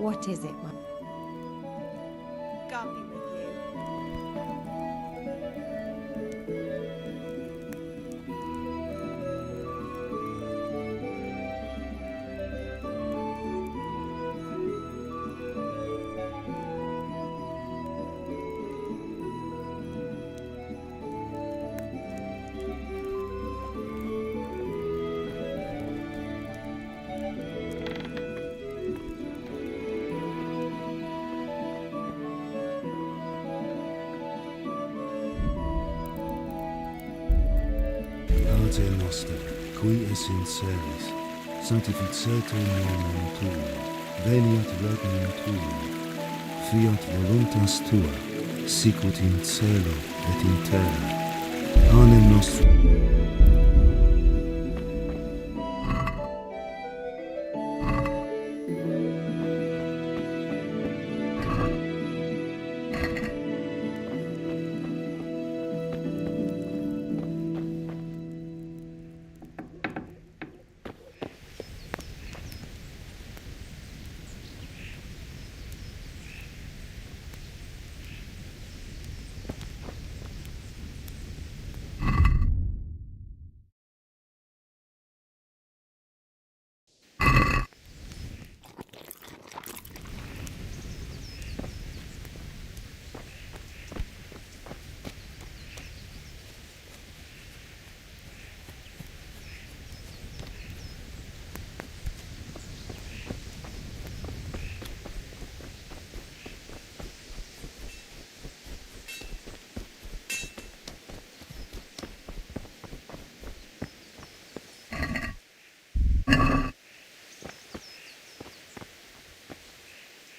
What is it, Mum? Can't be with you. Pater noster, qui es in celis, sanctificetur nomen tuum, veniat regnum tuum, fiat voluntas tua, sicut in cielo et in terra. Panem nostrum.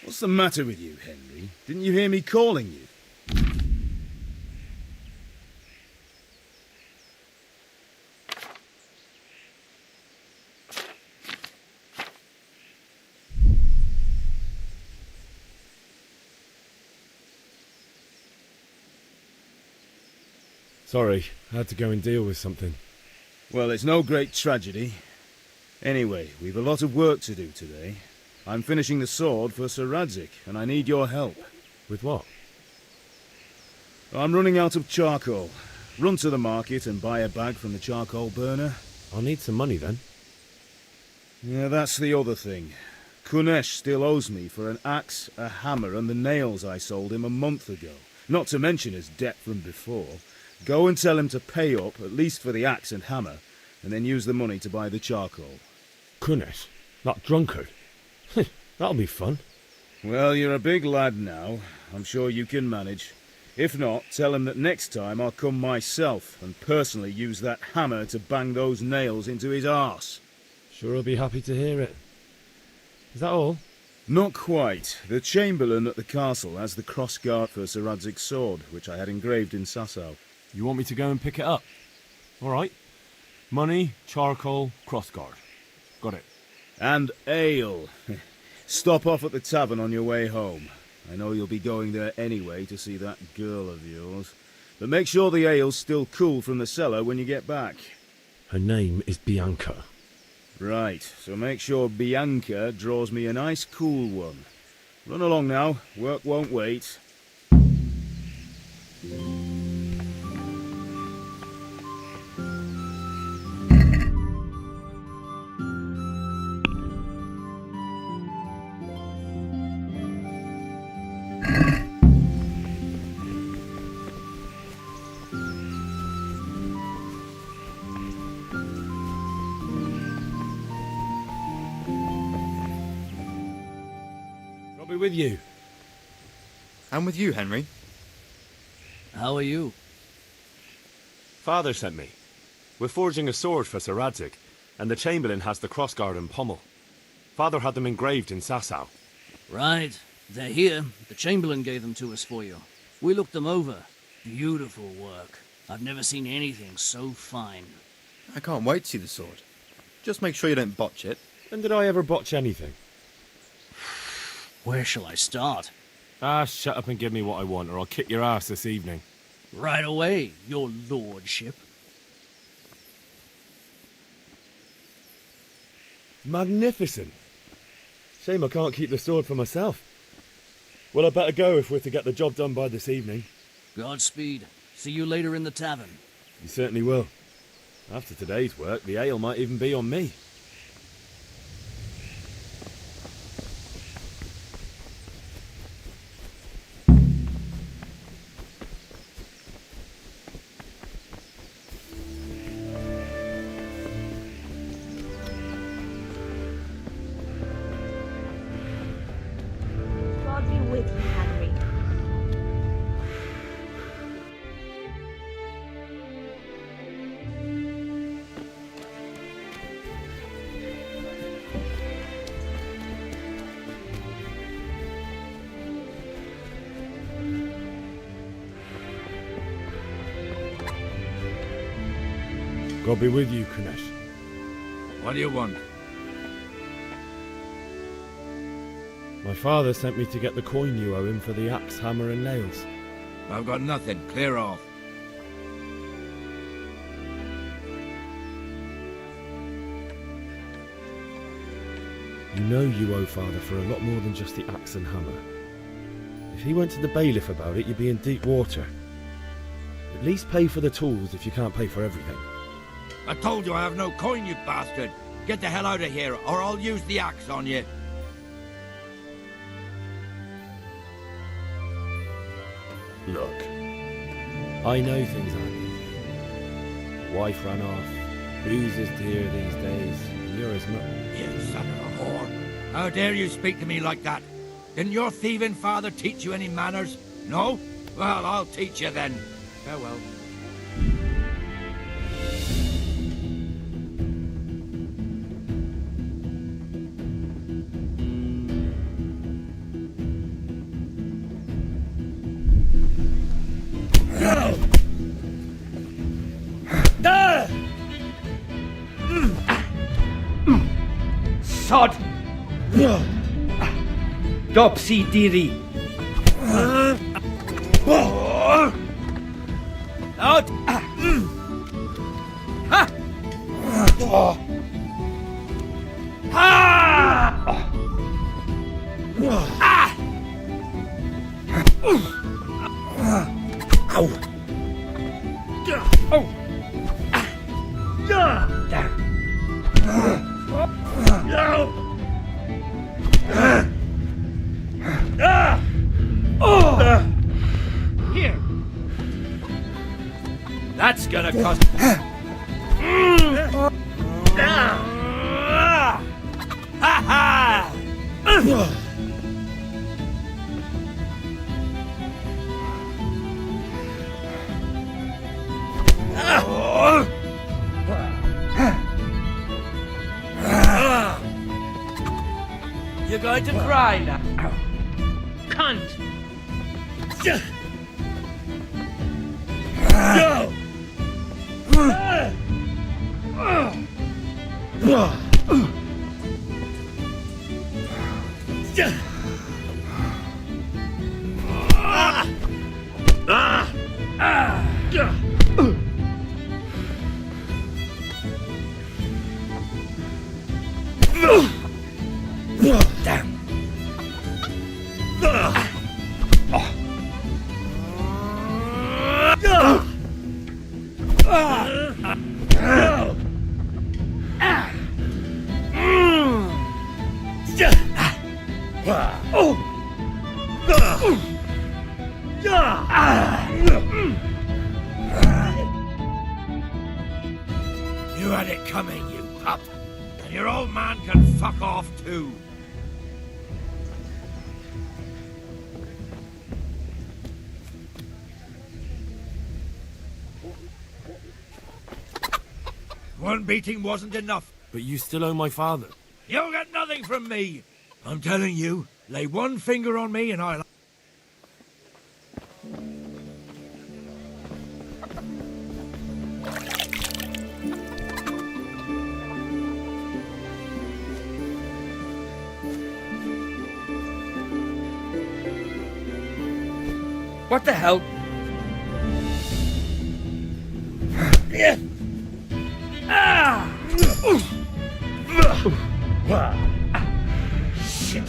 What's the matter with you, Henry? Didn't you hear me calling you? Sorry, I had to go and deal with something. Well, it's no great tragedy. Anyway, we've a lot of work to do today. I'm finishing the sword for Sir Radzig, and I need your help. With what? I'm running out of charcoal. Run to the market and buy a bag from the charcoal burner. I'll need some money then. Yeah, that's the other thing. Kunesh still owes me for an axe, a hammer, and the nails I sold him a month ago. Not to mention his debt from before. Go and tell him to pay up, at least for the axe and hammer, and then use the money to buy the charcoal. Kunesh? That drunkard? That'll be fun. Well, you're a big lad now. I'm sure you can manage. If not, tell him that next time I'll come myself and personally use that hammer to bang those nails into his arse. Sure he'll be happy to hear it. Is that all? Not quite. The Chamberlain at the castle has the crossguard for Sir Radzig's sword, which I had engraved in Sasau. You want me to go and pick it up? All right. Money, charcoal, crossguard. Got it. And ale. Stop off at the tavern on your way home. I know you'll be going there anyway to see that girl of yours. But make sure the ale's still cool from the cellar when you get back. Her name is Bianca. Right, so make sure Bianca draws me a nice cool one. Run along now, work won't wait. I'll be with you. I'm with you, Henry. How are you? Father sent me. We're forging a sword for Sir Radzig, and the Chamberlain has the crossguard and pommel. Father had them engraved in Sasau. Right. They're here. The Chamberlain gave them to us for you. We looked them over. Beautiful work. I've never seen anything so fine. I can't wait to see the sword. Just make sure you don't botch it. When did I ever botch anything? Where shall I start? Ah, shut up and give me what I want, or I'll kick your ass this evening. Right away, your lordship. Magnificent. Shame I can't keep the sword for myself. Well, I better go if we're to get the job done by this evening. Godspeed. See you later in the tavern. You certainly will. After today's work, the ale might even be on me. God be with you, Henry. God be with you, Kunesh. What do you want? My father sent me to get the coin you owe him for the axe, hammer, and nails. I've got nothing. Clear off. You know you owe father for a lot more than just the axe and hammer. If he went to the bailiff about it, you'd be in deep water. At least pay for the tools if you can't pay for everything. I told you I have no coin, you bastard. Get the hell out of here, or I'll use the axe on you. Look, I know things aren't easy. The wife ran off, booze is dear these days, and you're as much. You son of a whore. How dare you speak to me like that? Didn't your thieving father teach you any manners? No? Well, I'll teach you then. Farewell. Sod! Dopsy Diri! Out! Here. That's gonna cost. Ha ha! You're going to cry now. Cunt! Damn. You had it coming, you pup. And your old man can fuck off too. One beating wasn't enough. But you still owe my father. You'll get nothing from me. I'm telling you, lay one finger on me and I'll... What the hell? Shit.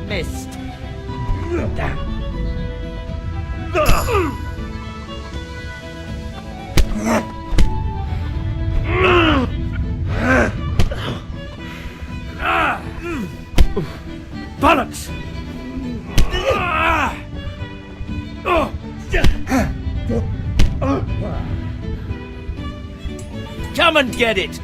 Missed. Bollocks! Come and get it!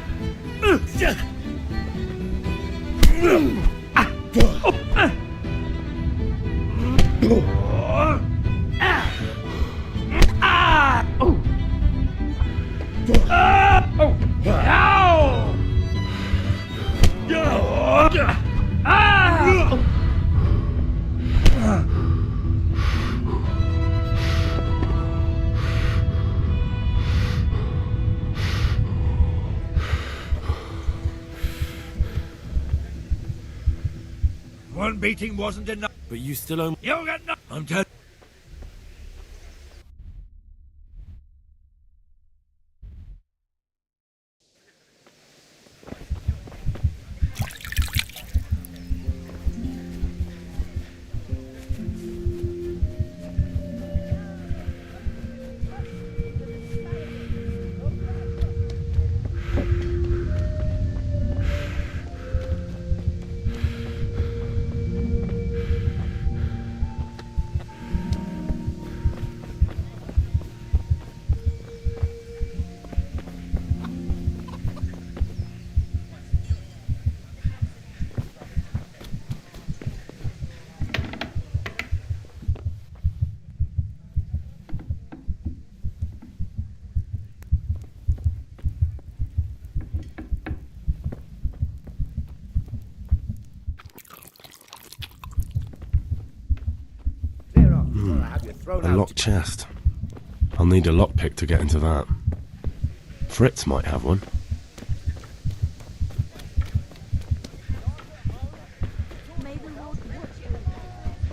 One beating wasn't enough. But you still own... You got no... I'm dead. A locked chest. I'll need a lockpick to get into that. Fritz might have one.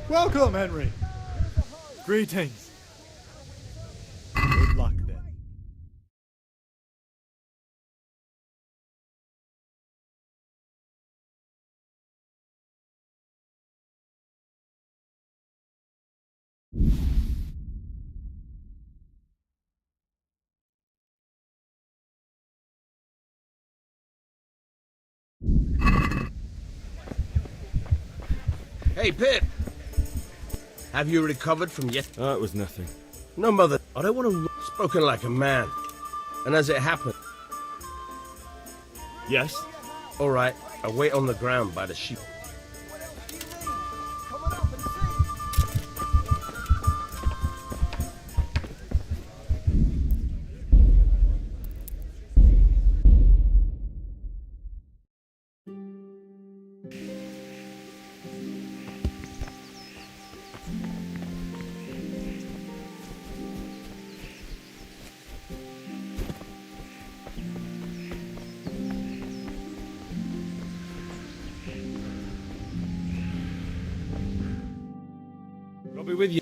Welcome, Henry. Greetings. Good luck, then. Hey, Pip! Have you recovered from yet? Oh, it was nothing. No, Mother. I don't want to... Spoken like a man. And as it happened... Yes? All right, I wait on the ground by the sheep. I'll be with you.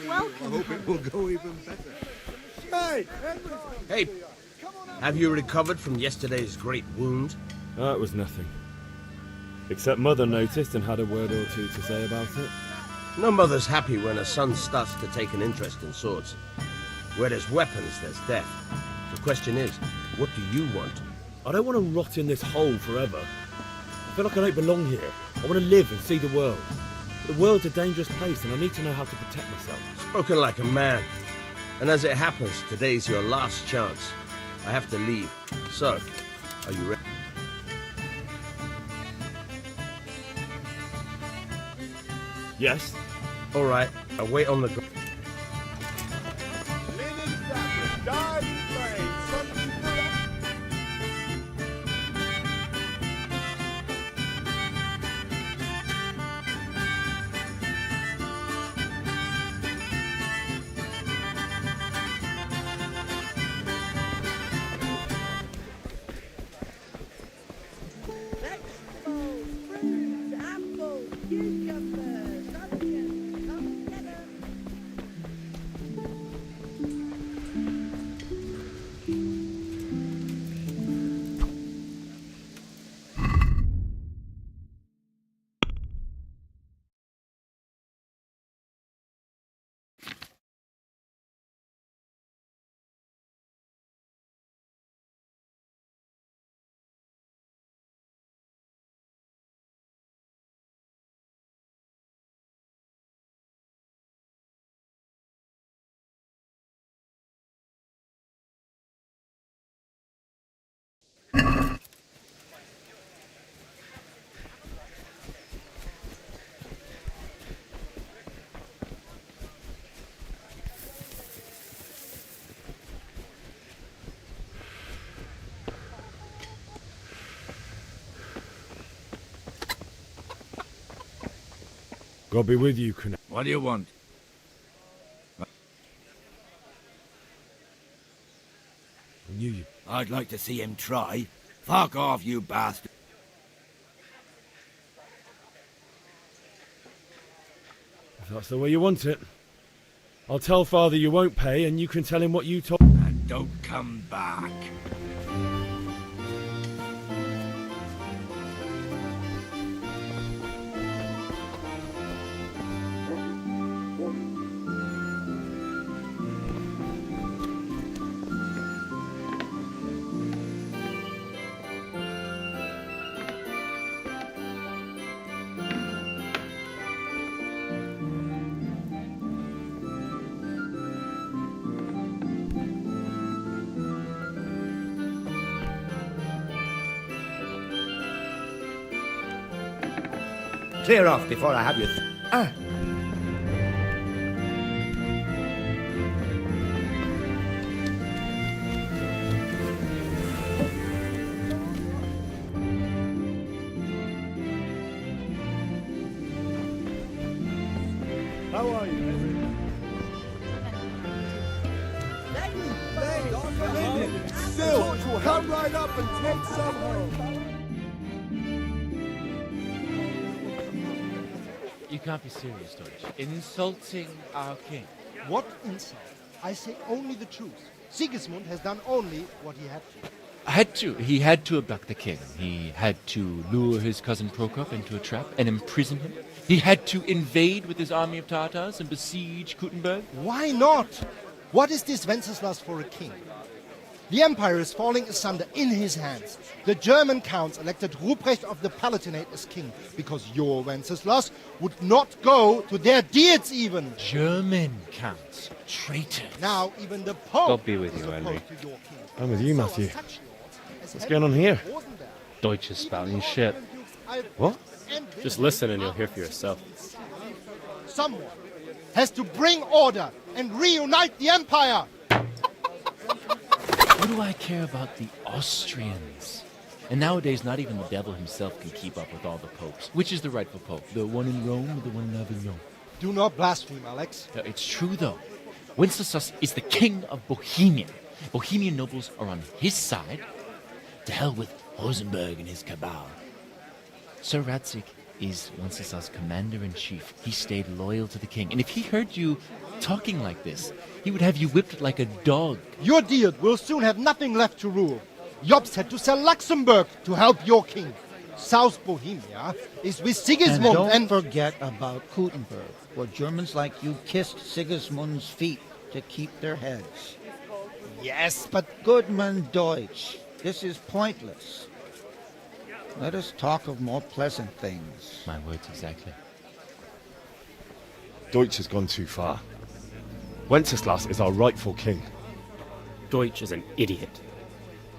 Welcome. I hope it will go even better. Hey! Hey, have you recovered from yesterday's great wound? Oh, it was nothing. Except Mother noticed and had a word or two to say about it. No mother's happy when her son starts to take an interest in swords. Where there's weapons, there's death. The question is, what do you want? I don't want to rot in this hole forever. feel like I don't belong here. I want to live and see the world. The world's a dangerous place and I need to know how to protect myself. Spoken like a man. And as it happens, today's your last chance. I have to leave. So, are you ready? Yes? All right, I'll wait on the ground. God be with you, Kuno. What do you want? I knew you. I'd like to see him try. Fuck off, you bastard. If that's the way you want it. I'll tell Father you won't pay and you can tell him what you told. And don't come back. Clear off before I have you. How are you, Henry? Still, come right up and take some home. You can't be serious, Deutsch. Insulting our king. What insult? I say only the truth. Sigismund has done only what he had to. He had to abduct the king. He had to lure his cousin Prokop into a trap and imprison him. He had to invade with his army of Tatars and besiege Kuttenberg. Why not? What is this Wenceslas for a king? The empire is falling asunder in his hands. The German counts elected Ruprecht of the Palatinate as king because your Wenceslas would not go to their deeds even. German counts. Traitors. Now even the Pope God be with you, is Henry. opposed to your king. I'm with you, Matthew. What's going on here? Deutsch is spouting shit. What? Just listen and you'll hear for yourself. Someone has to bring order and reunite the empire. What do I care about the Austrians? And nowadays, not even the devil himself can keep up with all the popes. Which is the rightful pope? The one in Rome or the one in Avignon? Do not blaspheme, Alex. It's true, though. Wenceslas is the king of Bohemia. Bohemian nobles are on his side. To hell with Rosenberg and his cabal. Sir Radzik is Wenceslas' commander-in-chief. He stayed loyal to the king. And if he heard you talking like this, he would have you whipped like a dog. Your Diet will soon have nothing left to rule. Jobst had to sell Luxembourg to help your king. South Bohemia is with Sigismund and don't forget about Kuttenberg, where Germans like you kissed Sigismund's feet to keep their heads. Yes, but... Goodman Deutsch, this is pointless. Let us talk of more pleasant things. My words exactly. Deutsch has gone too far. Wenceslas is our rightful king. Deutsch is an idiot.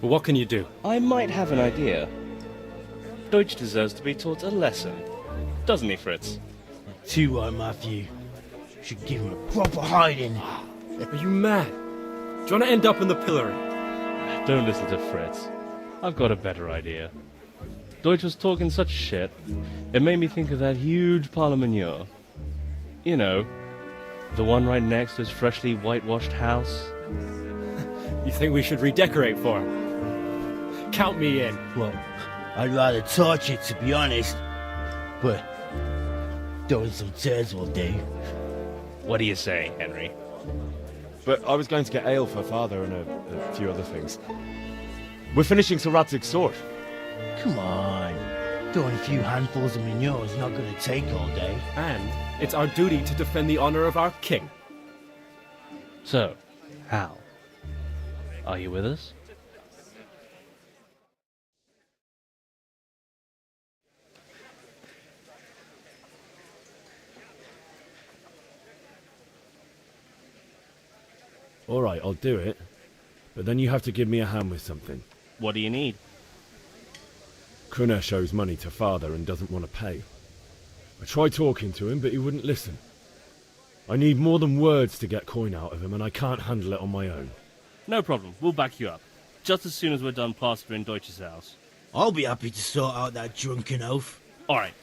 But what can you do? I might have an idea. Deutsch deserves to be taught a lesson. Doesn't he, Fritz? Too right, Matthew. Should give him a proper hiding. Are you mad? Do you want to end up in the pillory? Don't listen to Fritz. I've got a better idea. Deutsch was talking such shit, it made me think of that huge parliament. You know, the one right next to his freshly whitewashed house. You think we should redecorate for him? Count me in. Well, I'd rather torch it, to be honest. But throwing some turds will do. What do you say, Henry? But I was going to get ale for father and a few other things. We're finishing Sir Radzig's sword. Come on. Throwing a few handfuls of manure is not going to take all day. And it's our duty to defend the honor of our king. So, Hal, are you with us? All right, I'll do it. But then you have to give me a hand with something. What do you need? Kunesh owes money to father and doesn't want to pay. I tried talking to him, but he wouldn't listen. I need more than words to get coin out of him, and I can't handle it on my own. No problem, we'll back you up. Just as soon as we're done plastering Deutsch's house. I'll be happy to sort out that drunken oaf. Alright,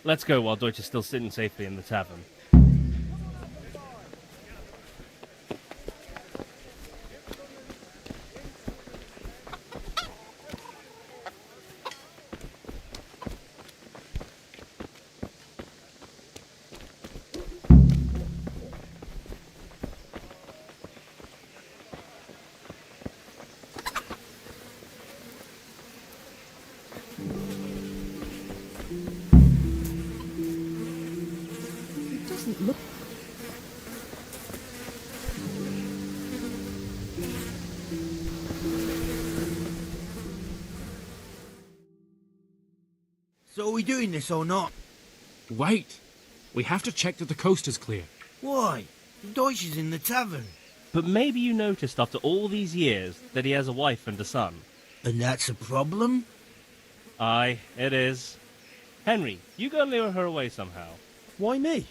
let's go while Deutsch is still sitting safely in the tavern. So are we doing this or not? Wait. We have to check that the coast is clear. Why? Deutsch is in the tavern. But maybe you noticed after all these years that he has a wife and a son. And that's a problem? Aye, it is. Henry, you go lure her away somehow. Why me?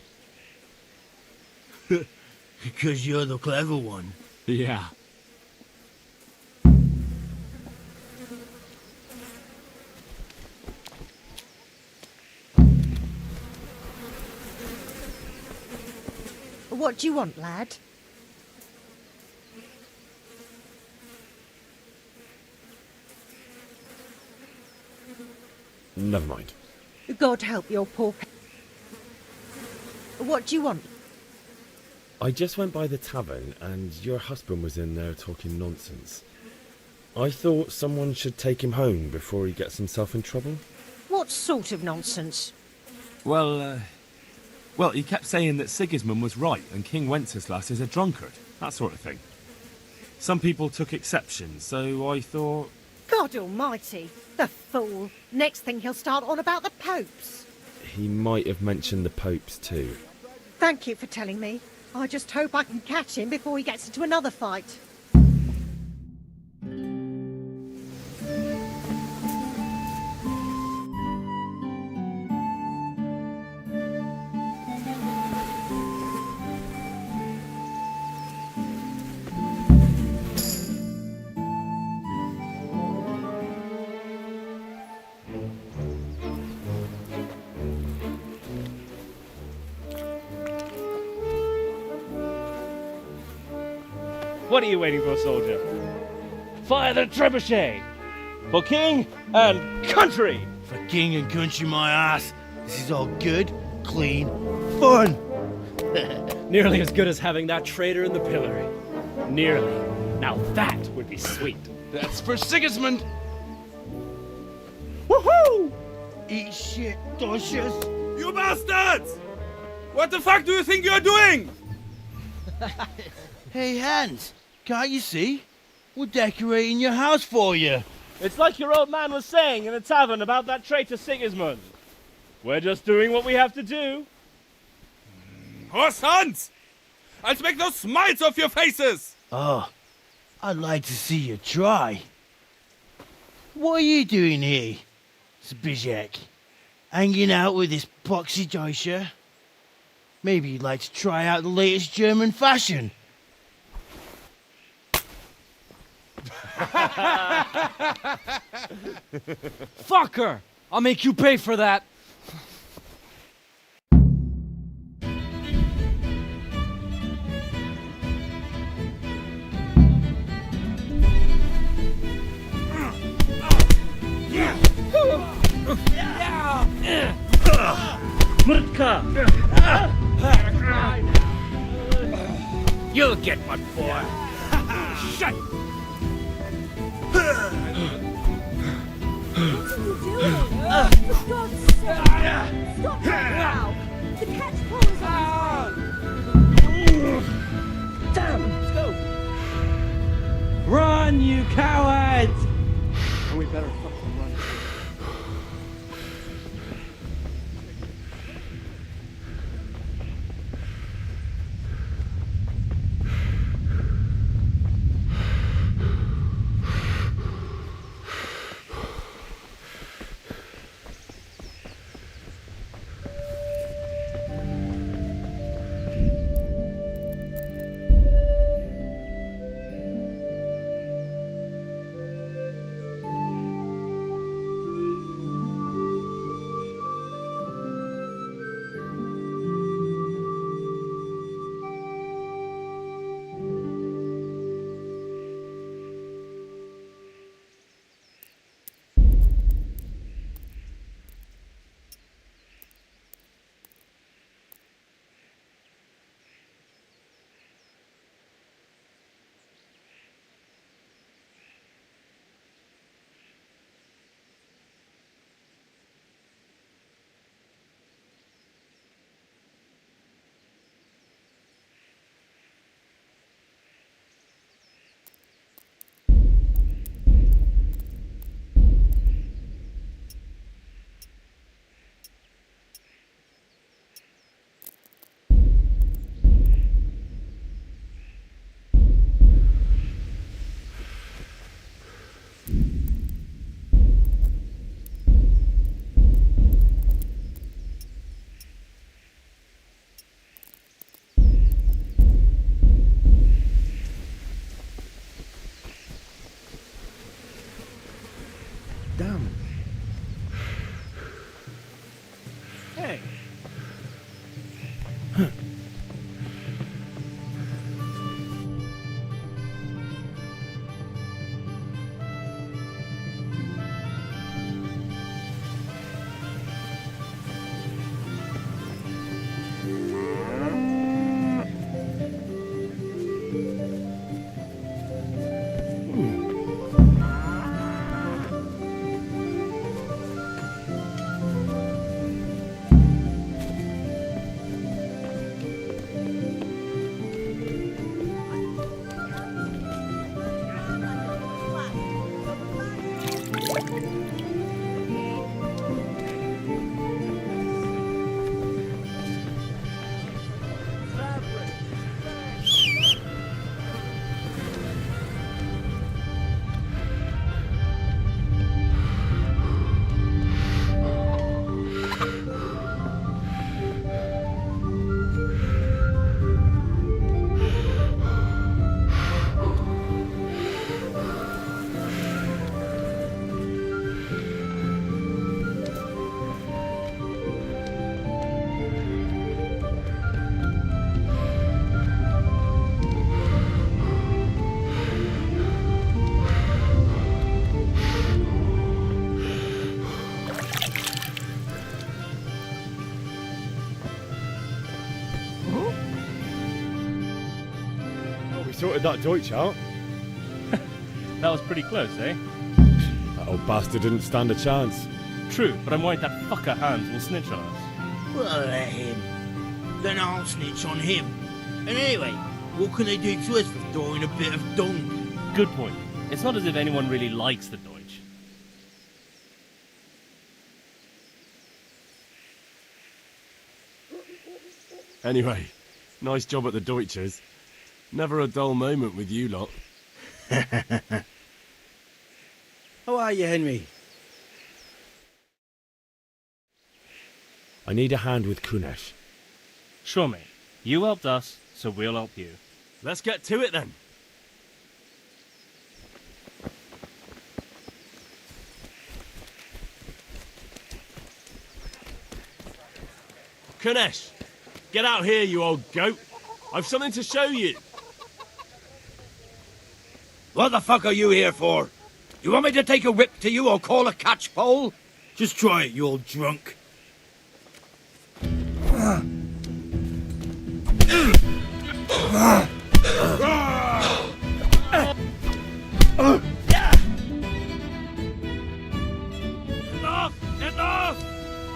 Because you're the clever one. Yeah. What do you want, lad? Never mind. God help your poor... What do you want? I just went by the tavern and your husband was in there talking nonsense. I thought someone should take him home before he gets himself in trouble. What sort of nonsense? Well, he kept saying that Sigismund was right and King Wenceslas is a drunkard, that sort of thing. Some people took exception, so I thought... God almighty, the fool. Next thing he'll start on about the popes. He might have mentioned the popes too. Thank you for telling me. I just hope I can catch him before he gets into another fight. What are you waiting for, soldier? Fire the trebuchet! For king and country! For king and country, my ass. This is all good, clean, fun. Nearly as good as having that traitor in the pillory. Nearly. Now that would be sweet. That's for Sigismund. Woohoo! Eat shit, Dodgers. You bastards! What the fuck do you think you're doing? Hey, Hans, can't you see? We're decorating your house for you. It's like your old man was saying in the tavern about that traitor Sigismund. We're just doing what we have to do. Oh, sons! I'll make those smiles off your faces! Oh, I'd like to see you try. What are you doing here, Zbyszek? Hanging out with this poxy Deutscher? Maybe you'd like to try out the latest German fashion. Fucker! I'll make you pay for that. Murtka! You'll get one, boy. Shut! What are you doing? For God's sake! Stop that now! The catch pole is on his way! Damn! Let's go! Run, you cowards! Or we better fucking run. Sorted that Deutsch out. That was pretty close, eh? That old bastard didn't stand a chance. True, but I'm worried that fucker Hans will snitch on us. Well, let him. Then I'll snitch on him. And anyway, what can they do to us for throwing a bit of dung? Good point. It's not as if anyone really likes the Deutsch. Anyway, nice job at the Deutsches. Never a dull moment with you lot. How are you, Henry? I need a hand with Kunesh. Sure, mate. You helped us, so we'll help you. Let's get to it then. Kunesh, get out here, you old goat. I've something to show you. What the fuck are you here for? You want me to take a whip to you or call a catch pole? Just try it, you old drunk. Enough! Enough!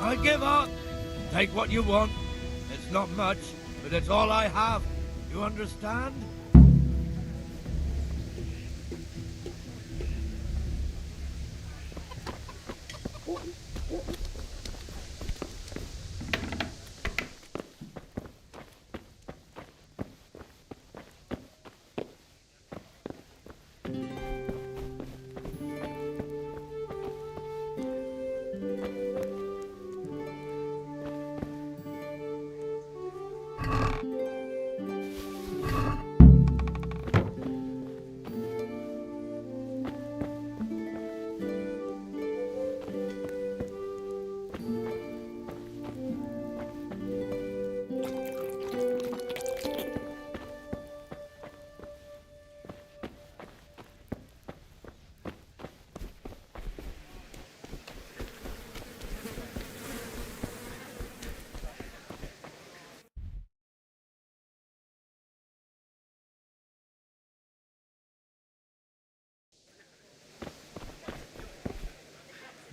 I give up. Take what you want. It's not much, but it's all I have. You understand?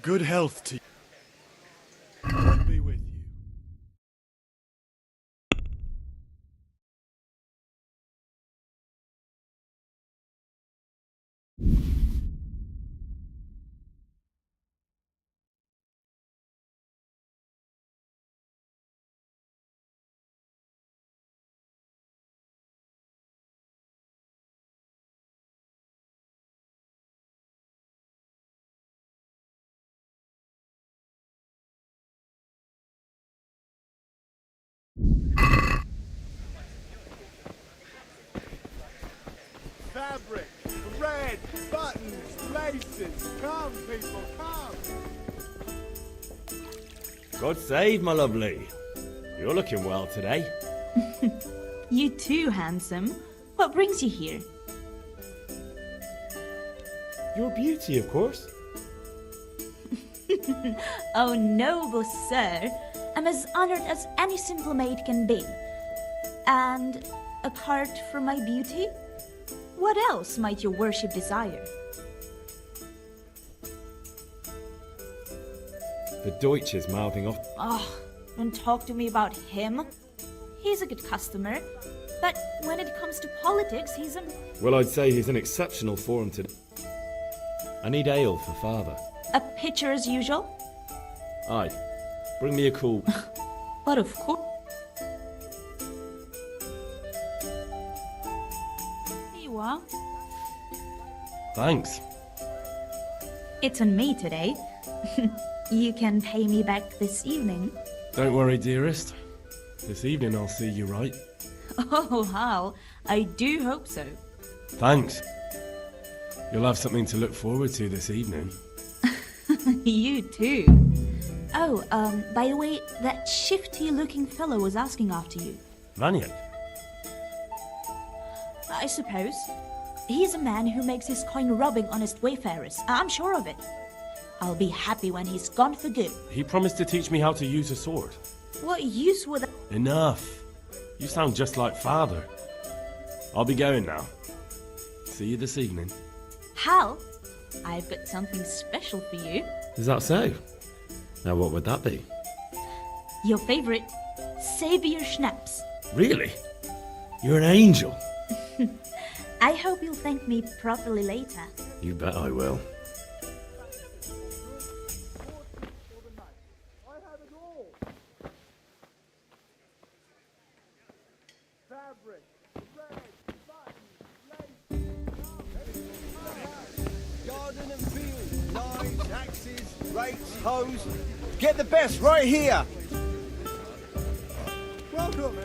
Good health to you. God be with you. Fabric, red, buttons, laces. Come, people, come. God save, my lovely. You're looking well today. You too, handsome. What brings you here? Your beauty, of course. Oh, noble sir. I'm as honored as any simple maid can be. And apart from my beauty, what else might your worship desire? The Deutsch is mouthing off. Oh, don't talk to me about him. He's a good customer, but when it comes to politics, he's an... Well, I'd say he's an exceptional forum today. I need ale for father. A pitcher as usual? Aye. Bring me a cool... But of course... Here you are. Thanks. It's on me today. You can pay me back this evening. Don't worry, dearest. This evening I'll see you right. Oh, Hal, I do hope so. Thanks. You'll have something to look forward to this evening. You too. Oh, by the way, that shifty-looking fellow was asking after you. Vaniak? I suppose. He's a man who makes his coin robbing honest wayfarers. I'm sure of it. I'll be happy when he's gone for good. He promised to teach me how to use a sword. What use would that... Enough. You sound just like father. I'll be going now. See you this evening. Hal, I've got something special for you. Is that so? Now what would that be? Your favorite Savior Schnapps. Really? You're an angel. I hope you'll thank me properly later. You bet I will. Garden and field, knives, axes, rakes, hoes. Get the best right here. Welcome.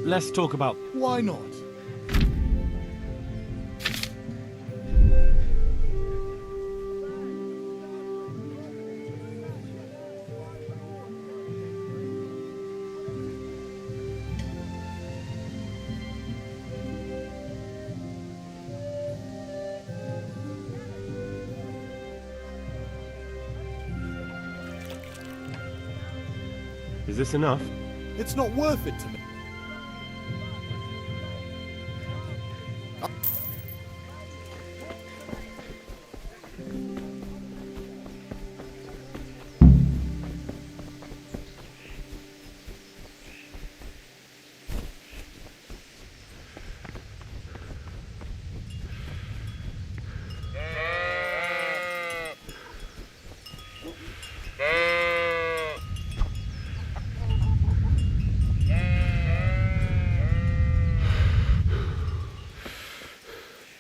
Let's talk about... Why not? Is this enough? It's not worth it to me.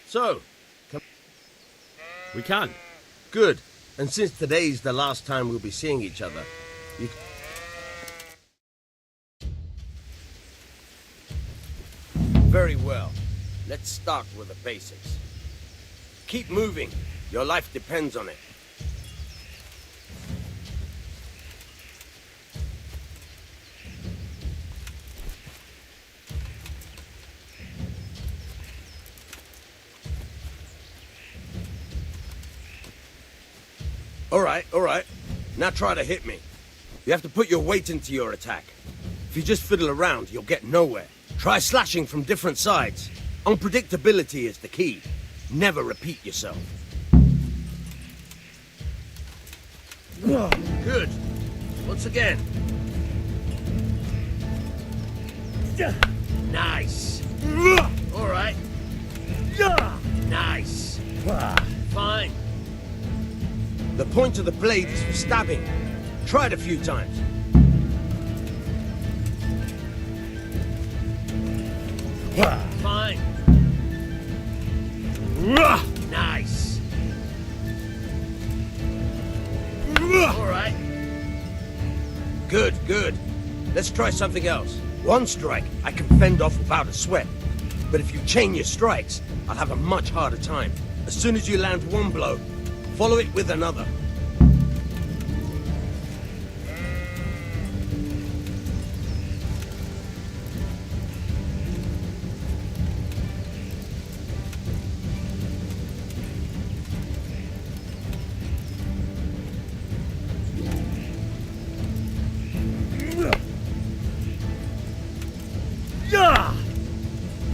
So, we can. Good. And since today's the last time we'll be seeing each other, you... Very well. Let's start with the basics. Keep moving. Your life depends on it. All right. Now try to hit me. You have to put your weight into your attack. If you just fiddle around, you'll get nowhere. Try slashing from different sides. Unpredictability is the key. Never repeat yourself. Good. Once again. Nice. All right. Nice. Fine. The point of the blade is for stabbing. Try it a few times. Fine. Nice. All right. Good. Let's try something else. One strike, I can fend off without a sweat. But if you chain your strikes, I'll have a much harder time. As soon as you land one blow, follow it with another.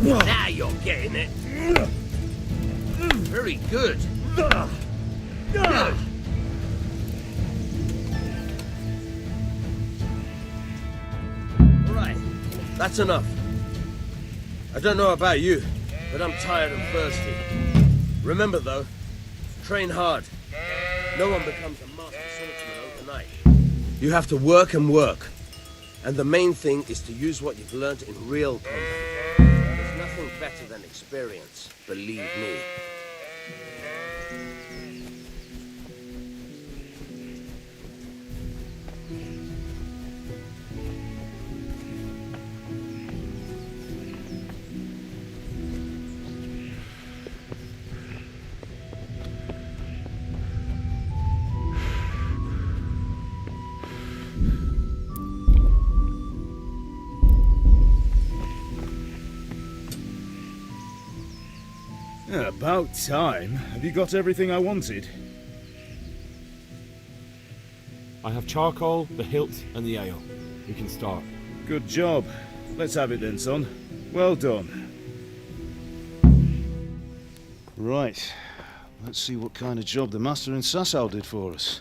Now you're getting it. Very good. Good. All right, that's enough. I don't know about you, but I'm tired and thirsty. Remember though, train hard. No one becomes a master swordsman overnight. You have to work and work. And the main thing is to use what you've learned in real combat. There's nothing better than experience, believe me. About time. Have you got everything I wanted? I have charcoal, the hilt, and the ale. We can start. Good job. Let's have it then, son. Well done. Right. Let's see what kind of job the master in Sasau did for us.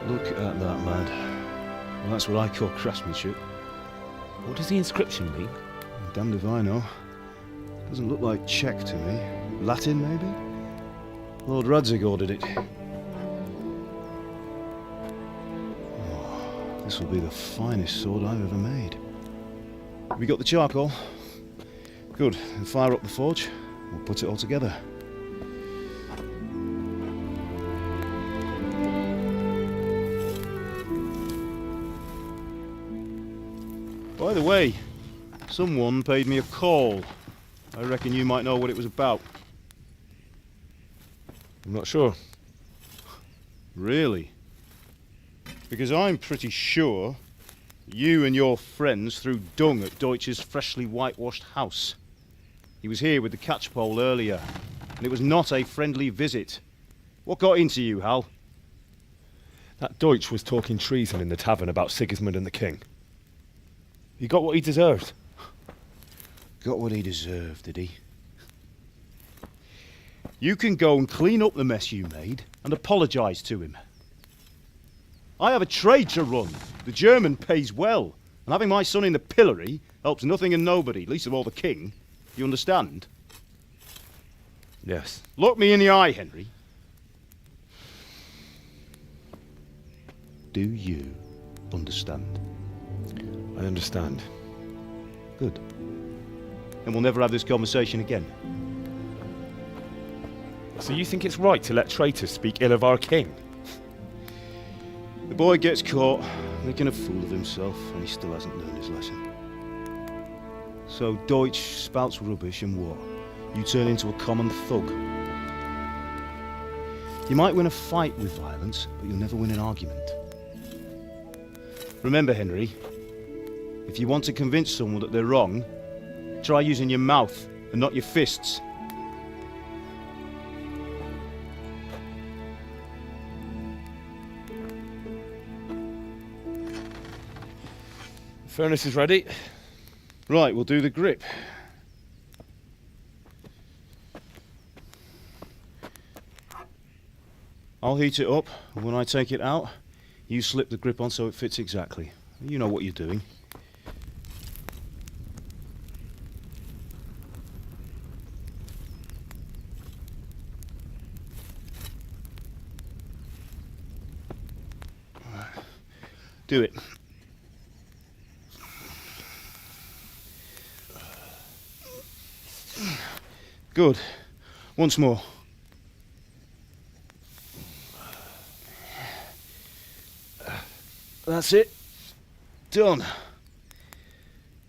Look at that, lad. Well, that's what I call craftsmanship. What does the inscription mean? Damned if I know. Doesn't look like Czech to me. Latin, maybe? Lord Radzig ordered it. Oh, this will be the finest sword I've ever made. Have you got the charcoal? Good. Then fire up the forge. We'll put it all together. By the way, someone paid me a call. I reckon you might know what it was about. I'm not sure. Really? Because I'm pretty sure you and your friends threw dung at Deutsch's freshly whitewashed house. He was here with the catchpole earlier, and it was not a friendly visit. What got into you, Hal? That Deutsch was talking treason in the tavern about Sigismund and the king. He got what he deserved. Got what he deserved, did he? You can go and clean up the mess you made and apologise to him. I have a trade to run. The German pays well, and having my son in the pillory helps nothing and nobody, least of all the king. You understand? Yes. Look me in the eye, Henry. Do you understand? I understand. Good. And we'll never have this conversation again. So you think it's right to let traitors speak ill of our king? The boy gets caught, making a fool of himself, and he still hasn't learned his lesson. So Deutsch spouts rubbish, and what? You turn into a common thug. You might win a fight with violence, but you'll never win an argument. Remember, Henry, if you want to convince someone that they're wrong, try using your mouth and not your fists. The furnace is ready. Right, we'll do the grip. I'll heat it up, and when I take it out, you slip the grip on so it fits exactly. You know what you're doing. Do it. Good. Once more. That's it. Done.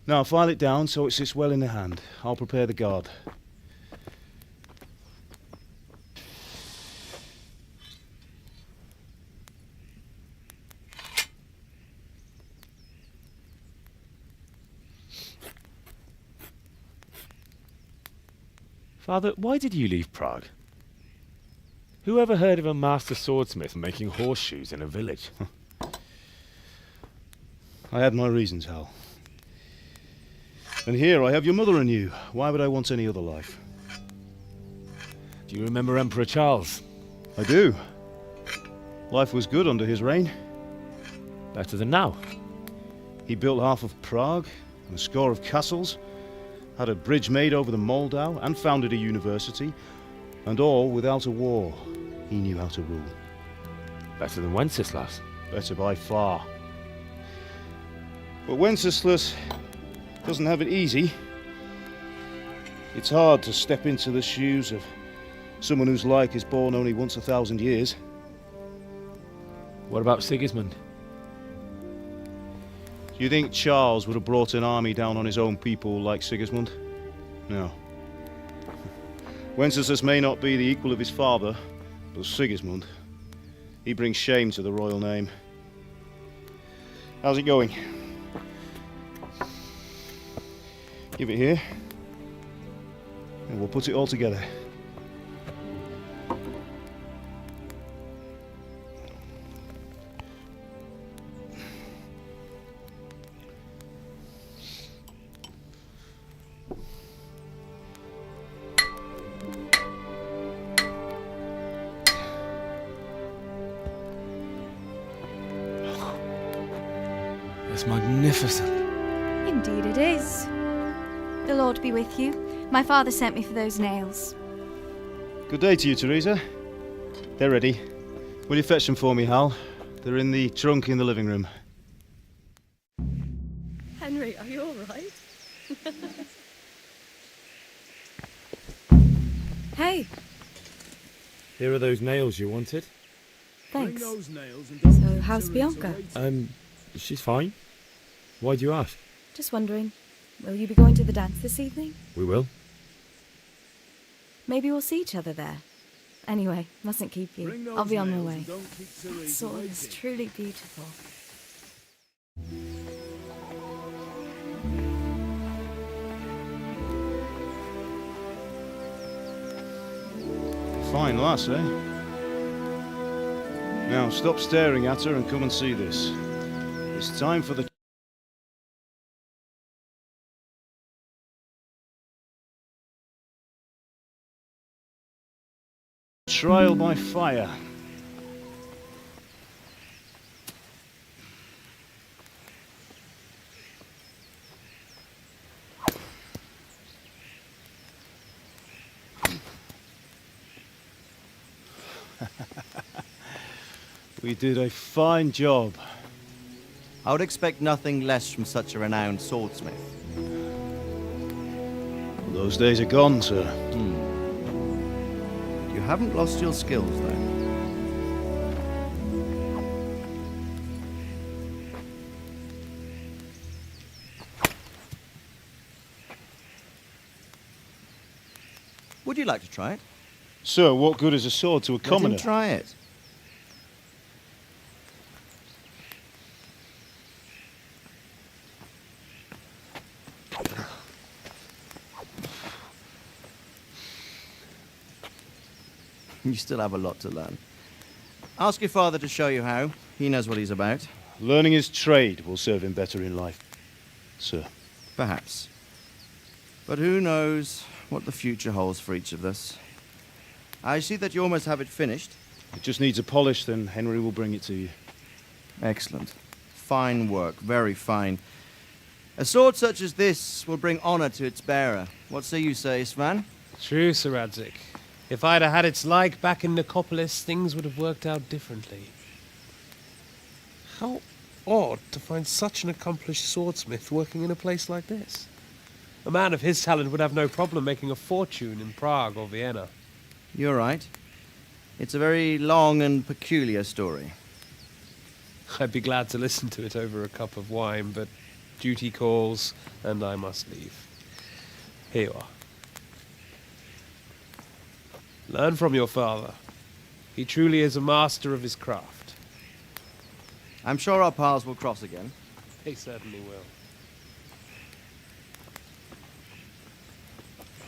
Now file it down so it sits well in the hand. I'll prepare the guard. Father, why did you leave Prague? Who ever heard of a master swordsmith making horseshoes in a village? I had my reasons, Hal. And here I have your mother and you. Why would I want any other life? Do you remember Emperor Charles? I do. Life was good under his reign. Better than now. He built half of Prague and a score of castles, had a bridge made over the Moldau, and founded a university, and all without a war. he knew how to rule. Better than Wenceslas. Better by far. But Wenceslas doesn't have it easy. It's hard to step into the shoes of someone whose like is born only once 1,000 years. What about Sigismund? Do you think Charles would have brought an army down on his own people like Sigismund? No. Wenceslas may not be the equal of his father, but Sigismund, he brings shame to the royal name. How's it going? Give it here, and we'll put it all together. It's magnificent. Indeed it is. The Lord be with you. My father sent me for those nails. Good day to you, Teresa. They're ready. Will you fetch them for me, Hal? They're in the trunk in the living room. Henry, are you all right? Hey. Here are those nails you wanted. Thanks. Bring those nails and don't So, how's Bianca? She's fine. Why do you ask? Just wondering, will you be going to the dance this evening? We will. Maybe we'll see each other there. Anyway, mustn't keep you. I'll be on my way. That sword is truly beautiful. Fine lass, eh? Now stop staring at her and come and see this. It's time for the trial by fire. We did a fine job. I would expect nothing less from such a renowned swordsmith. Those days are gone, sir. You haven't lost your skills, though. Would you like to try it? Sir, what good is a sword to a commoner? Let him try it. You still have a lot to learn. Ask your father to show you how. He knows what he's about. Learning his trade will serve him better in life, sir. Perhaps. But who knows what the future holds for each of us. I see that you almost have it finished. It just needs a polish, then Henry will bring it to you. Excellent. Fine work, very fine. A sword such as this will bring honor to its bearer. What say you, Sir Istvan? True, Sir Radzik. If I'd have had its like back in Nicopolis, things would have worked out differently. How odd to find such an accomplished swordsmith working in a place like this. A man of his talent would have no problem making a fortune in Prague or Vienna. You're right. It's a very long and peculiar story. I'd be glad to listen to it over a cup of wine, but duty calls, and I must leave. Here you are. Learn from your father. He truly is a master of his craft. I'm sure our paths will cross again. They certainly will.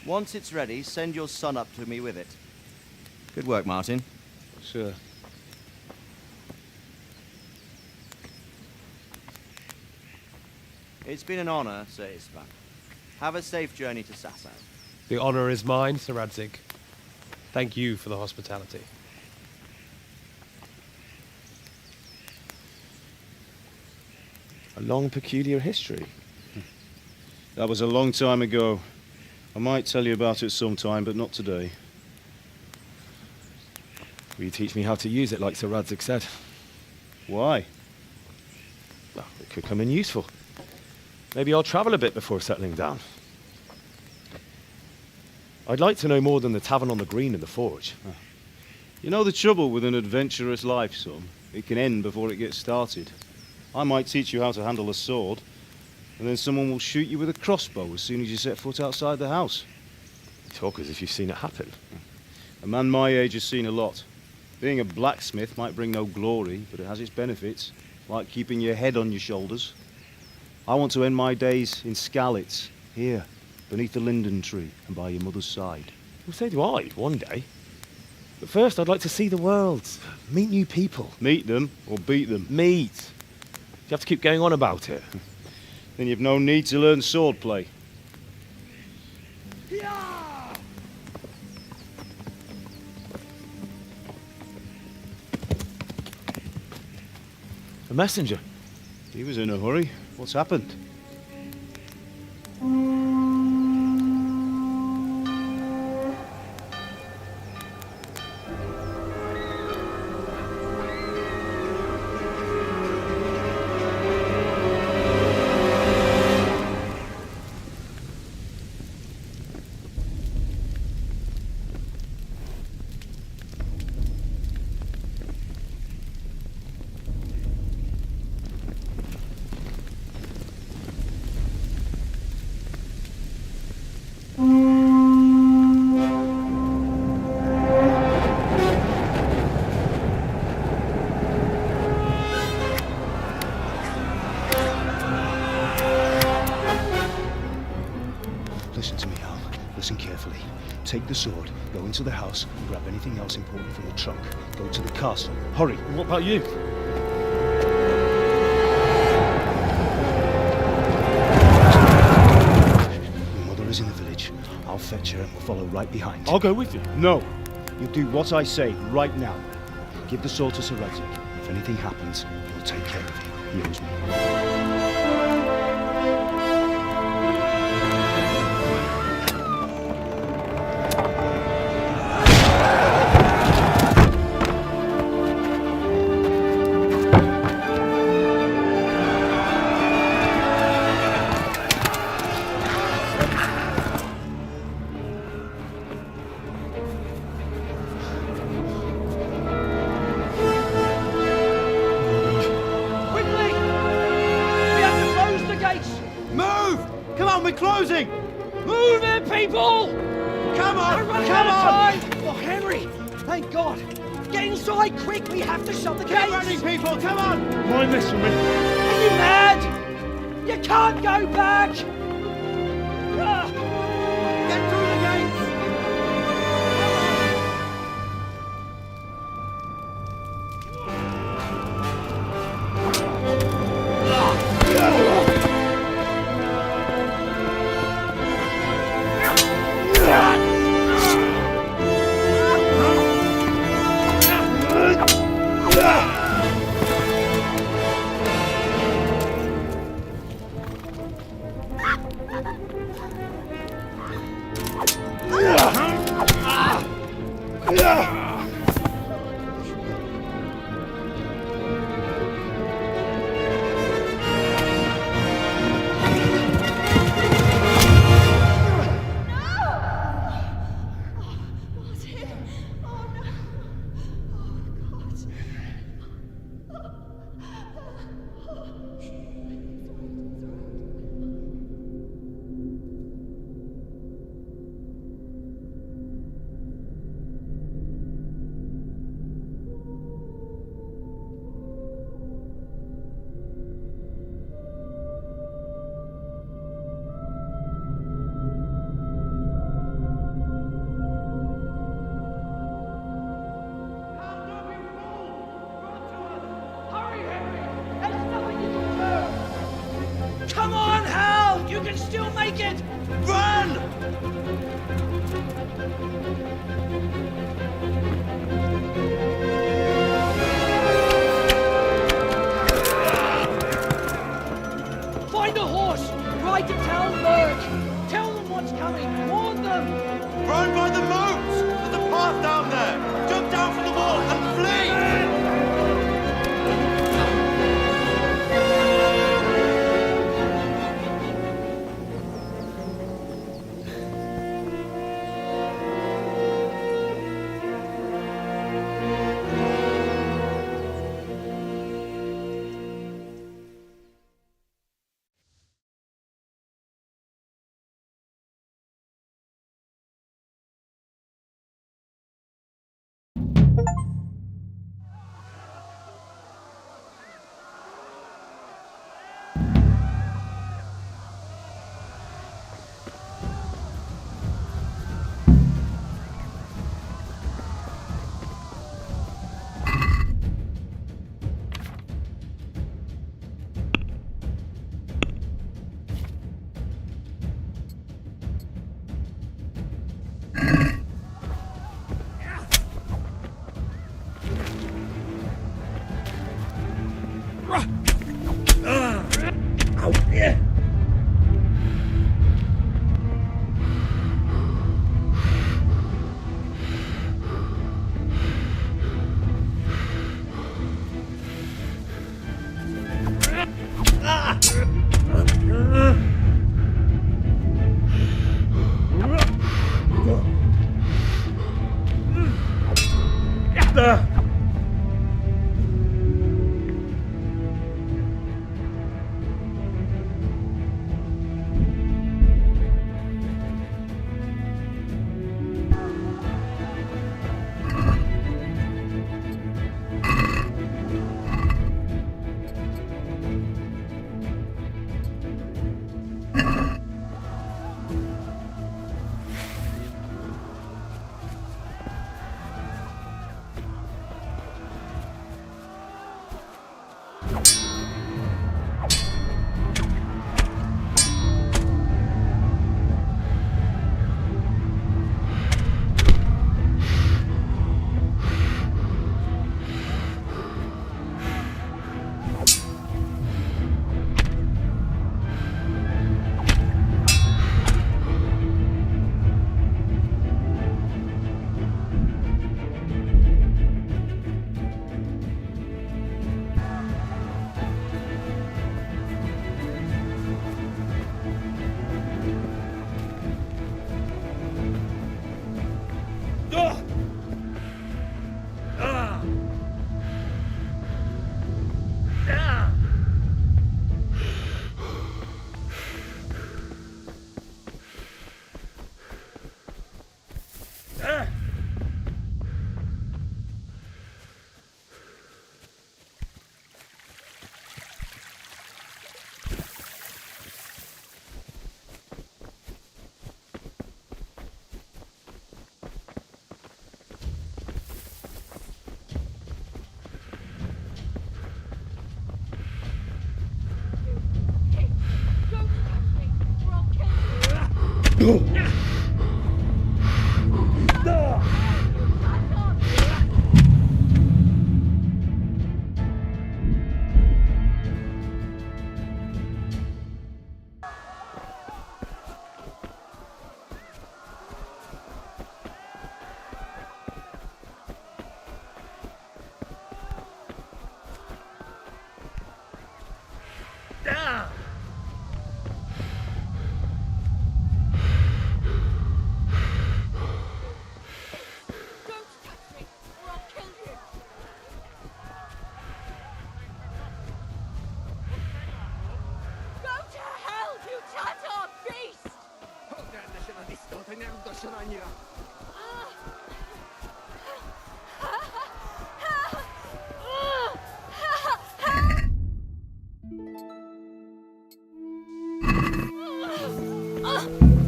Once it's ready, send your son up to me with it. Good work, Martin. Sure. It's been an honor, Sir Istvan. Have a safe journey to Sasau. The honor is mine, Sir Radzik. Thank you for the hospitality. A long, peculiar history. That was a long time ago. I might tell you about it sometime, but not today. Will you teach me how to use it like Sir Radzik said? Why? Well, it could come in useful. Maybe I'll travel a bit before settling down. I'd like to know more than the tavern on the green and the forge. You know the trouble with an adventurous life, son? It can end before it gets started. I might teach you how to handle a sword, and then someone will shoot you with a crossbow as soon as you set foot outside the house. You talk as if you've seen it happen. A man my age has seen a lot. Being a blacksmith might bring no glory, but it has its benefits, like keeping your head on your shoulders. I want to end my days in Skalitz, here, beneath the linden tree and by your mother's side. Well, so do I, one day. But first, I'd like to see the world, meet new people. Meet them or beat them? Meet. You have to keep going on about it. Then you've no need to learn swordplay. A messenger. He was in a hurry. What's happened? Listen to me, Al. Listen carefully. Take the sword, go into the house, and grab anything else important from the trunk. Go to the castle. Hurry. And what about you? Your mother is in the village. I'll fetch her and we'll follow right behind. I'll go with you. No. You'll do what I say right now. Give the sword to Sir Radzik. If anything happens, he'll take care of you. He owes me. Closing! Move it, people! Come on! Come on! Oh, Henry! Thank God! Get inside, quick! We have to shut the gates! Get running, people! Come on! Mind this for me. Are you mad? You can't go back! Get through the gates!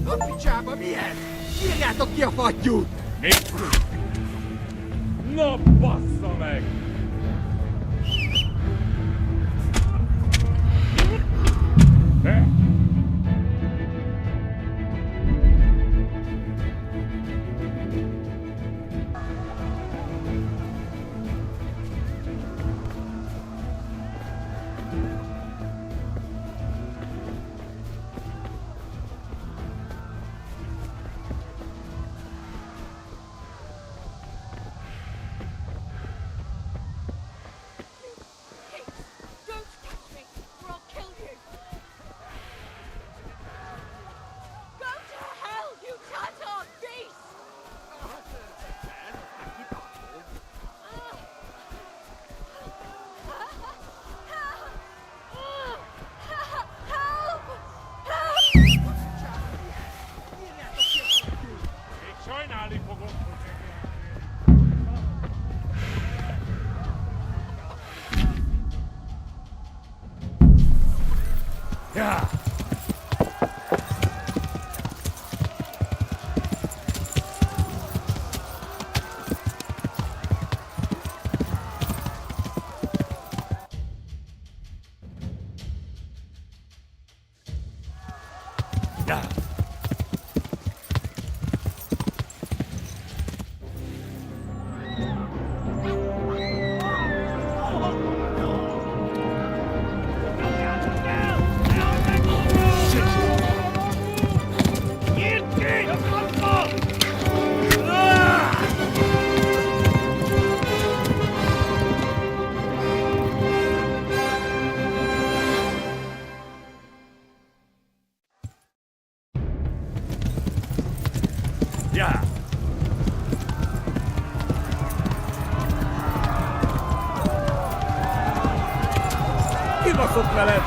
A picsába miért? Írjátok ki a fattyút! Na bassza meg! baszok veled!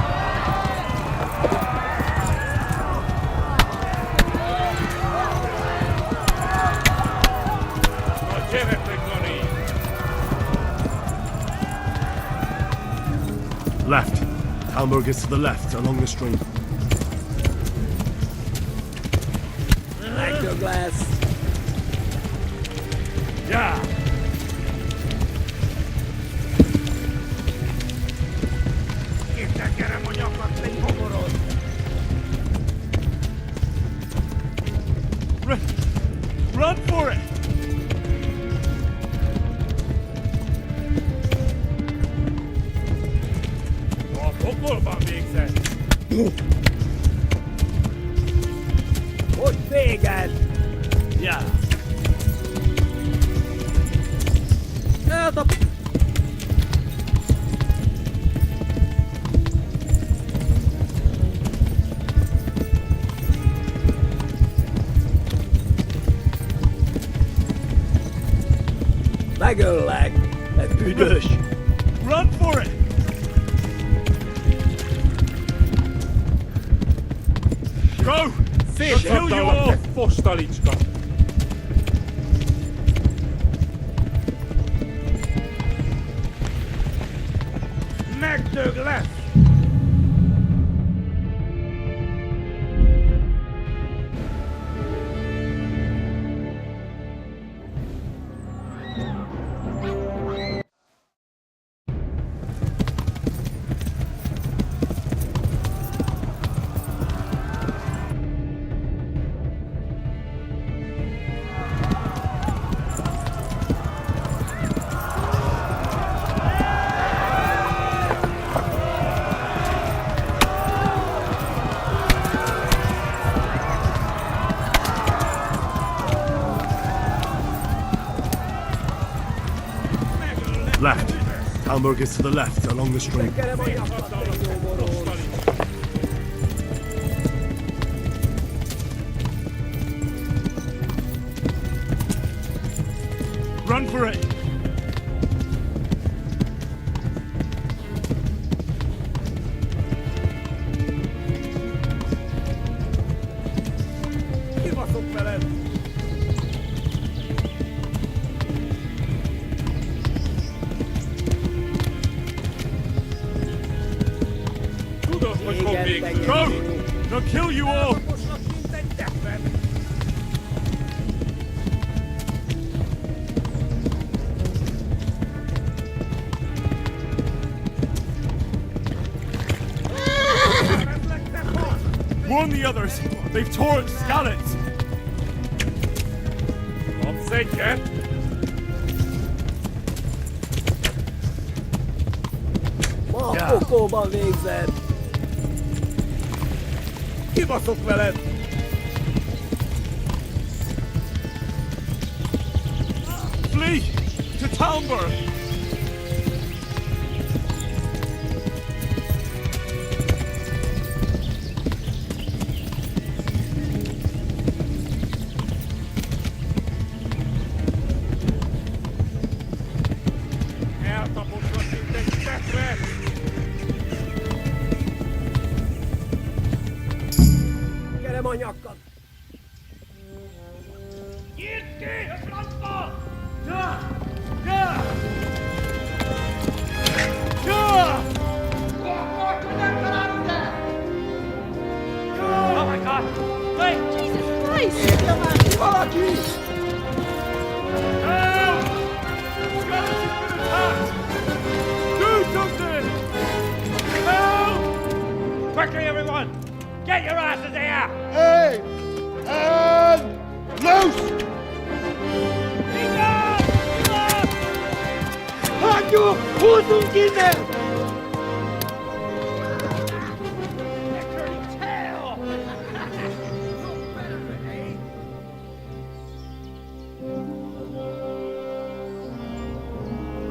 Na gyere, Pegoni! Left. Hamburg is to the left, along the stream. Like your glass! Yeah! Run for it! Oh, pokolban végzett! Hogy téged? Yeah. Eldop... Megöllek! Egy büdös! Run for it! Go! Szétszabdalak, te fostalicska! Megdög lesz! Left. Hamburg is to the left, along the stream. Run for it! Kibaszok veled! Tudod, hogy fog végzni! Go! They'll kill you all! Mint egy defen! Warn the others! They've torn scallops! Kapsz egyet? Ma a pokóban végzed! Kibaszok veled! Flee! To Talmberg! Eltaposod, mint egy defen! Gyere, manyakkad! Nyírt ki a francba! Ja! Ja! Ja! Oh my god! Wait! Jesus Christ! Érje már ki valaki! Help! Scouts have been attacked! Do something! Help! Quickly, everyone! Get your asses here! Hey! And loose! Hagyjuk! Húzzunk innen!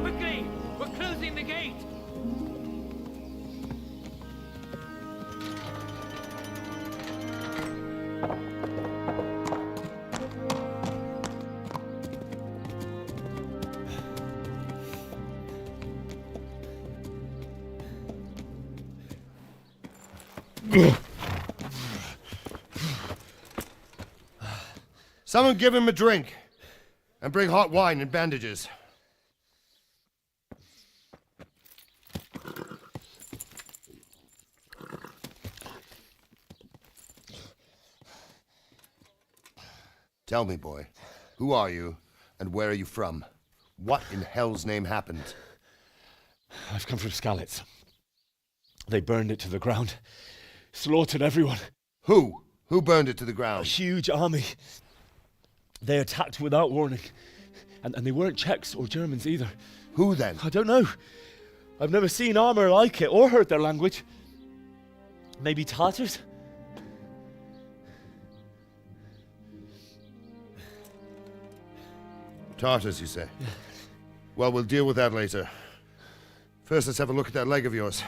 Quickly! We're closing the gate! Someone give him a drink. And bring hot wine and bandages. Tell me, boy, who are you, and where are you from? What in hell's name happened? I've come from Skalitz. They burned it to the ground. Slaughtered everyone. Who? Who burned it to the ground? A huge army. They attacked without warning. And they weren't Czechs or Germans either. Who then? I don't know. I've never seen armor like it or heard their language. Maybe Tatars? Tartars, you say? Yeah. Well, we'll deal with that later. First, let's have a look at that leg of yours.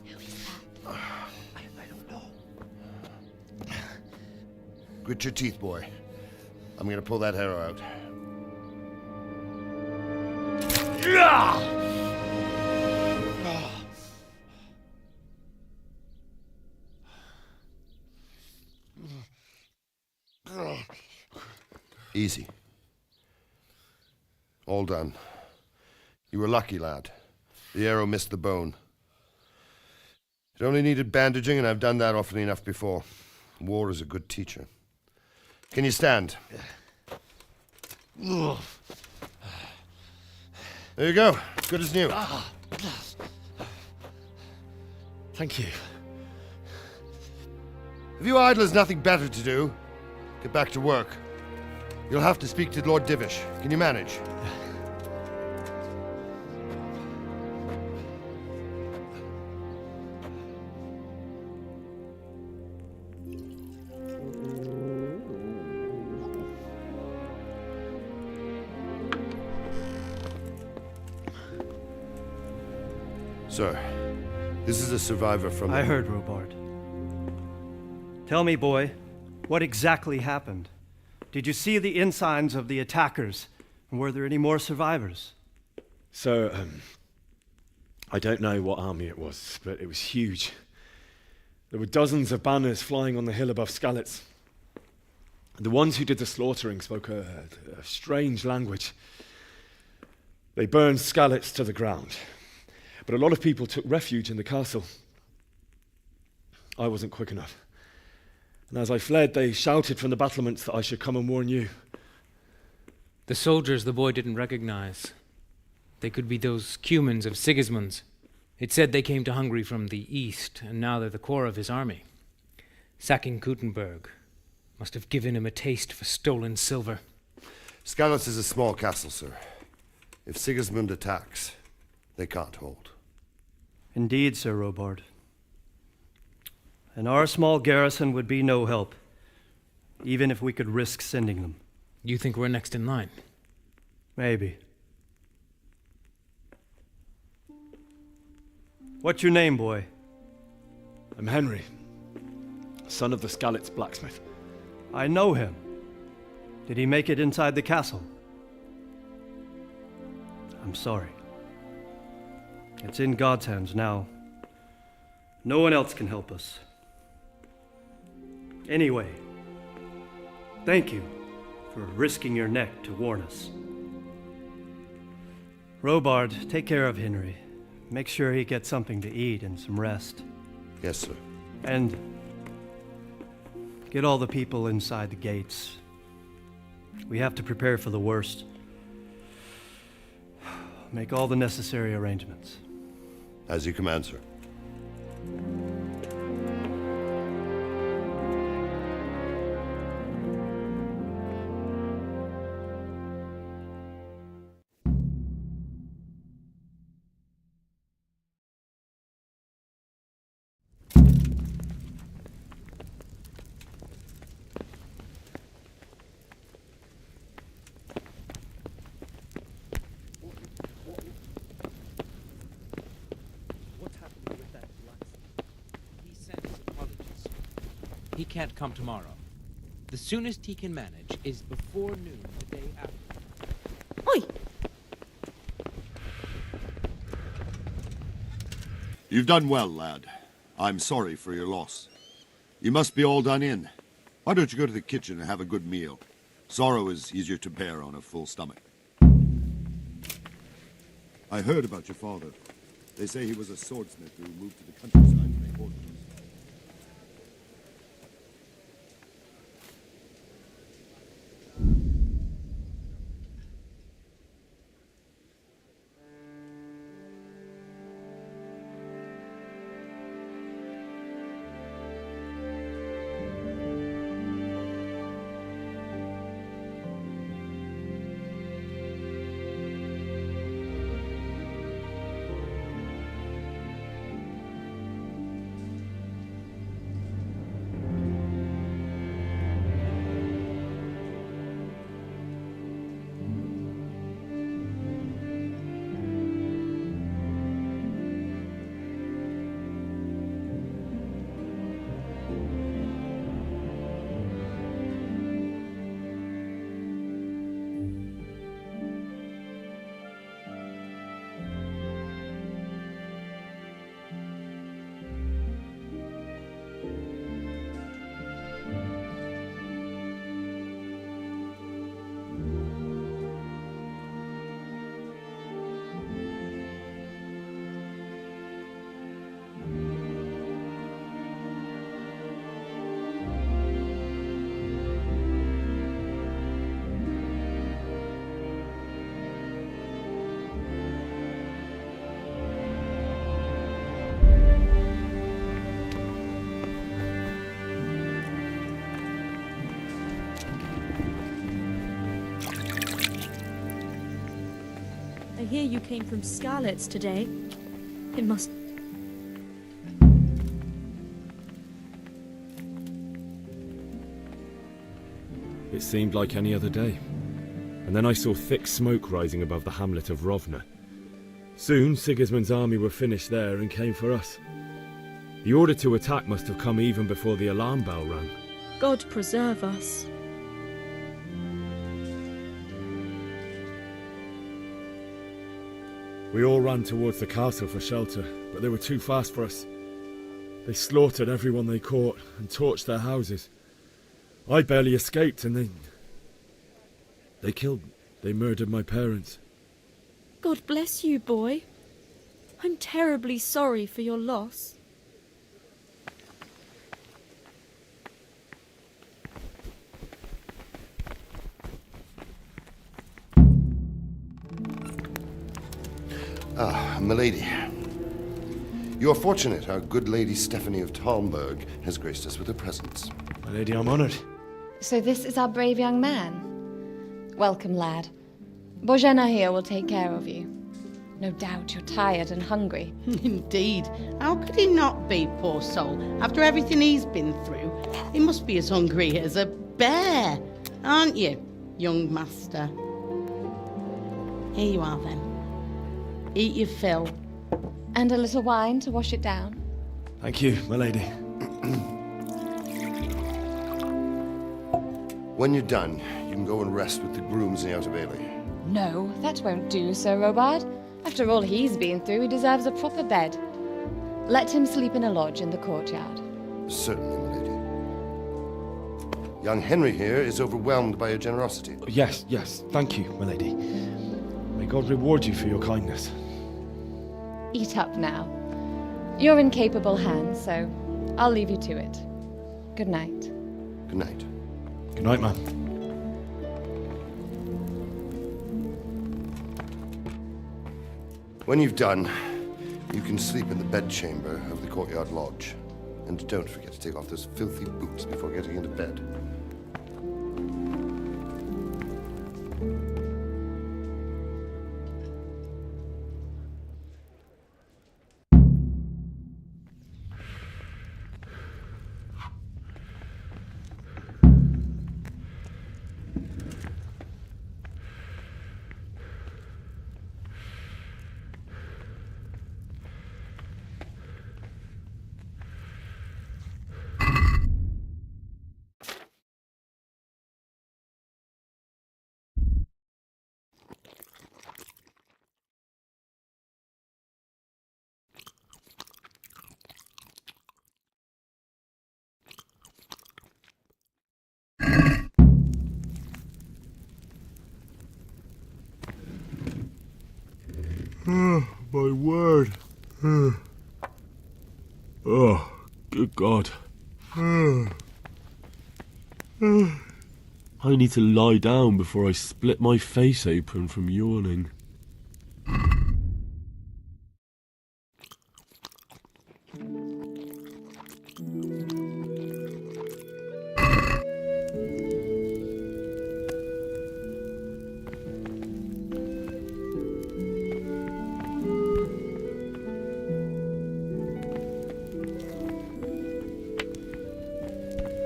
Who is that? I don't know. Grit your teeth, boy. I'm gonna pull that arrow out. Easy. All done. You were lucky, lad. The arrow missed the bone. It only needed bandaging, and I've done that often enough before. War is a good teacher. Can you stand? There you go. Good as new. Thank you. If you idlers nothing better to do, get back to work. You'll have to speak to Lord Divish. Can you manage? Sir, this is a survivor from... I heard, Robard. Tell me, boy, what exactly happened? Did you see the ensigns of the attackers? And were there any more survivors? So, I don't know what army it was, but it was huge. There were dozens of banners flying on the hill above Skalitz. The ones who did the slaughtering spoke a strange language. They burned Skalitz to the ground. But a lot of people took refuge in the castle. I wasn't quick enough. And as I fled, they shouted from the battlements that I should come and warn you. The soldiers the boy didn't recognize. They could be those Cumans of Sigismund's. It said they came to Hungary from the east, and now they're the core of his army. Sacking Kuttenberg must have given him a taste for stolen silver. Skalitz is a small castle, sir. If Sigismund attacks, they can't hold. Indeed, Sir Robard. And our small garrison would be no help, even if we could risk sending them. You think we're next in line? Maybe. What's your name, boy? I'm Henry, son of the Skalitz blacksmith. I know him. Did he make it inside the castle? I'm sorry. It's in God's hands now. No one else can help us. Anyway, thank you for risking your neck to warn us. Robard, take care of Henry. Make sure he gets something to eat and some rest. Yes, sir. And get all the people inside the gates. We have to prepare for the worst. Make all the necessary arrangements. As you command, sir. He can't come tomorrow. The soonest he can manage is before noon the day after. Oi! You've done well, lad. I'm sorry for your loss. You must be all done in. Why don't you go to the kitchen and have a good meal? Sorrow is easier to bear on a full stomach. I heard about your father. They say he was a swordsmith who moved to the countryside to make orders. I hear you came from Scarlet's today. It must... It seemed like any other day. And then I saw thick smoke rising above the hamlet of Rovna. Soon, Sigismund's army were finished there and came for us. The order to attack must have come even before the alarm bell rang. God preserve us. We all ran towards the castle for shelter, but they were too fast for us. They slaughtered everyone they caught and torched their houses. I barely escaped, and they murdered my parents. God bless you, boy. I'm terribly sorry for your loss. Ah, milady. You are fortunate our good lady Stephanie of Talmberg has graced us with her presence. My lady, I'm honoured. So this is our brave young man. Welcome, lad. Bożena here will take care of you. No doubt you're tired and hungry. Indeed. How could he not be, poor soul? After everything he's been through, he must be as hungry as a bear, aren't you, young master? Here you are, then. Eat your fill. And a little wine to wash it down. Thank you, my lady. When you're done, you can go and rest with the grooms in the Outer Bailey. No, that won't do, Sir Robard. After all he's been through, he deserves a proper bed. Let him sleep in a lodge in the courtyard. Certainly, my lady. Young Henry here is overwhelmed by your generosity. Yes, thank you, my lady. May God reward you for your kindness. Eat up now. You're in capable hands, so I'll leave you to it. Good night. Good night. Good night, ma'am. When you've done, you can sleep in the bedchamber of the courtyard lodge. And don't forget to take off those filthy boots before getting into bed. My word. Oh, good God. I need to lie down before I split my face open from yawning.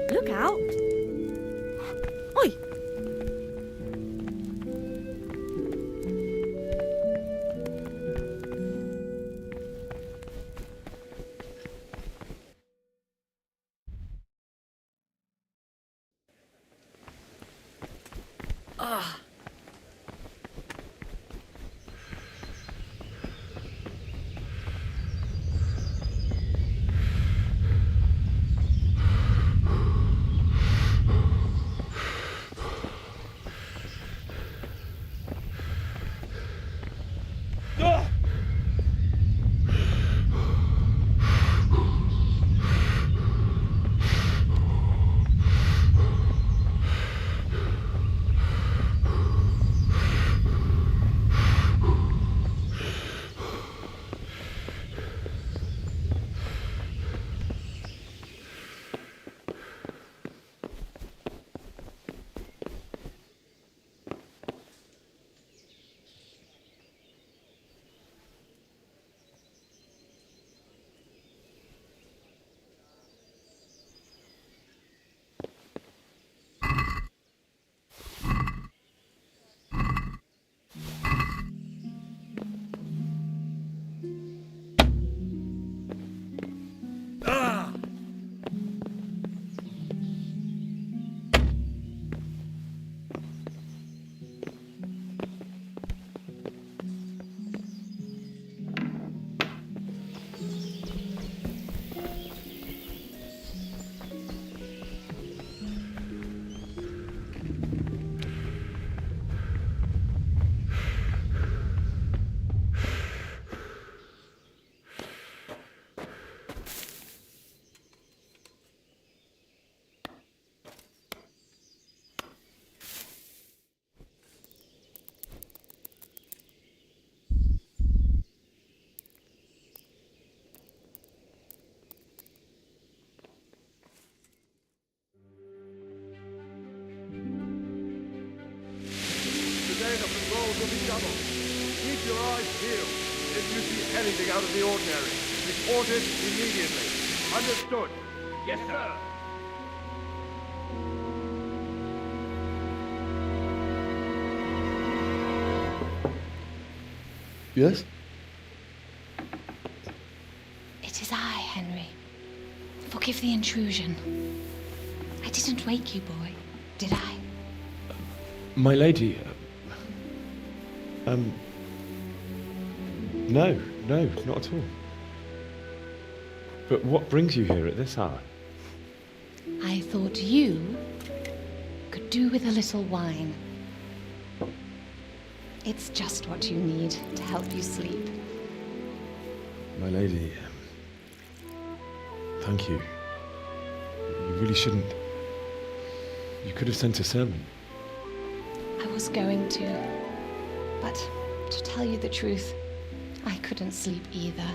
Look out! Oi! Ah. Today the patrols will be doubled. Keep your eyes peeled. If you see anything out of the ordinary, report it immediately. Understood? Yes, sir. Yes? It is I, Henry. Forgive the intrusion. I didn't wake you, boy, did I? My lady, no, not at all. But what brings you here at this hour? I thought you could do with a little wine. It's just what you need to help you sleep. My lady, thank you. You really shouldn't. You could have sent a servant. I was going to, but to tell you the truth, I couldn't sleep either.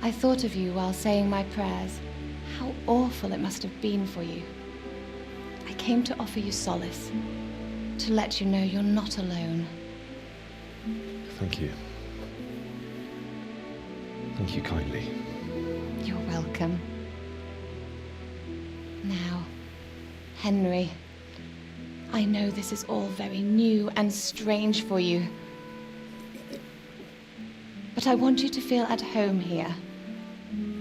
I thought of you while saying my prayers. How awful it must have been for you. I came to offer you solace, to let you know you're not alone. Thank you. Thank you kindly. You're welcome. Now, Henry, I know this is all very new and strange for you, but I want you to feel at home here.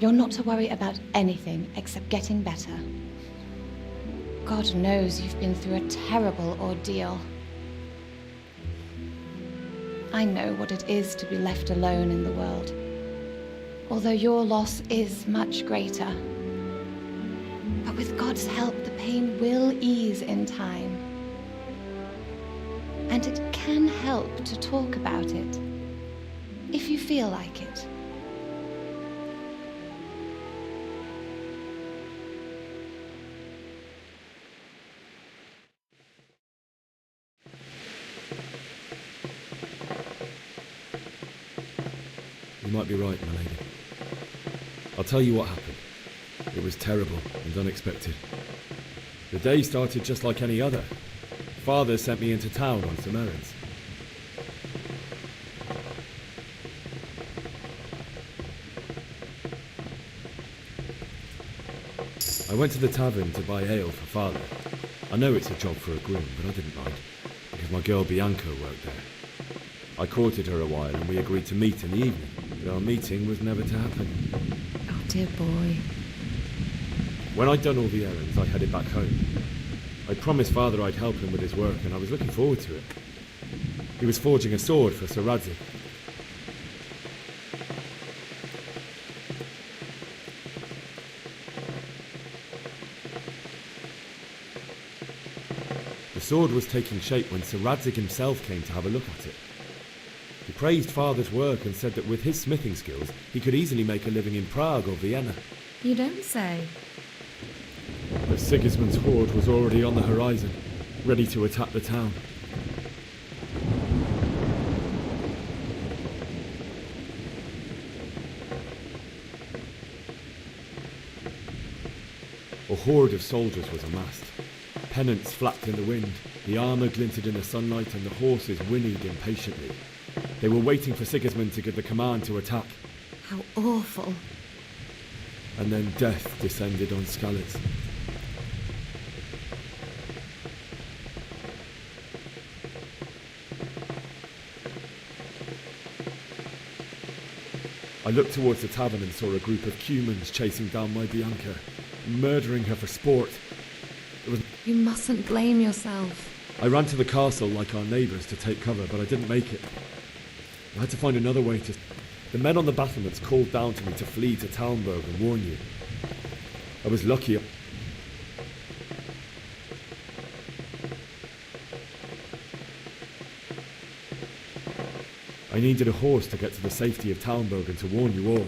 You're not to worry about anything except getting better. God knows you've been through a terrible ordeal. I know what it is to be left alone in the world, although your loss is much greater. But with God's help, the pain will ease in time. And it can help to talk about it. if you feel like it. You might be right, my lady. I'll tell you what happened. It was terrible and unexpected. The day started just like any other. Father sent me into town on some errands. I went to the tavern to buy ale for Father. I know it's a job for a groom, but I didn't mind, because my girl Bianca worked there. I courted her a while and we agreed to meet in the evening, but our meeting was never to happen. Oh, dear boy. When I'd done all the errands, I headed back home. I promised Father I'd help him with his work, and I was looking forward to it. He was forging a sword for Sir Radzik. The sword was taking shape when Sir Radzik himself came to have a look at it. He praised Father's work and said that with his smithing skills, he could easily make a living in Prague or Vienna. You don't say. But Sigismund's horde was already on the horizon, ready to attack the town. A horde of soldiers was amassed. Pennants flapped in the wind, the armour glinted in the sunlight, and the horses whinnied impatiently. They were waiting for Sigismund to give the command to attack. How awful. And then death descended on Skalitz. I looked towards the tavern and saw a group of Cumans chasing down my Bianca, murdering her for sport. You mustn't blame yourself. I ran to the castle like our neighbours to take cover, but I didn't make it. I had to find another way to... The men on the battlements called down to me to flee to Talmberg and warn you. I was lucky. I needed a horse to get to the safety of Talmberg and to warn you all.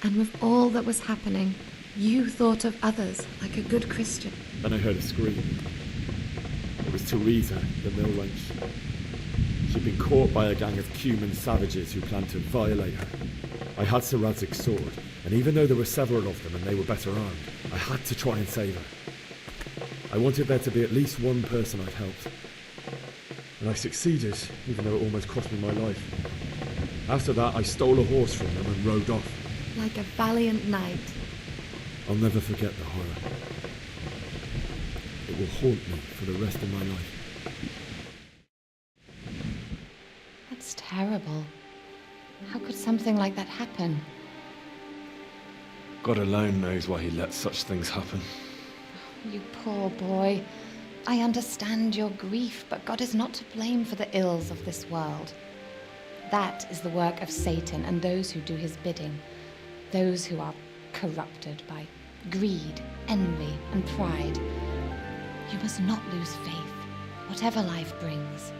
And with all that was happening, you thought of others like a good Christian. Then I heard a scream. It was Teresa, the mill wench. She'd been caught by a gang of Cuman savages who planned to violate her. I had Sir Radzig's sword, and even though there were several of them and they were better armed, I had to try and save her. I wanted there to be at least one person I'd helped. And I succeeded, even though it almost cost me my life. After that, I stole a horse from them and rode off. Like a valiant knight. I'll never forget the horror. It will haunt me for the rest of my life. That's terrible. How could something like that happen? God alone knows why he lets such things happen. You poor boy. I understand your grief, but God is not to blame for the ills of this world. That is the work of Satan and those who do his bidding. Those who are corrupted by greed, envy, and pride. You must not lose faith, whatever life brings.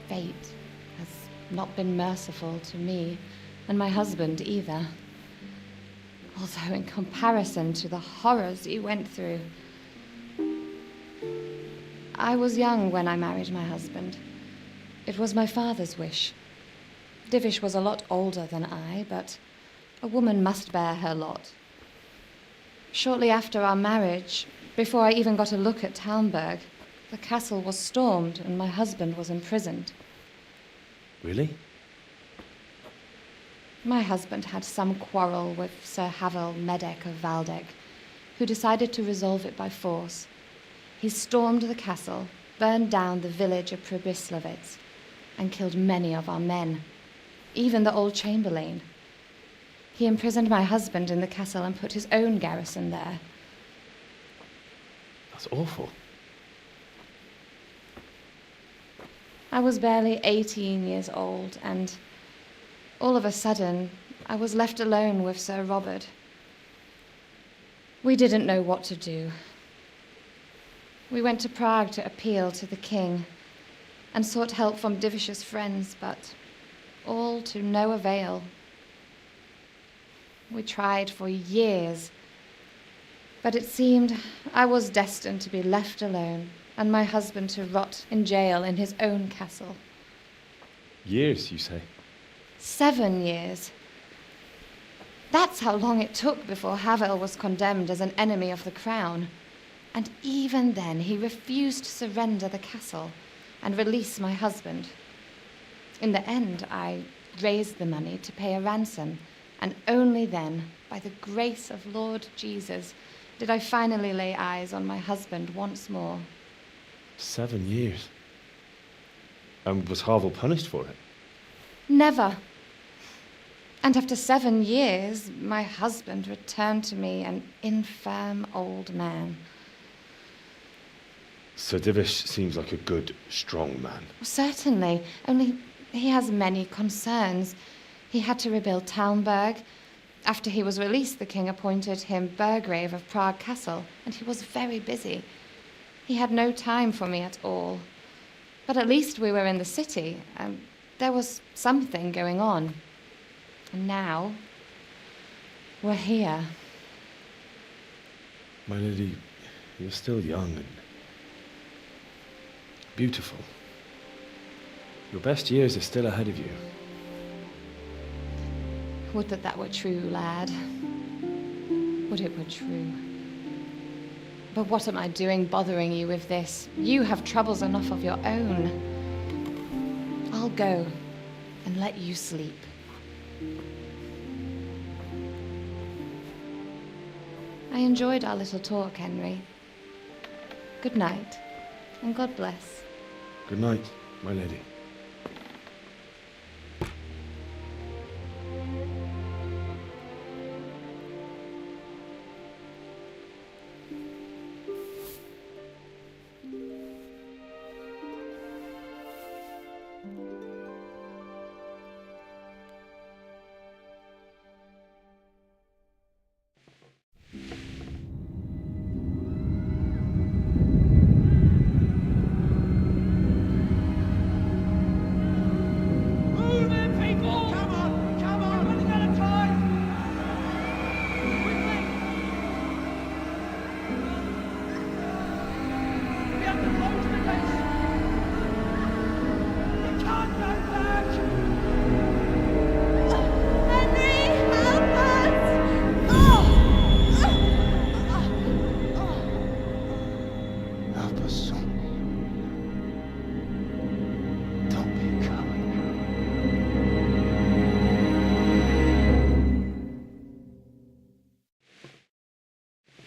Fate has not been merciful to me, and my husband either. Although in comparison to the horrors you went through. I was young when I married my husband. It was my father's wish. Divish was a lot older than I, but a woman must bear her lot. Shortly after our marriage, before I even got a look at Talmberg, the castle was stormed and my husband was imprisoned. Really? My husband had some quarrel with Sir Havel Medek of Valdek, who decided to resolve it by force. He stormed the castle, burned down the village of Pribyslavitz, and killed many of our men, even the old chamberlain. He imprisoned my husband in the castle and put his own garrison there. That's awful. I was barely 18 years old, and all of a sudden, I was left alone with Sir Robert. We didn't know what to do. We went to Prague to appeal to the king, and sought help from Divish's friends, but all to no avail. We tried for years, but it seemed I was destined to be left alone and my husband to rot in jail in his own castle. Years, you say? 7 years. That's how long it took before Havel was condemned as an enemy of the crown. And even then, he refused to surrender the castle and release my husband. In the end, I raised the money to pay a ransom, and only then, by the grace of Lord Jesus, did I finally lay eyes on my husband once more. 7 years? And was Havel punished for it? Never. And after 7 years, my husband returned to me an infirm old man. Sir Divish seems like a good, strong man. Certainly, only he has many concerns. He had to rebuild Talmberg. After he was released, the king appointed him Burgrave of Prague Castle, and he was very busy. He had no time for me at all. But at least we were in the city, and there was something going on. And now, we're here. My lady, you're still young and beautiful. Your best years are still ahead of you. Would that that were true, lad. Would it were true. But what am I doing bothering you with this? You have troubles enough of your own. I'll go and let you sleep. I enjoyed our little talk, Henry. Good night, and God bless. Good night, my lady.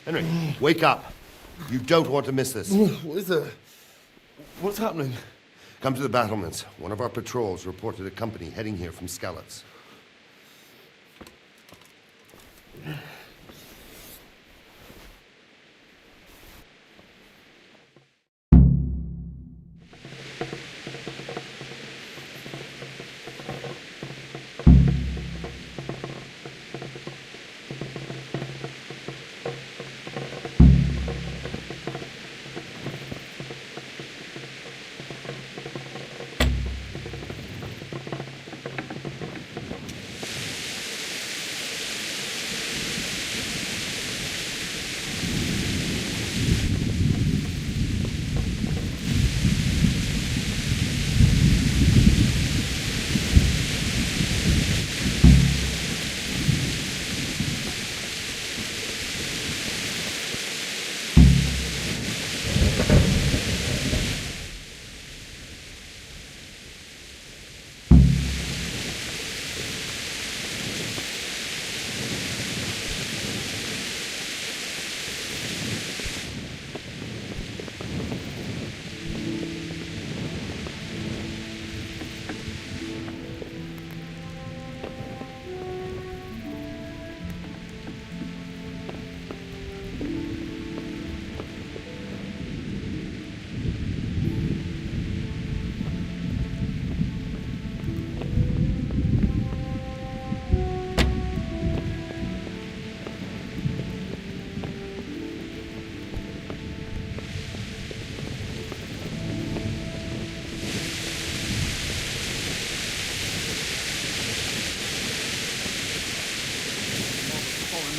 Henry, wake up. You don't want to miss this. What is it? What's happening? Come to the battlements. One of our patrols reported a company heading here from Skalitz.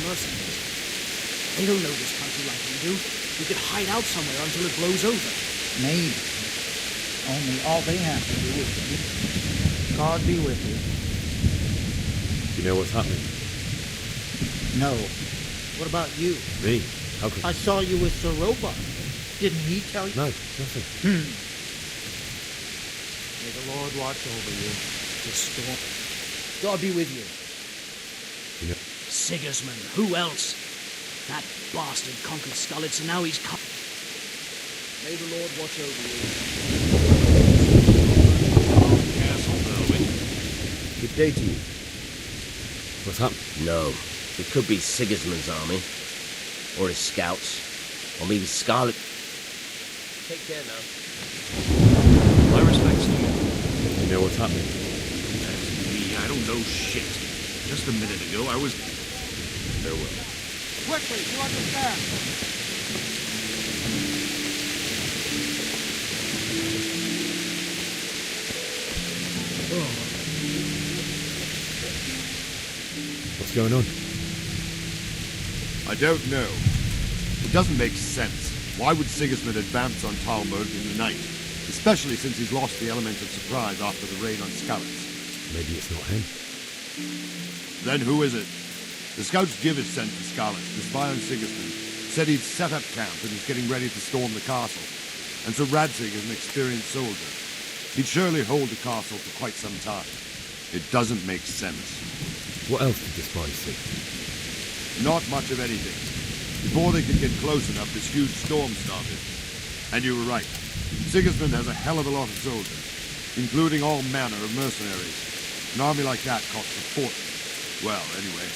mercenaries. They don't know this country like we do. We could hide out somewhere until it blows over. Maybe. Only all they have to do is God be with you. You know what's happening? No. What about you? Me? How could... I saw you with the robot. Didn't he tell you? No, nothing. May the Lord watch over you. This storm. God be with you. You know... Sigismund, who else? That bastard conquered Skalitz and now he's come. May the Lord watch over you. Castle building. Good day to you. What's happened? No. It could be Sigismund's army. Or his scouts. Or maybe Scarlet. Take care now. My respects to you. You know what's happening? Me, I don't know shit. Just a minute ago, I was... Farewell. Quickly, you understand? What's going on? I don't know. It doesn't make sense. Why would Sigismund advance on Talmberg in the night? Especially since he's lost the element of surprise after the raid on Skalitz. Maybe it's not him. Then who is it? The scouts Giv is sent to Skalitz to spy on Sigismund. Said he'd set up camp and is getting ready to storm the castle. And so Radzig is an experienced soldier. He'd surely hold the castle for quite some time. It doesn't make sense. What else did the spies see? Not much of anything. Before they could get close enough, this huge storm started. And you were right. Sigismund has a hell of a lot of soldiers, including all manner of mercenaries. An army like that costs a fortune. Well, anyway,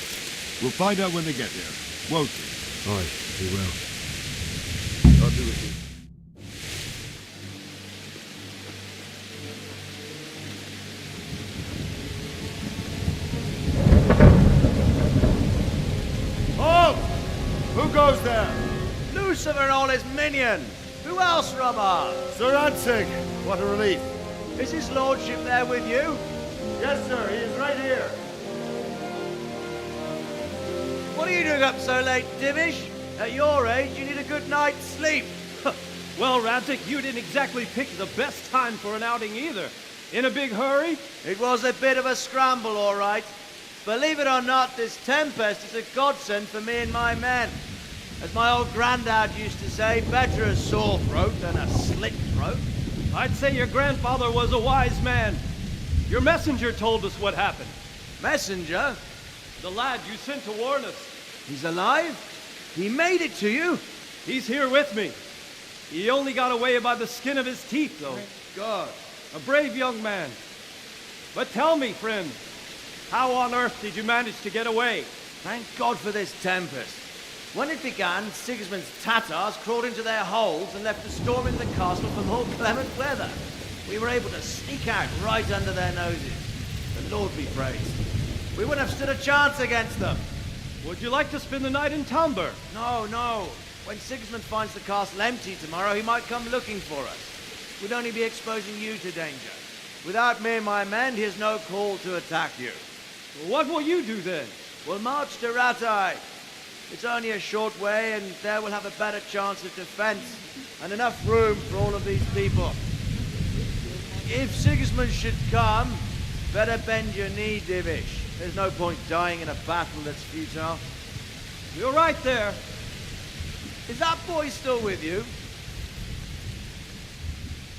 we'll find out when they get here, won't we? Aye, we will. God be with you. Halt! Who goes there? Lucifer and all his minions. Who else, Robert? Sir Radzig. What a relief. Is his lordship there with you? Yes, sir. He is right here. What are you doing up so late, Divish? At your age, you need a good night's sleep. Well, Radzig, you didn't exactly pick the best time for an outing either. In a big hurry? It was a bit of a scramble, all right. Believe it or not, this tempest is a godsend for me and my men. As my old granddad used to say, better a sore throat than a slit throat. I'd say your grandfather was a wise man. Your messenger told us what happened. Messenger? The lad you sent to warn us. He's alive? He made it to you? He's here with me. He only got away by the skin of his teeth, though. Thank God. A brave young man. But tell me, friend, how on earth did you manage to get away? Thank God for this tempest. When it began, Sigismund's Tatars crawled into their holes and left us storming the castle for more clement weather. We were able to sneak out right under their noses. The Lord be praised. We wouldn't have stood a chance against them. Would you like to spend the night in Talmberg? No, no. When Sigismund finds the castle empty tomorrow, he might come looking for us. We'd only be exposing you to danger. Without me and my men, he has no call to attack you. Well, what will you do then? We'll march to Ratai. It's only a short way, and there we'll have a better chance of defense and enough room for all of these people. If Sigismund should come, better bend your knee, Divish. There's no point dying in a battle that's futile. You're right there. Is that boy still with you?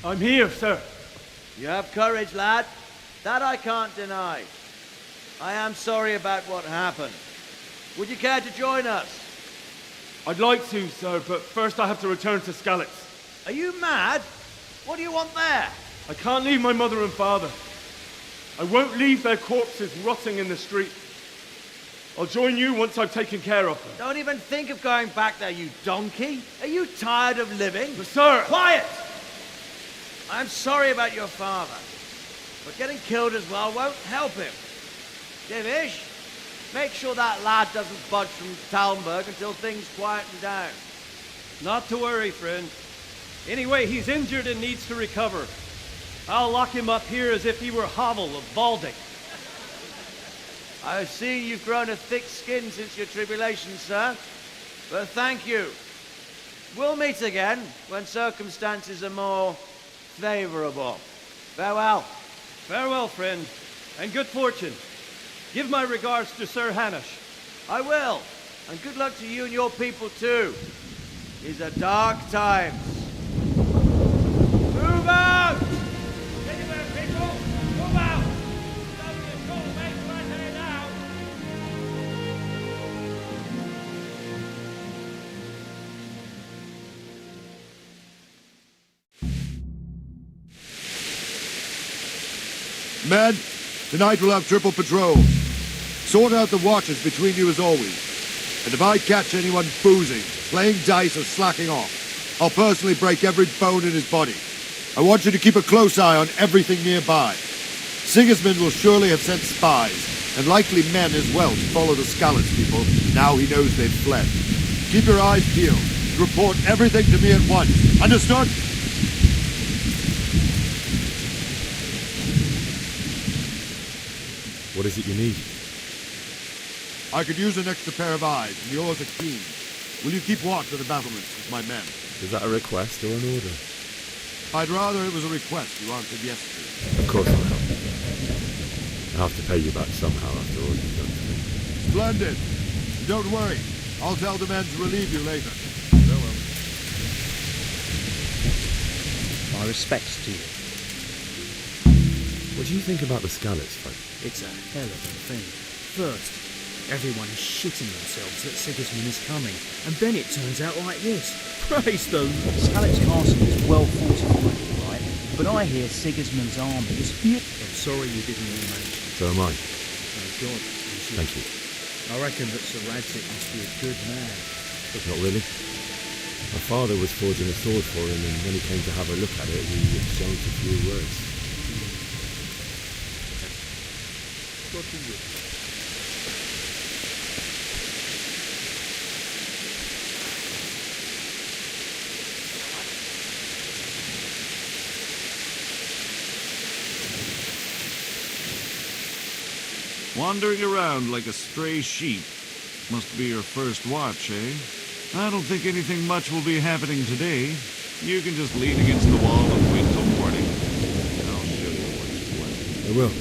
I'm here, sir. You have courage, lad. That I can't deny. I am sorry about what happened. Would you care to join us? I'd like to, sir, but first I have to return to Skalitz. Are you mad? What do you want there? I can't leave my mother and father. I won't leave their corpses rotting in the street. I'll join you once I've taken care of them. Don't even think of going back there, you donkey. Are you tired of living? But sir! Quiet! I'm sorry about your father, but getting killed as well won't help him. Divish, make sure that lad doesn't budge from Talmberg until things quieten down. Not to worry, friend. Anyway, he's injured and needs to recover. I'll lock him up here as if he were Havel of Baldic. I've seen you've grown a thick skin since your tribulation, sir. But thank you. We'll meet again when circumstances are more favorable. Farewell. Farewell, friend, and good fortune. Give my regards to Sir Hanush. I will. And good luck to you and your people too. These are dark times. Move out! Anywhere, people! Move out! Don't be a fool, make right here now! Men, tonight we'll have triple patrol. Sort out the watches between you as always. And if I catch anyone boozing, playing dice or slacking off, I'll personally break every bone in his body. I want you to keep a close eye on everything nearby. Sigismund will surely have sent spies, and likely men as well, to follow the Skalitz people, now he knows they've fled. Keep your eyes peeled. Report everything to me at once. Understood? What is it you need? I could use an extra pair of eyes, and yours are keen. Will you keep watch of the battlements with my men? Is that a request or an order? I'd rather it was a request you answered yes to. Of course I'll help. I'll have to pay you back somehow after all you've done to me. Splendid. Don't worry. I'll tell the men to relieve you later. Farewell. My respects to you. What do you think about the Skalitz folk? It's a hell of a thing. First, everyone is shitting themselves that Sigismund is coming, and then it turns out like this. Praise the Lord! Skalitz Castle is well fortified, right? But I hear Sigismund's army is... I'm sorry you didn't all manage. So am I. Oh God. Thank you. I reckon that Sir Radzig must be a good man. Not really. My father was forging a sword for him, and when he came to have a look at it, we exchanged a few words. God be with you. Wandering around like a stray sheep. Must be your first watch, eh? I don't think anything much will be happening today. You can just lean against the wall and wait till morning. I'll show you what's what. I will.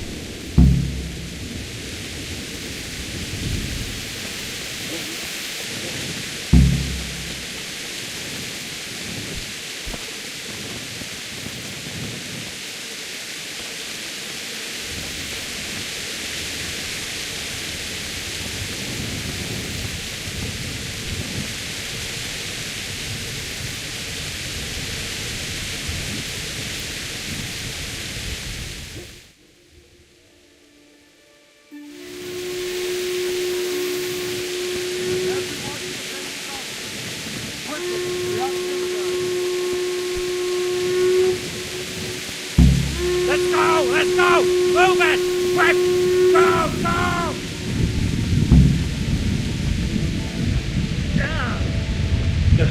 Let's go! Move it! Quick! Go! Go!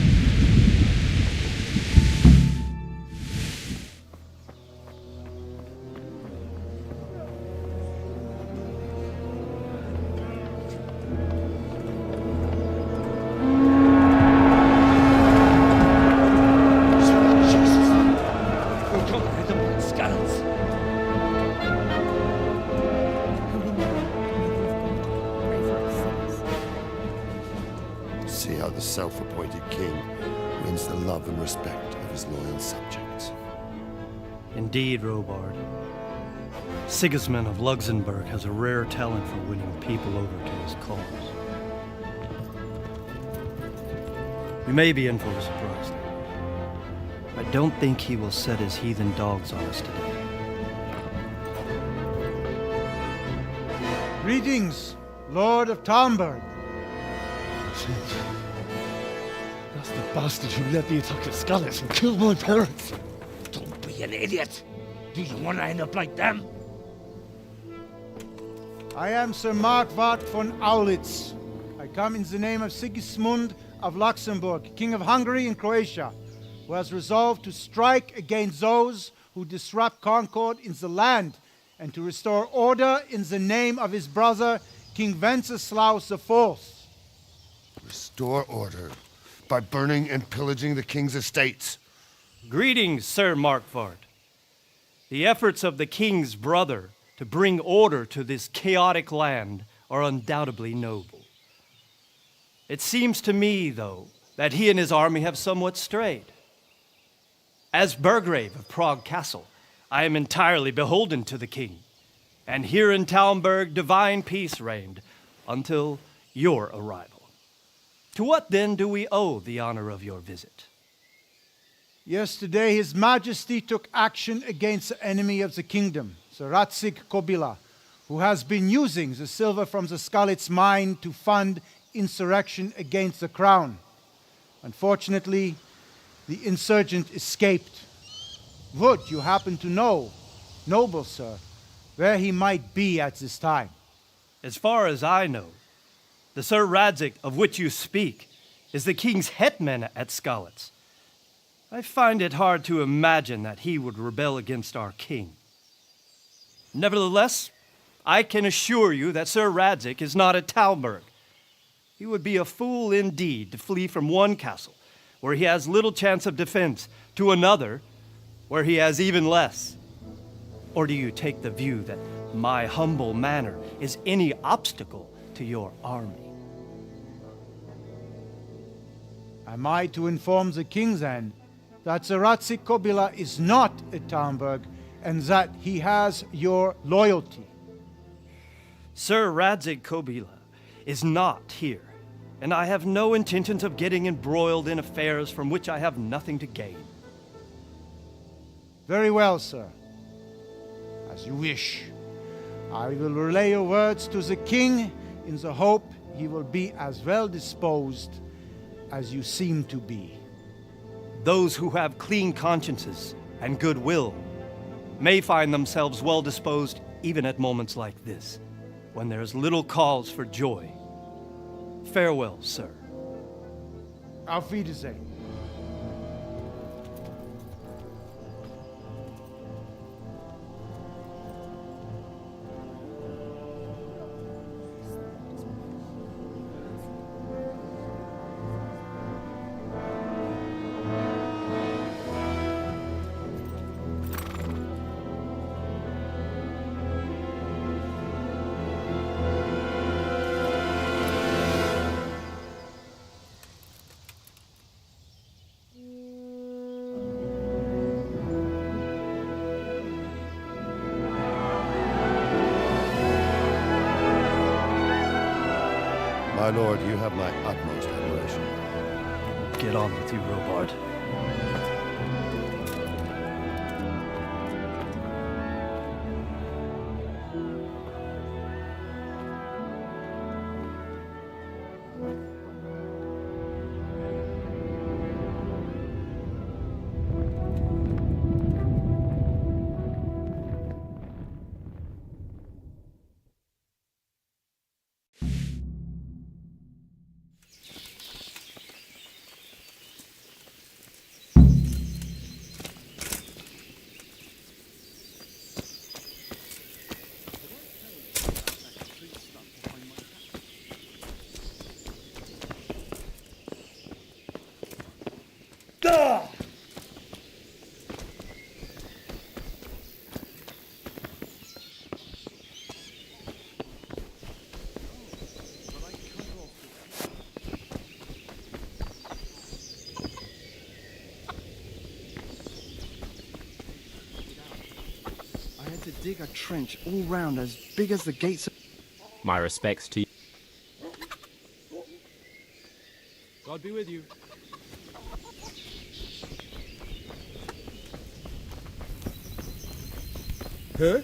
See how the self-appointed king wins the love and respect of his loyal subjects. Indeed, Robard. Sigismund of Luxembourg has a rare talent for winning people over to his cause. We may be in for a surprise. I don't think he will set his heathen dogs on us today. Greetings, Lord of Talmberg. That's the bastard who led the attack at Skalitz and killed my parents. Don't be an idiot. Do you want to end up like them? I am Sir Markwart von Aulitz. I come in the name of Sigismund of Luxembourg, King of Hungary and Croatia, who has resolved to strike against those who disrupt concord in the land and to restore order in the name of his brother, King Wenceslaus IV. Restore order by burning and pillaging the king's estates. Greetings, Sir Markvart. The efforts of the king's brother to bring order to this chaotic land are undoubtedly noble. It seems to me, though, that he and his army have somewhat strayed. As Burgrave of Prague Castle, I am entirely beholden to the king, and here in Talmberg divine peace reigned until your arrival. To what then do we owe the honor of your visit? Yesterday, His Majesty took action against the enemy of the kingdom, Sir Radzig Kobyla, who has been using the silver from the Skalitz mine to fund insurrection against the crown. Unfortunately, the insurgent escaped. Would you happen to know, noble sir, where he might be at this time? As far as I know, the Sir Radzig of which you speak is the king's hetman at Skalitz. I find it hard to imagine that he would rebel against our king. Nevertheless, I can assure you that Sir Radzig is not at Talmberg. He would be a fool indeed to flee from one castle, where he has little chance of defense, to another, where he has even less. Or do you take the view that my humble manner is any obstacle to your army? Am I to inform the king then that Sir Radzig Kobyla is not at Talmberg and that he has your loyalty? Sir Radzig Kobyla is not here, and I have no intentions of getting embroiled in affairs from which I have nothing to gain. Very well, sir. As you wish. I will relay your words to the king in the hope he will be as well disposed as you seem to be. Those who have clean consciences and goodwill may find themselves well disposed even at moments like this, when there is little cause for joy. Farewell, sir. Auf Wiedersehen. My lord, you have my utmost admiration. Get on with you, Robard. Dig a trench all round as big as the gates of... My respects to you. God be with you. Huh?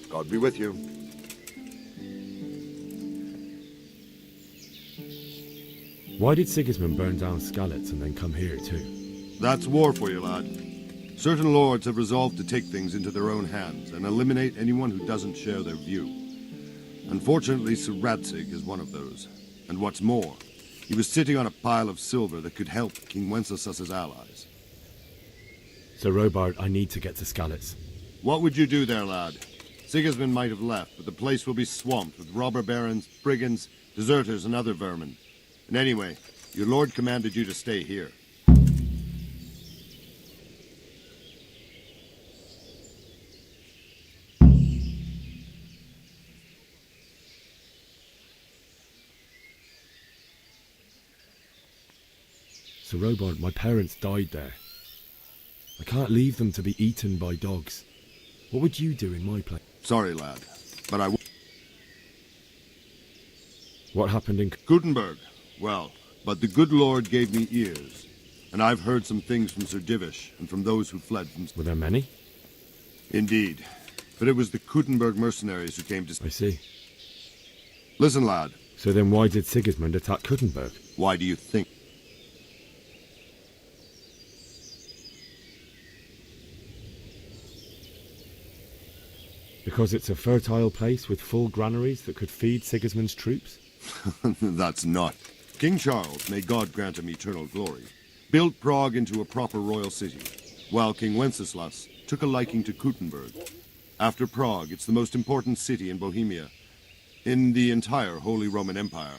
God be with you. Why did Sigismund burn down Skalitz and then come here too? That's war for you, lad. Certain lords have resolved to take things into their own hands and eliminate anyone who doesn't share their view. Unfortunately, Sir Radzig is one of those, And what's more, he was sitting on a pile of silver that could help King Wenceslas's allies. So, Robart, I need to get to Skalitz. What would you do there, lad? Sigismund might have left, but the place will be swamped with robber barons, brigands, deserters, and other vermin. And anyway, your lord commanded you to stay here. So, Robart, my parents died there. I can't leave them to be eaten by dogs. What would you do in my place? Sorry, lad, but I w- What happened in Gutenberg? Well, but the good Lord gave me ears, and I've heard some things from Sir Divish and from those who fled from... Were there many? Indeed, but it was the Gutenberg mercenaries who came to... I see. Listen, lad. So then why did Sigismund attack Gutenberg? Why do you think? Because it's a fertile place with full granaries that could feed Sigismund's troops? That's not. King Charles, may God grant him eternal glory, built Prague into a proper royal city, while King Wenceslas took a liking to Gutenberg. After Prague, it's the most important city in Bohemia, in the entire Holy Roman Empire.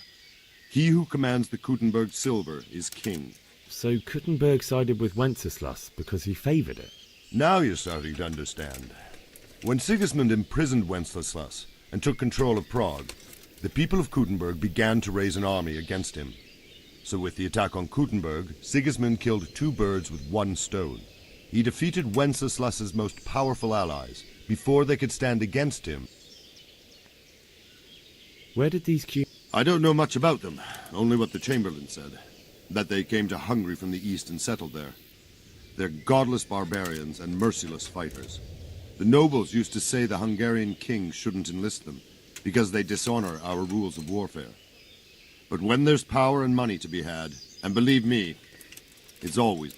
He who commands the Gutenberg silver is king. So Gutenberg sided with Wenceslas because he favoured it? Now you're starting to understand. When Sigismund imprisoned Wenceslas and took control of Prague, the people of Gutenberg began to raise an army against him. So with the attack on Gutenberg, Sigismund killed 2 birds with 1 stone. He defeated Wenceslas's most powerful allies before they could stand against him. Where did these I don't know much about them, only what the Chamberlain said. That they came to Hungary from the east and settled there. They're godless barbarians and merciless fighters. The nobles used to say the Hungarian king shouldn't enlist them, because they dishonor our rules of warfare. But when there's power and money to be had, and believe me, it's always...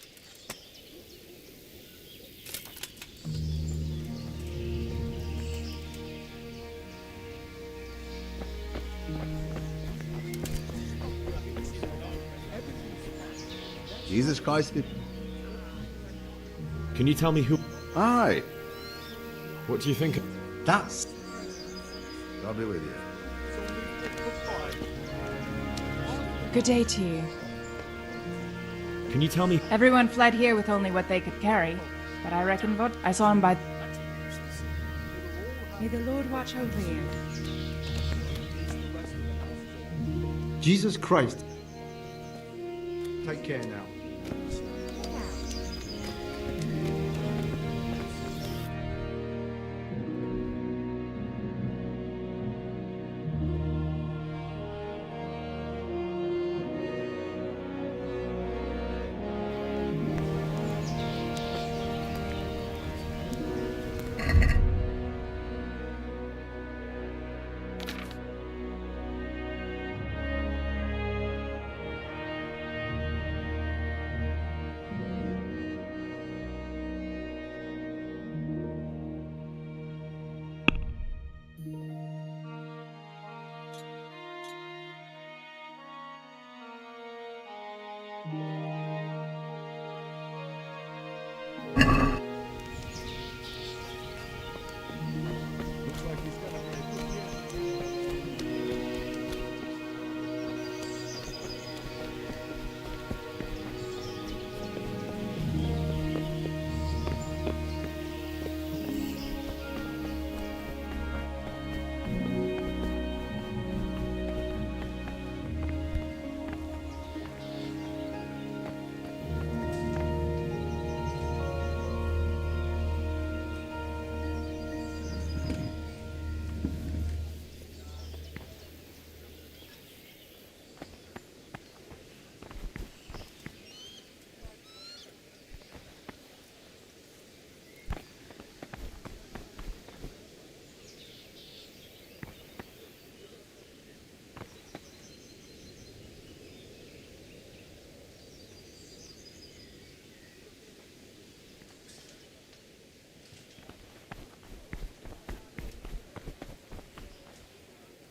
Jesus Christ. Can you tell me who... Aye. What do you think? That's... God be with you. Good day to you. Can you tell me... Everyone fled here with only what they could carry, but I reckon what I saw him by... May the Lord watch over you. Jesus Christ. Take care now.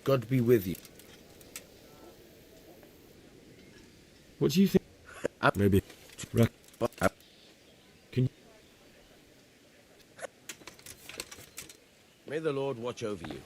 God be with you. What do you think? Maybe. Can May the Lord watch over you.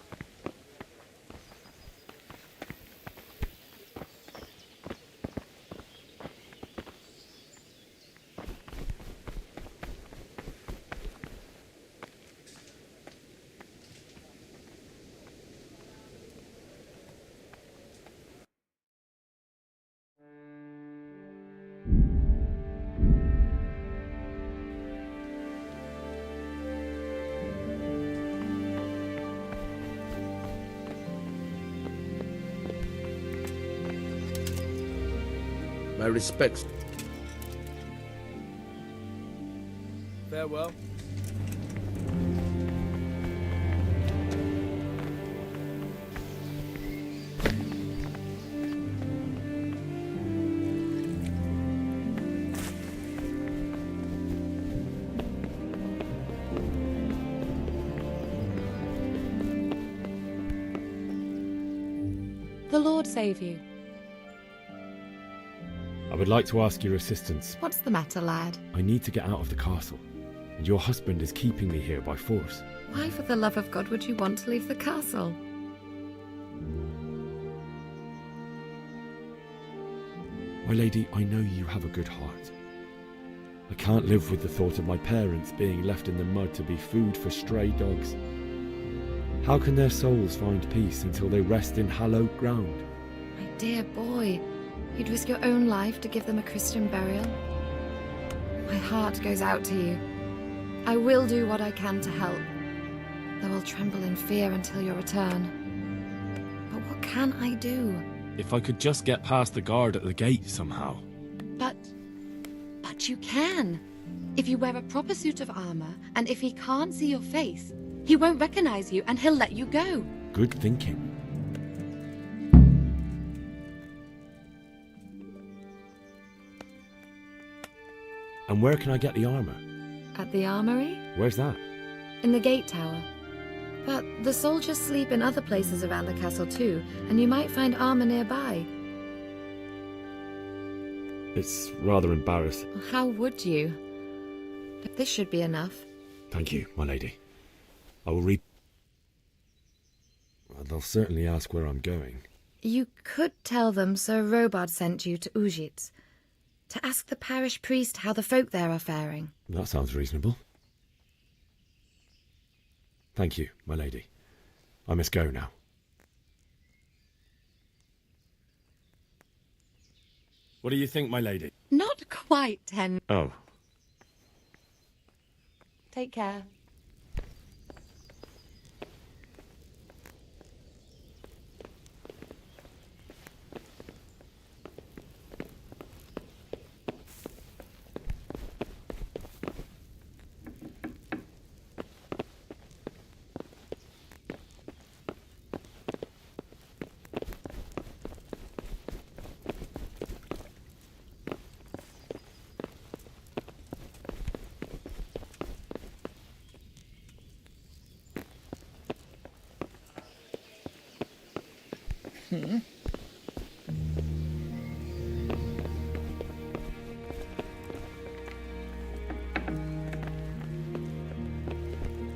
My respects. Farewell. The Lord save you. I would like to ask your assistance. What's the matter, lad? I need to get out of the castle, and your husband is keeping me here by force. Why, for the love of God, would you want to leave the castle? My lady, I know you have a good heart. I can't live with the thought of my parents being left in the mud to be food for stray dogs. How can their souls find peace until they rest in hallowed ground? My dear boy, you'd risk your own life to give them a Christian burial? My heart goes out to you. I will do what I can to help, though I'll tremble in fear until your return. But what can I do? If I could just get past the guard at the gate somehow. But you can. If you wear a proper suit of armor, and if he can't see your face, he won't recognize you and he'll let you go. Good thinking. And where can I get the armor? At the armory? Where's that? In the gate tower. But the soldiers sleep in other places around the castle too, and you might find armor nearby. It's rather embarrassing. How would you? But this should be enough. Thank you, my lady. I will read. Well, they'll certainly ask where I'm going. You could tell them Sir Robard sent you to Ujits, to ask the parish priest how the folk there are faring. That sounds reasonable. Thank you, my lady. I must go now. What do you think, my lady? Not quite 10. Oh. Take care.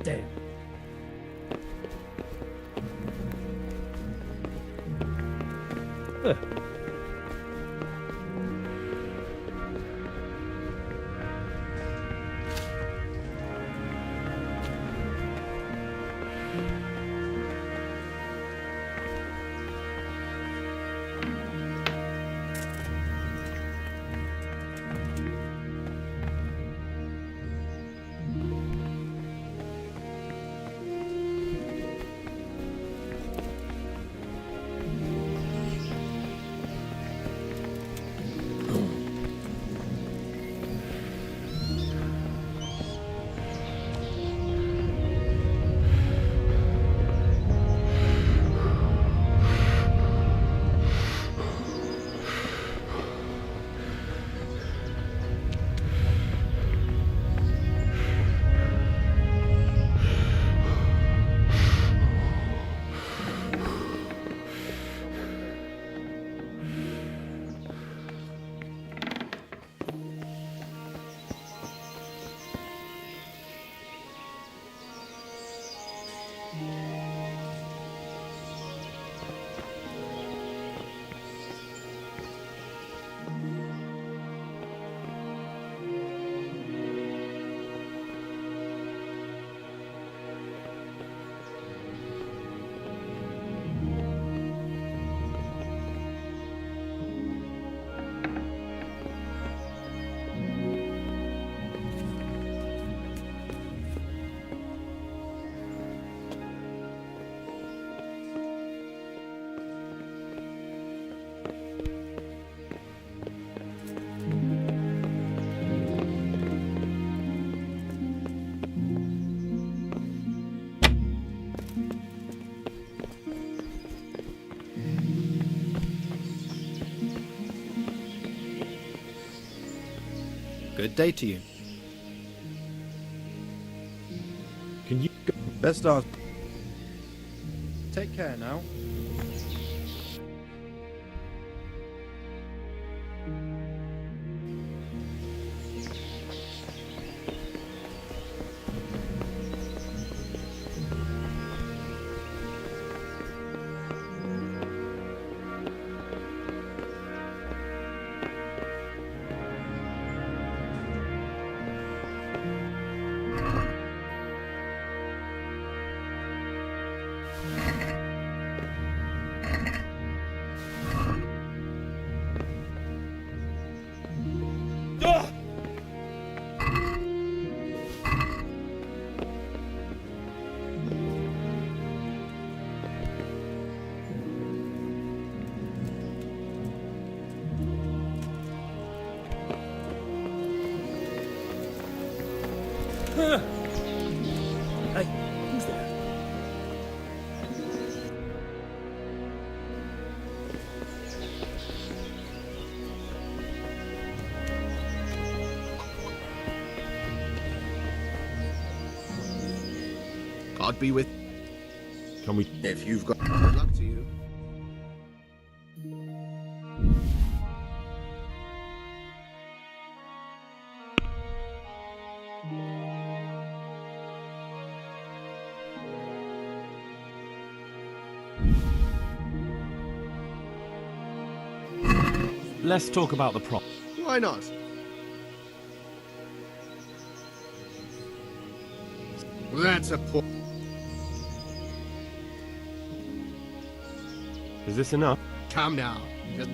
Damn. Good day to you. Can you go? Best of. Take care now. Hey, who's there? God be with. Can we? If you've got good luck to you. Let's talk about the prop. Why not? That's a poor. Is this enough? Calm down. Just...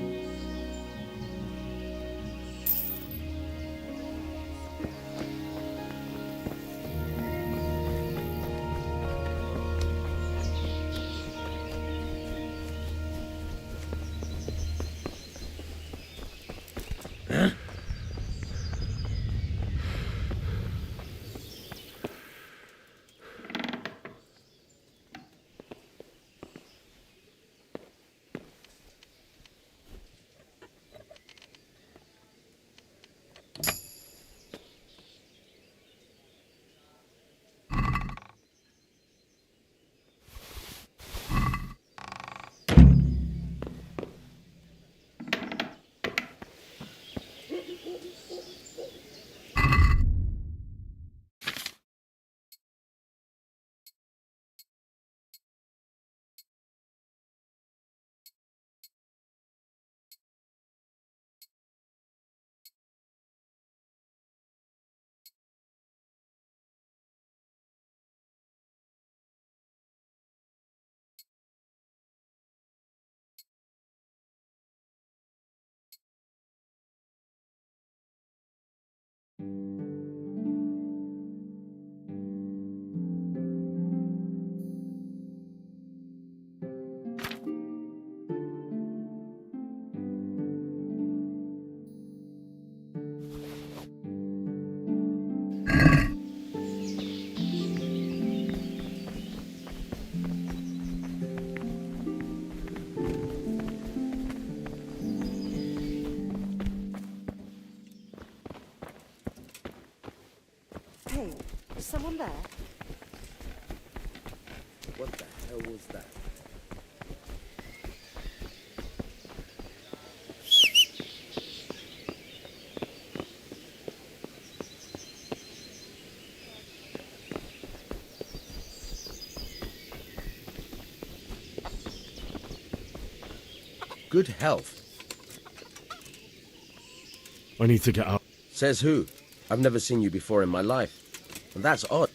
Hey, is someone there? What the hell was that? good health. I need to get up. Says who? I've never seen you before in my life. And that's odd.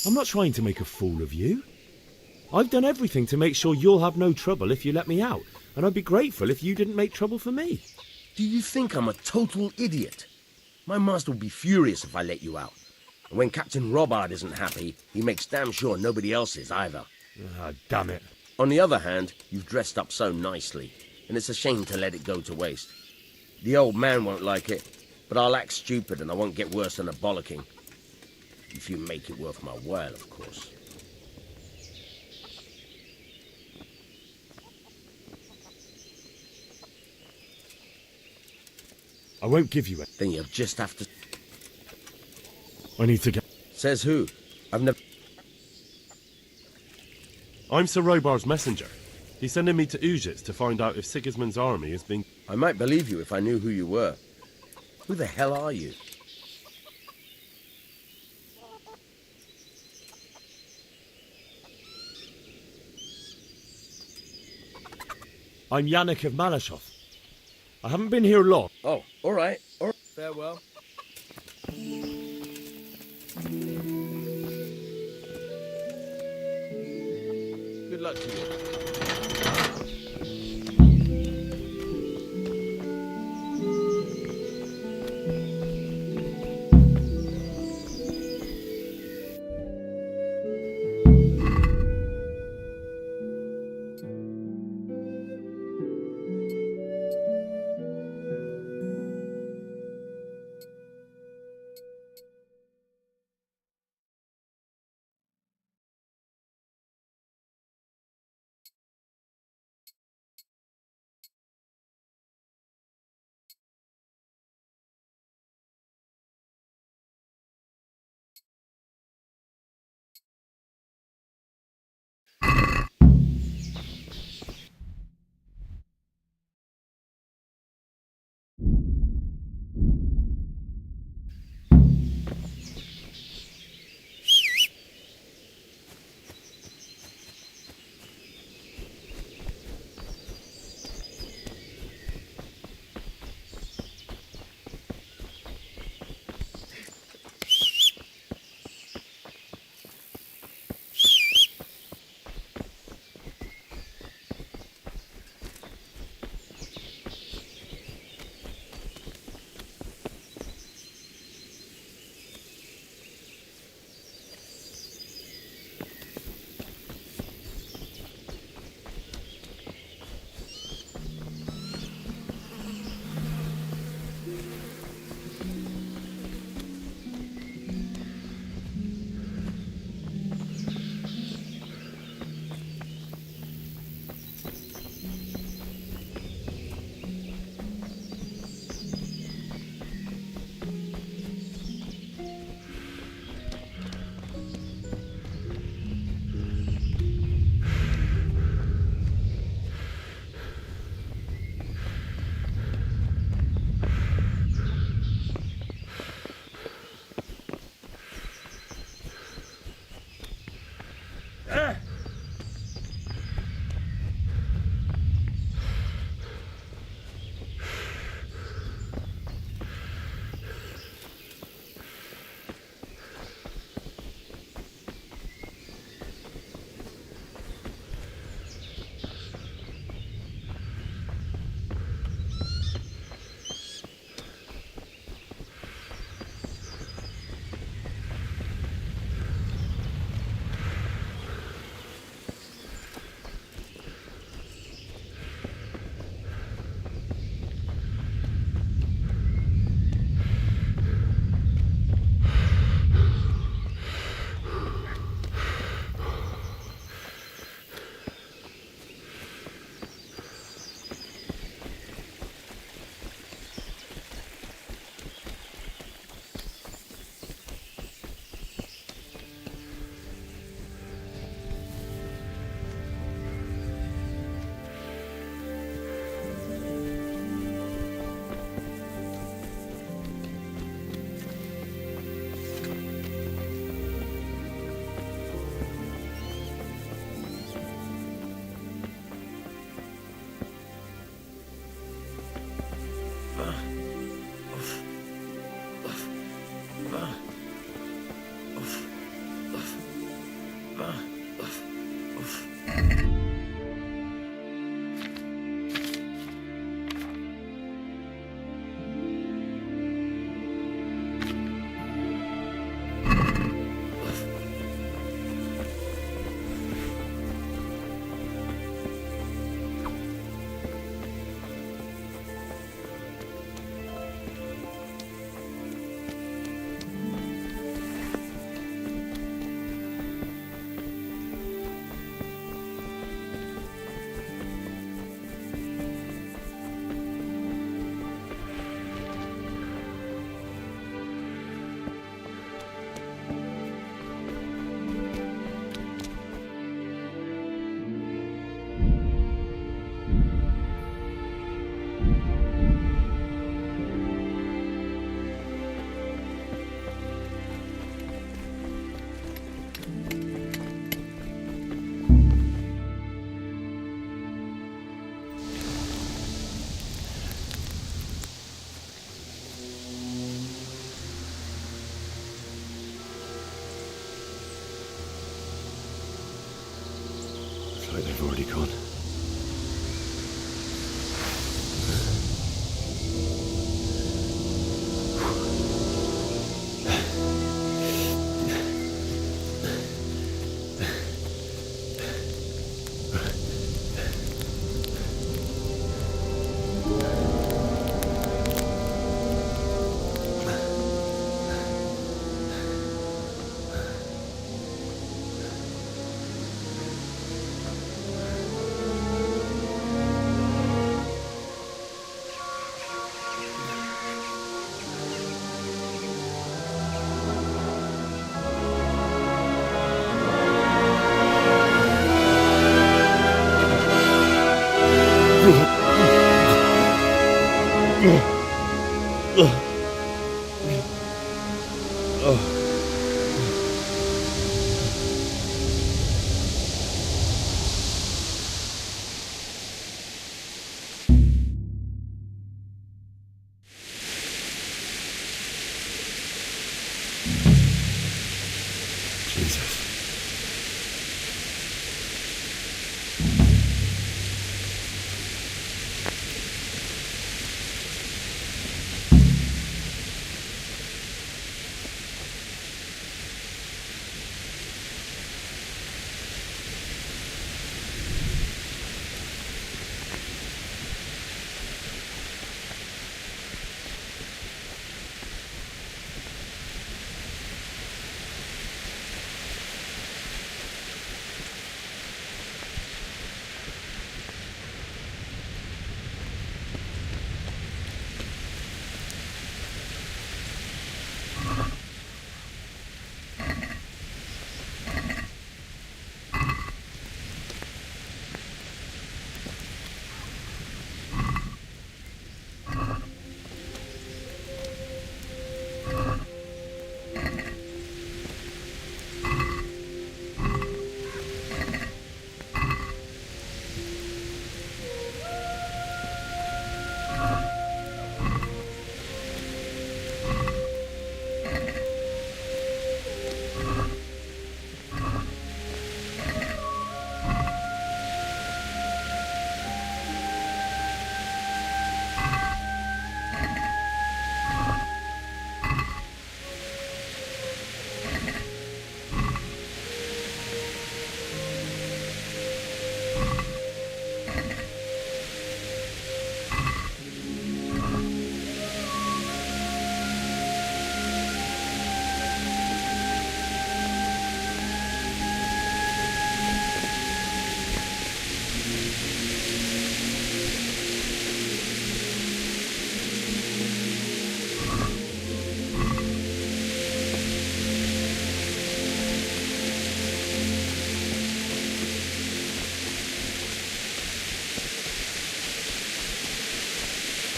I'm not trying to make a fool of you. I've done everything to make sure you'll have no trouble if you let me out, and I'd be grateful if you didn't make trouble for me. Do you think I'm a total idiot? My master would be furious if I let you out. And when Captain Robard isn't happy, he makes damn sure nobody else is either. Ah, damn it. On the other hand, you've dressed up so nicely, and it's a shame to let it go to waste. The old man won't like it, but I'll act stupid and I won't get worse than a bollocking. If you make it worth my while, of course. I won't give you it. Then you'll just have to... I need to get... Says who? I've never... I'm Sir Robar's messenger. He's sending me to Ujits to find out if Sigismund's army is being... I might believe you if I knew who you were. Who the hell are you? I'm Yannick of Malashov. I haven't been here long. Oh, all right. Farewell. Good luck to you. Looks like they've already gone.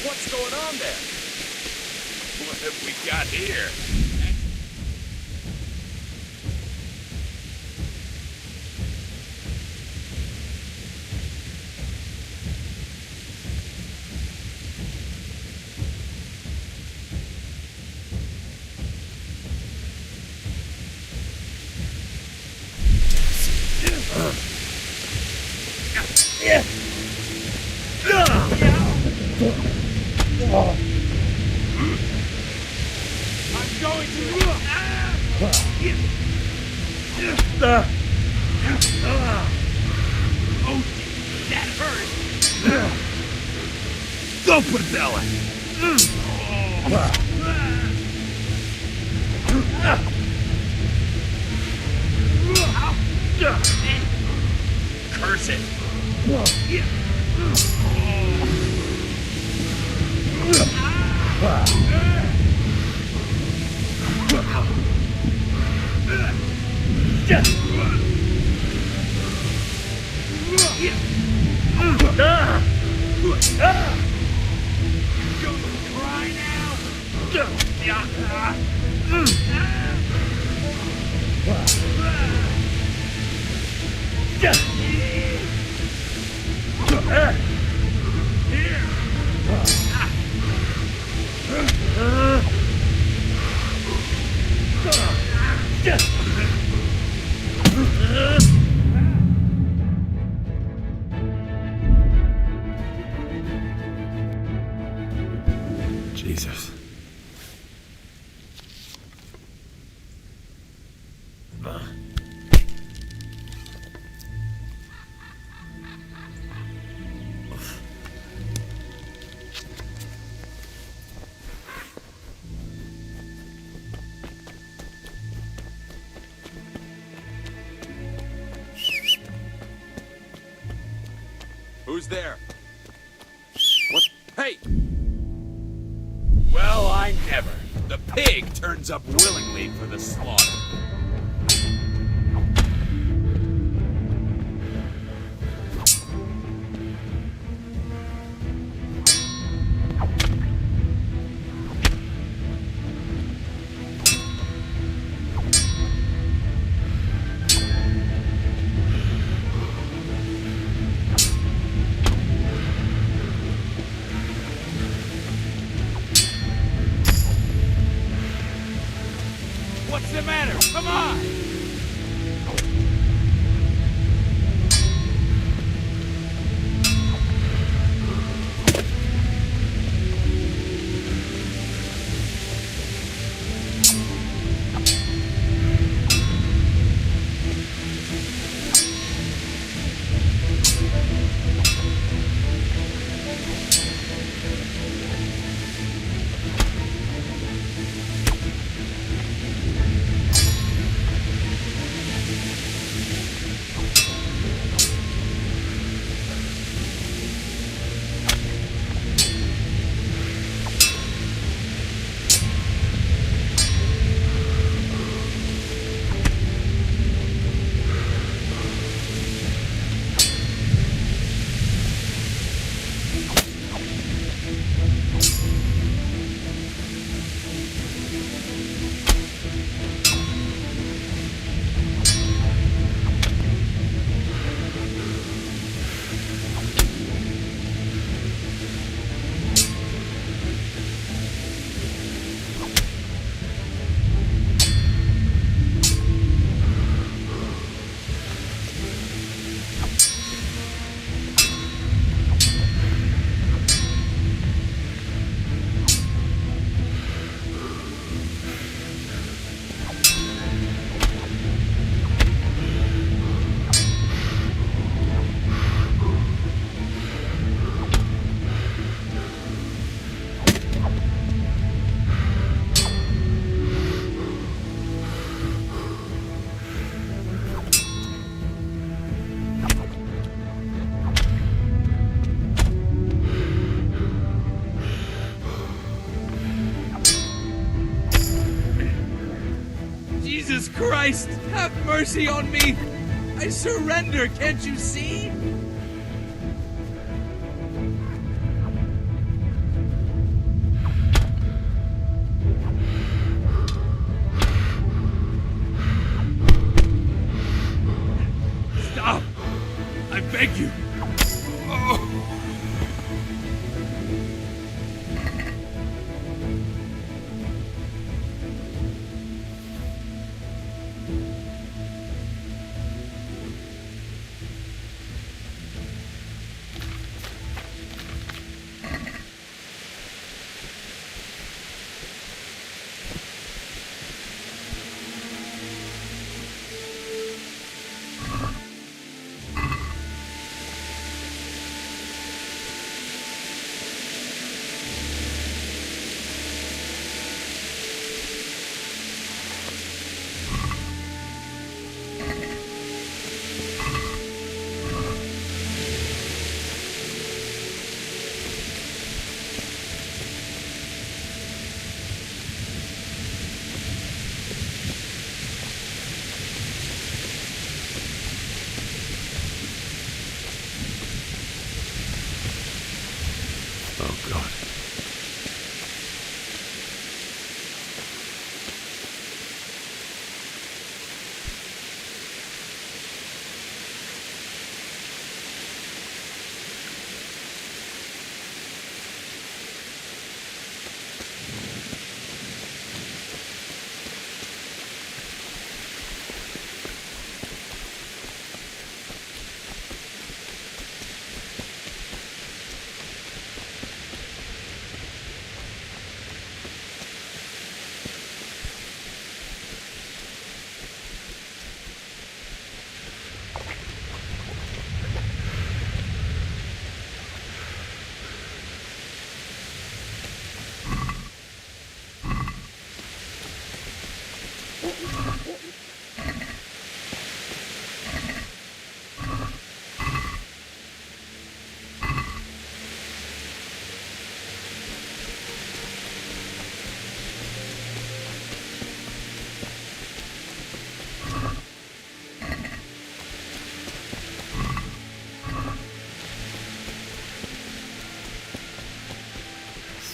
What's going on there? What have we got here? I'm going to... Oh, that hurt! Go, Padella! Curse it! Cry Jesus. Who's there? What? Hey! Well, I never. The pig turns up willingly for the slaughter. What's the matter? Come on! Jesus Christ! Have mercy on me! I surrender, can't you see? Stop! I beg you! Oh.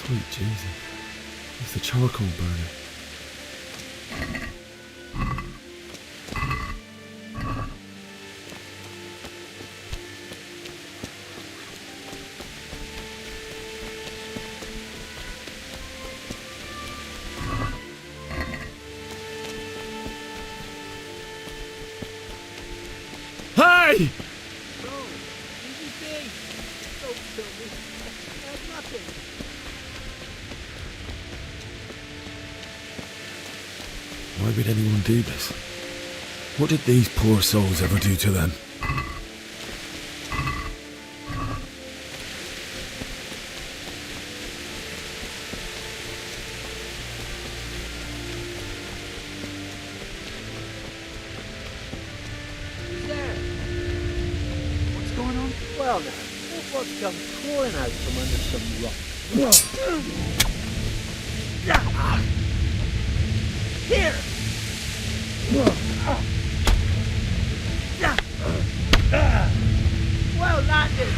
Sweet Jesus. It's the charcoal burner. Hey! Why would anyone do this? What did these poor souls ever do to them? Who's there? What's going on? Well, now, what's come pouring out from under some rock? Here! Well landed!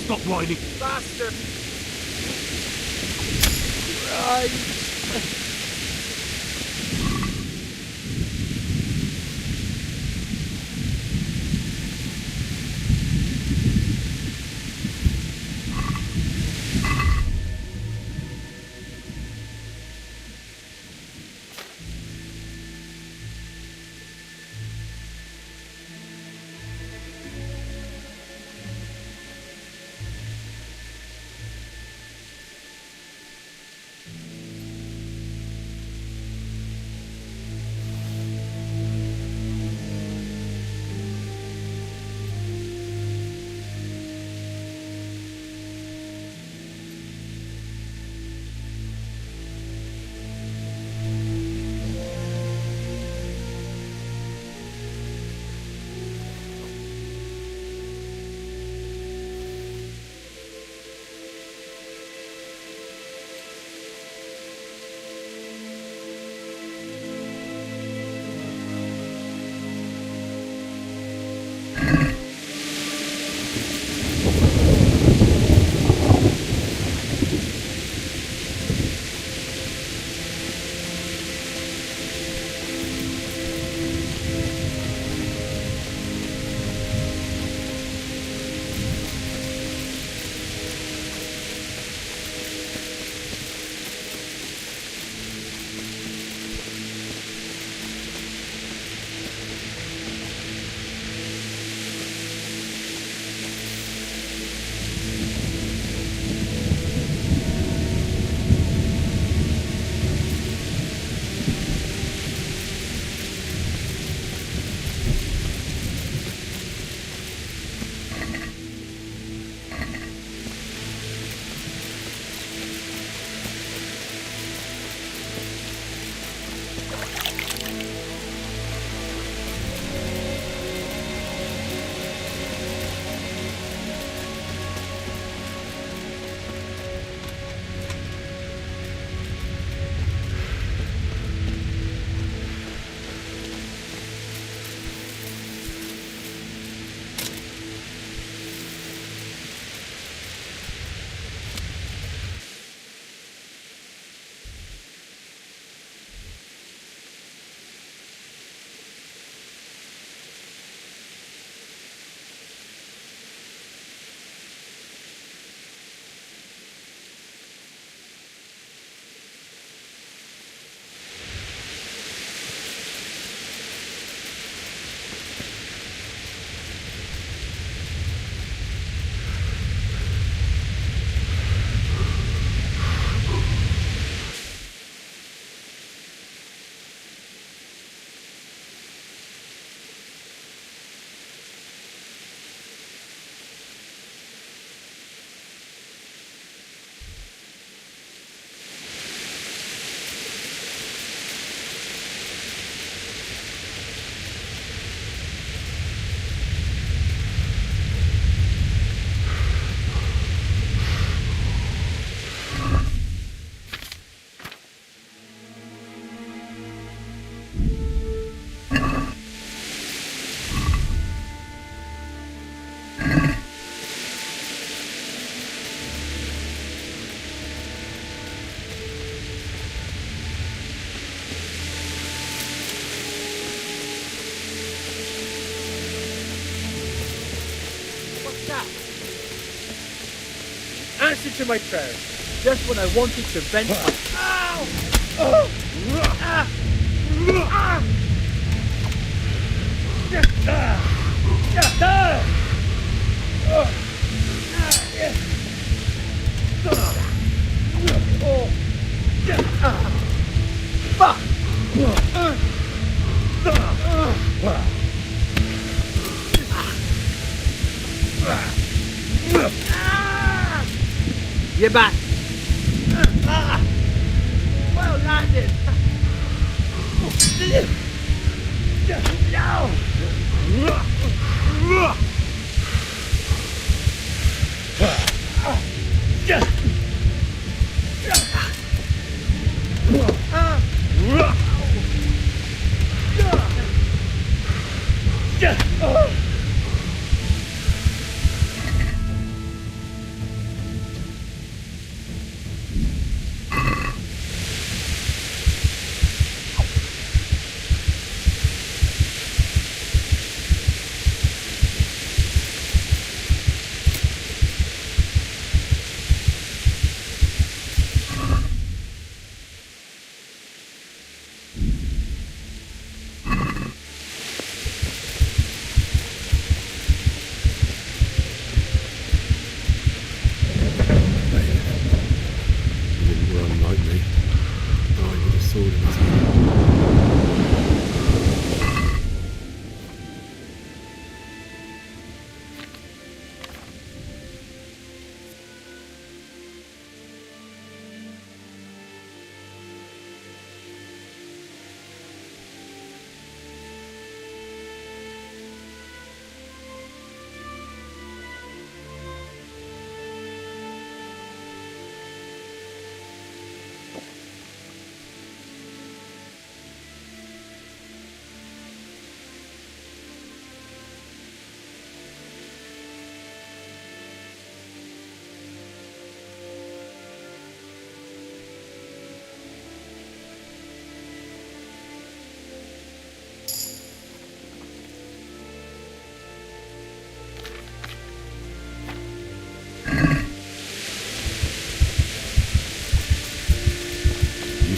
Stop whining! Bastard! Right. answer to my prayers. Just when I wanted to vent my... Ow! Oh! Ah! Ah! You're back. Well landed.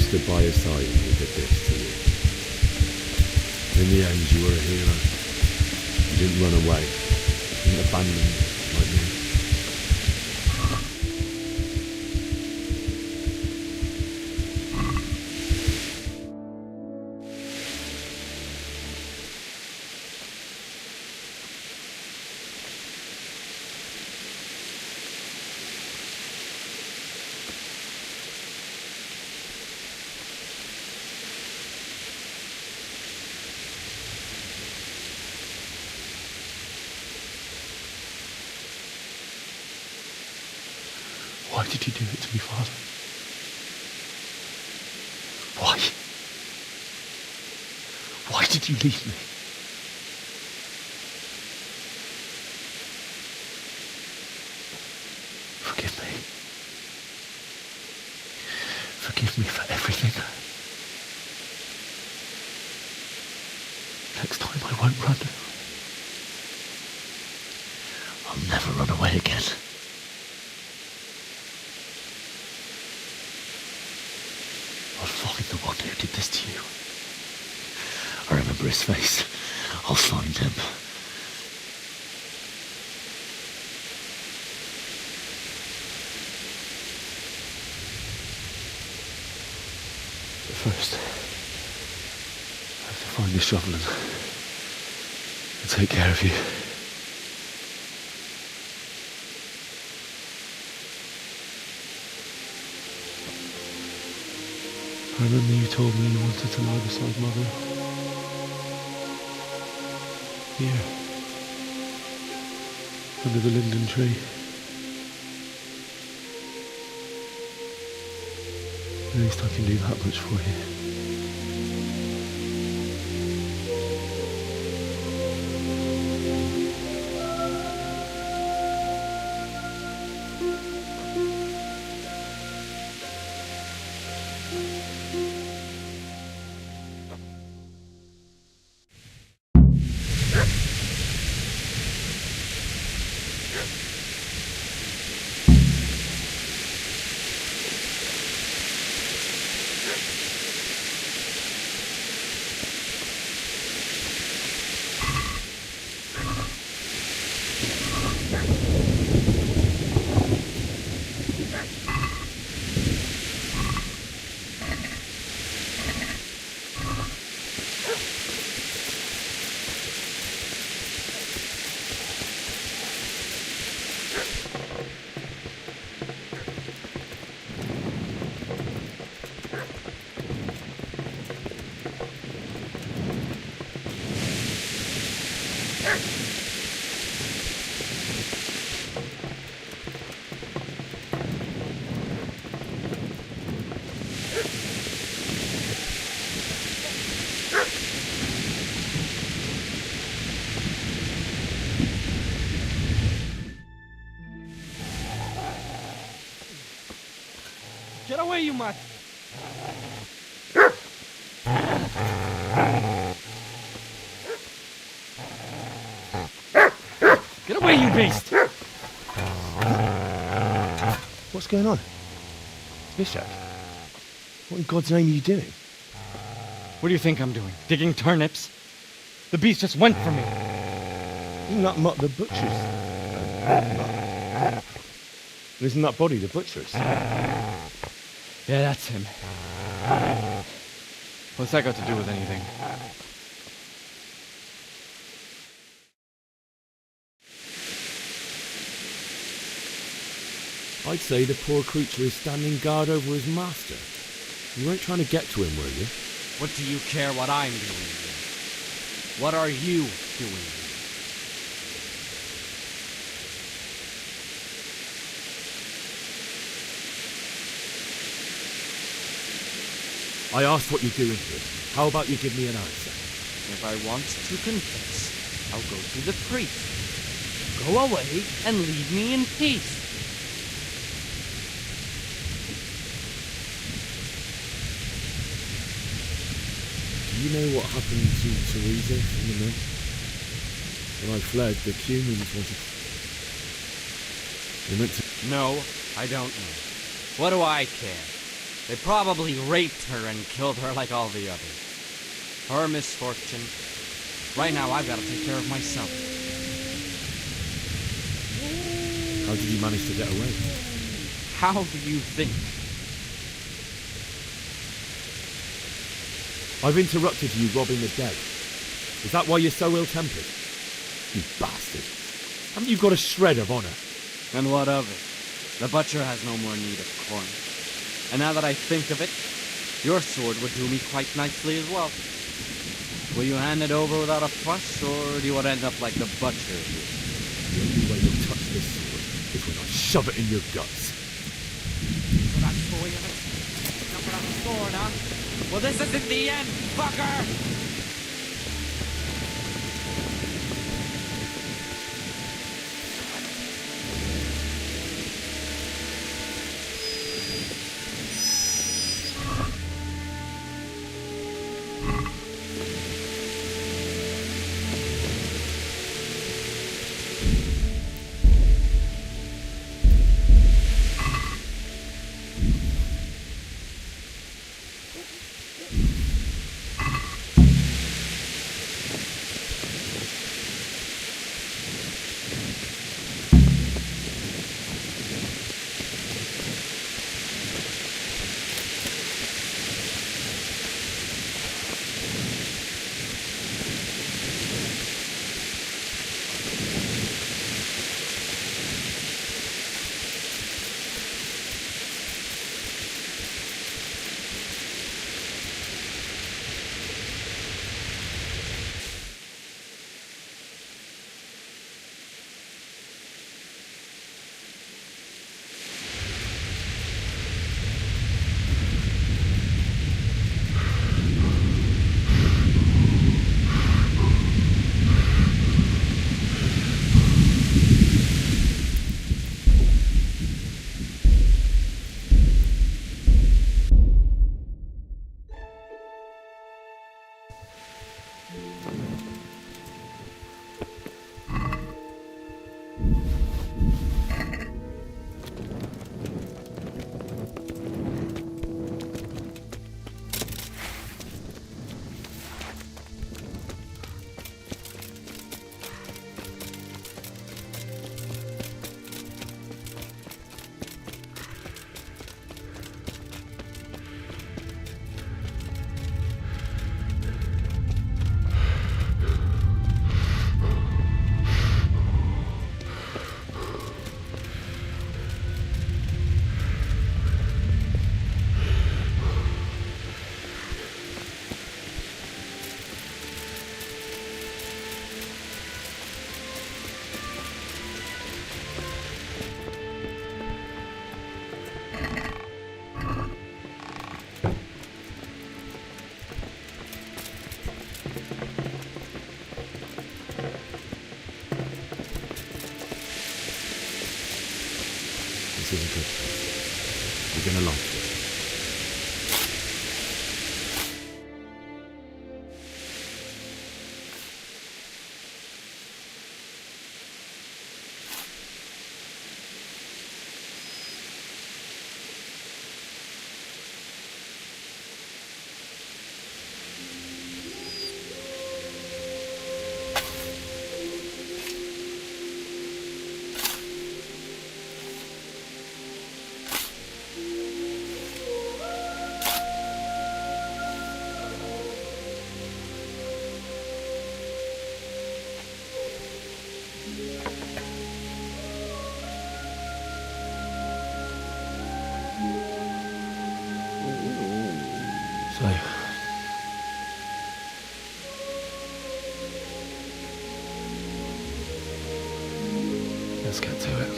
Stood by his side and he did this to you. In the end, you were a hero. You didn't run away. You didn't abandon me like me. Why did you do it to me, Father? Why? Why did you leave me? Forgive me. Forgive me for everything. Next time I won't run. I'll never run away again. The one who did this to you. I remember his face. I'll find him. But first, I have to find the shovel and take care of you. I remember you told me you wanted to lie beside Mother. Here. Under the linden tree. At least I can do that much for you. Get away, you mutt! Get away, you beast! What's going on? Bishop? What in God's name are you doing? What do you think I'm doing? Digging turnips? The beast just went for me. Isn't that not the butcher's? Isn't that body the butcher's? Yeah, that's him. What's that got to do with anything? I'd say the poor creature is standing guard over his master. You weren't trying to get to him, were you? What do you care what I'm doing here? What are you doing here? I asked what you're doing here. How about you give me an answer? If I want to confess, I'll go to the priest. Go away and leave me in peace. Do you know what happened to Teresa in the mill? When I fled, the humans wanted... They meant to... No, I don't know. What do I care? They probably raped her and killed her like all the others. Her misfortune. Right now, I've got to take care of myself. How did you manage to get away? How do you think? I've interrupted you robbing the dead. Is that why you're so ill-tempered? You bastard. Haven't you got a shred of honor? And what of it? The butcher has no more need of corn. And now that I think of it, your sword would do me quite nicely as well. Will you hand it over without a fuss, or do you want to end up like the butcher? The only way you'll touch this sword is when I shove it in your guts. So that's the way of it? Not without a sword, huh? Well, this isn't the end, fucker! This isn't good. You're gonna like it. So, let's get to it.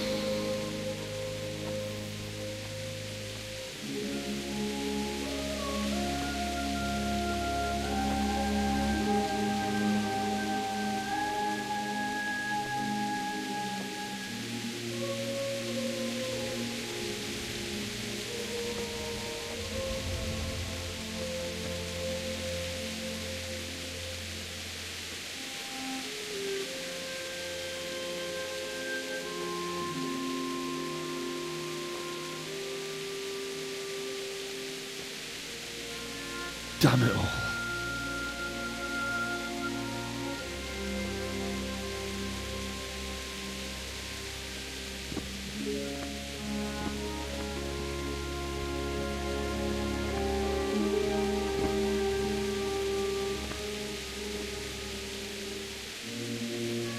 Damn it all.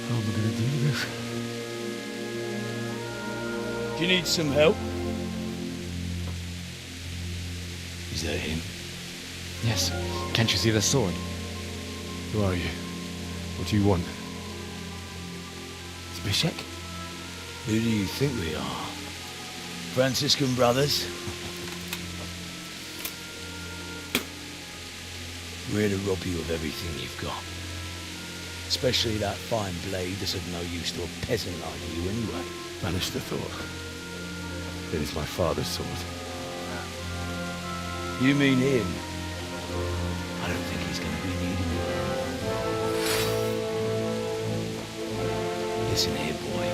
How am I going to do this? Do you need some help? Is that him? Yes. Can't you see the sword? Who are you? What do you want? Zbyszek? Who do you think we are? Franciscan brothers? We're to rob you of everything you've got. Especially that fine blade that's of no use to a peasant like you anyway. Banish the thought. It is my father's sword. You mean him? I don't think he's going to be needing it. Listen here, boy.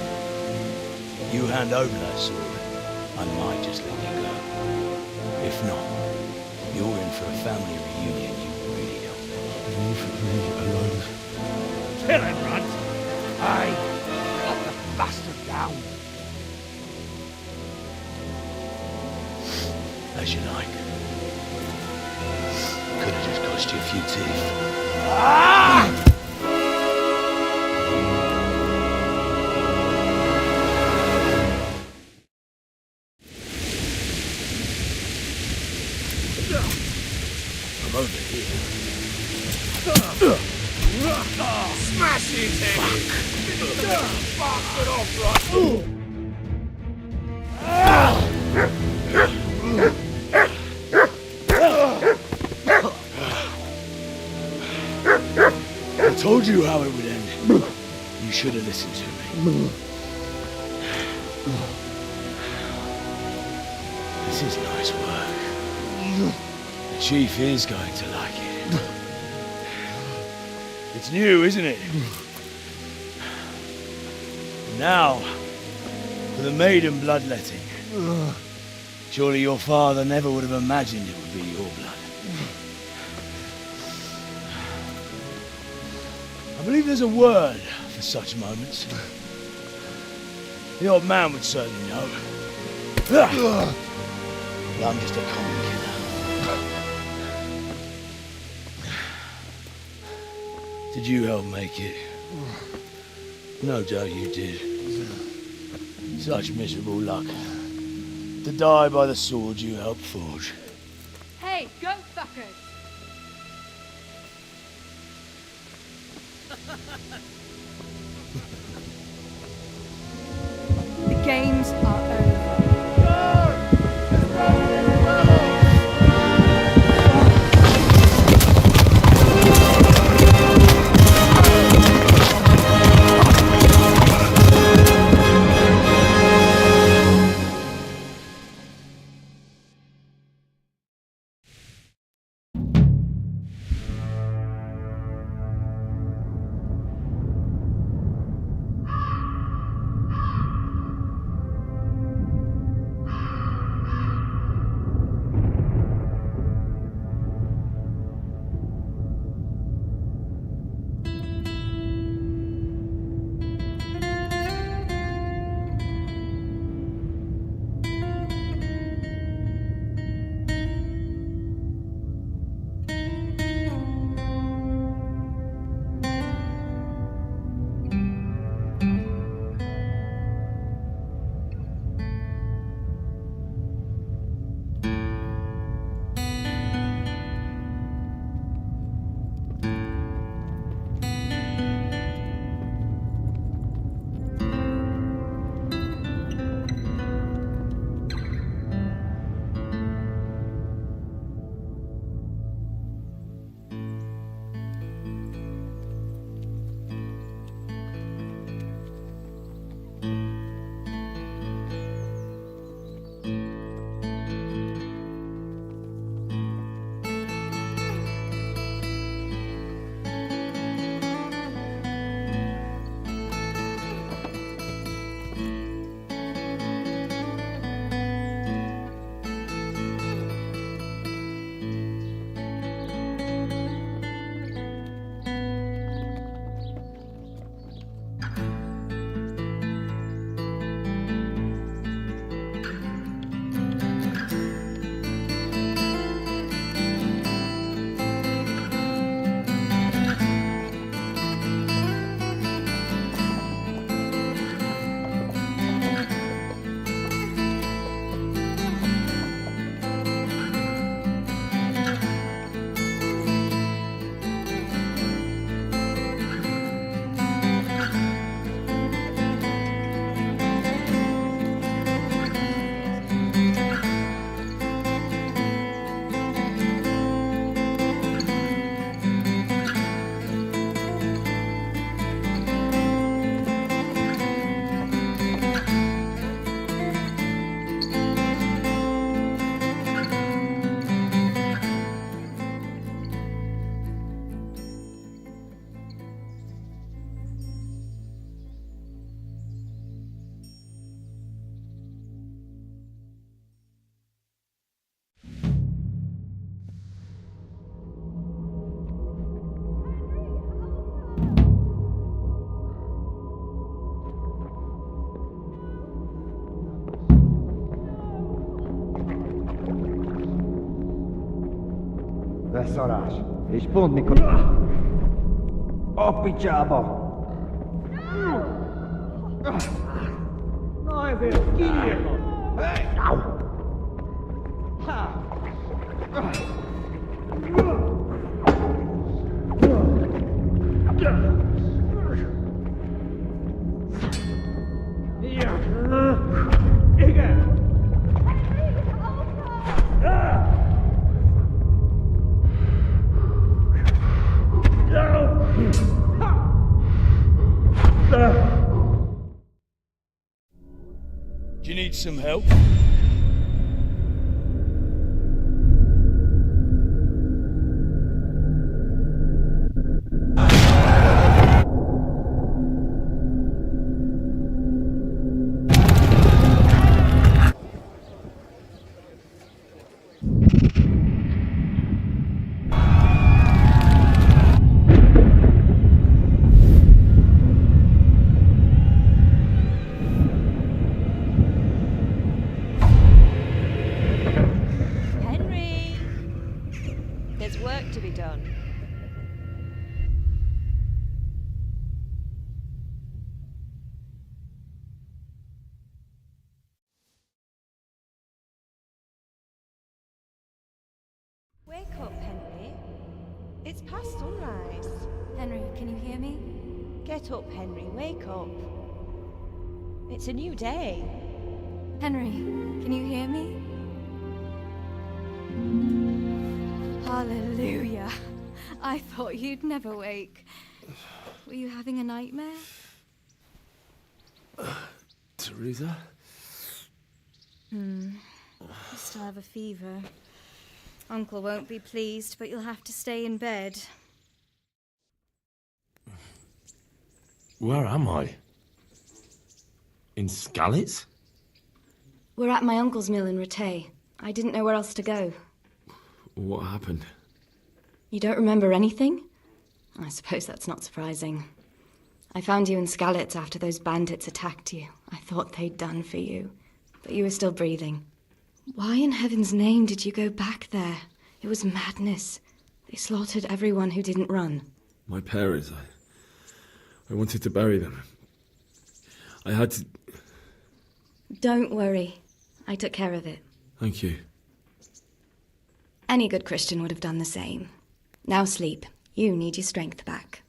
You hand over that sword, I might just let you go. If not, you're in for a family reunion you really don't want. Leave me alone. Kill him, Runt! Aye! Cut the bastard down! As you like. Could have just cost you a few teeth. Ah! I'm over here. Smash his head in! Bastard off, right? I told you how it would end. You should have listened to me. This is nice work. The chief is going to like it. It's new, isn't it? Now, for the maiden bloodletting. Surely your father never would have imagined it would be your blood. I believe there's a word for such moments. The old man would certainly know. But I'm just a common killer. Did you help make it? No doubt you did. Such miserable luck. To die by the sword you helped forge. Hey, go fuckers! The games are over. Beszarás. És pont mikor... A picsába! Na ezért kiírtam! Hey! Igen! Do you need some help? There's work to be done. Wake up, Henry. It's past sunrise. Henry, can you hear me? Get up, Henry. Wake up. It's a new day. Henry, can you hear me? Hallelujah. I thought you'd never wake. Were you having a nightmare? Teresa? You still have a fever. Uncle won't be pleased, but you'll have to stay in bed. Where am I? In Skalitz? We're at my uncle's mill in Rattay. I didn't know where else to go. What happened? You don't remember anything? I suppose that's not surprising. I found you in Skalitz after those bandits attacked you. I thought they'd done for you, but you were still breathing. Why in heaven's name did you go back there? It was madness. They slaughtered everyone who didn't run. My parents, I wanted to bury them. I had to... Don't worry. I took care of it. Thank you. Any good Christian would have done the same. Now sleep. You need your strength back.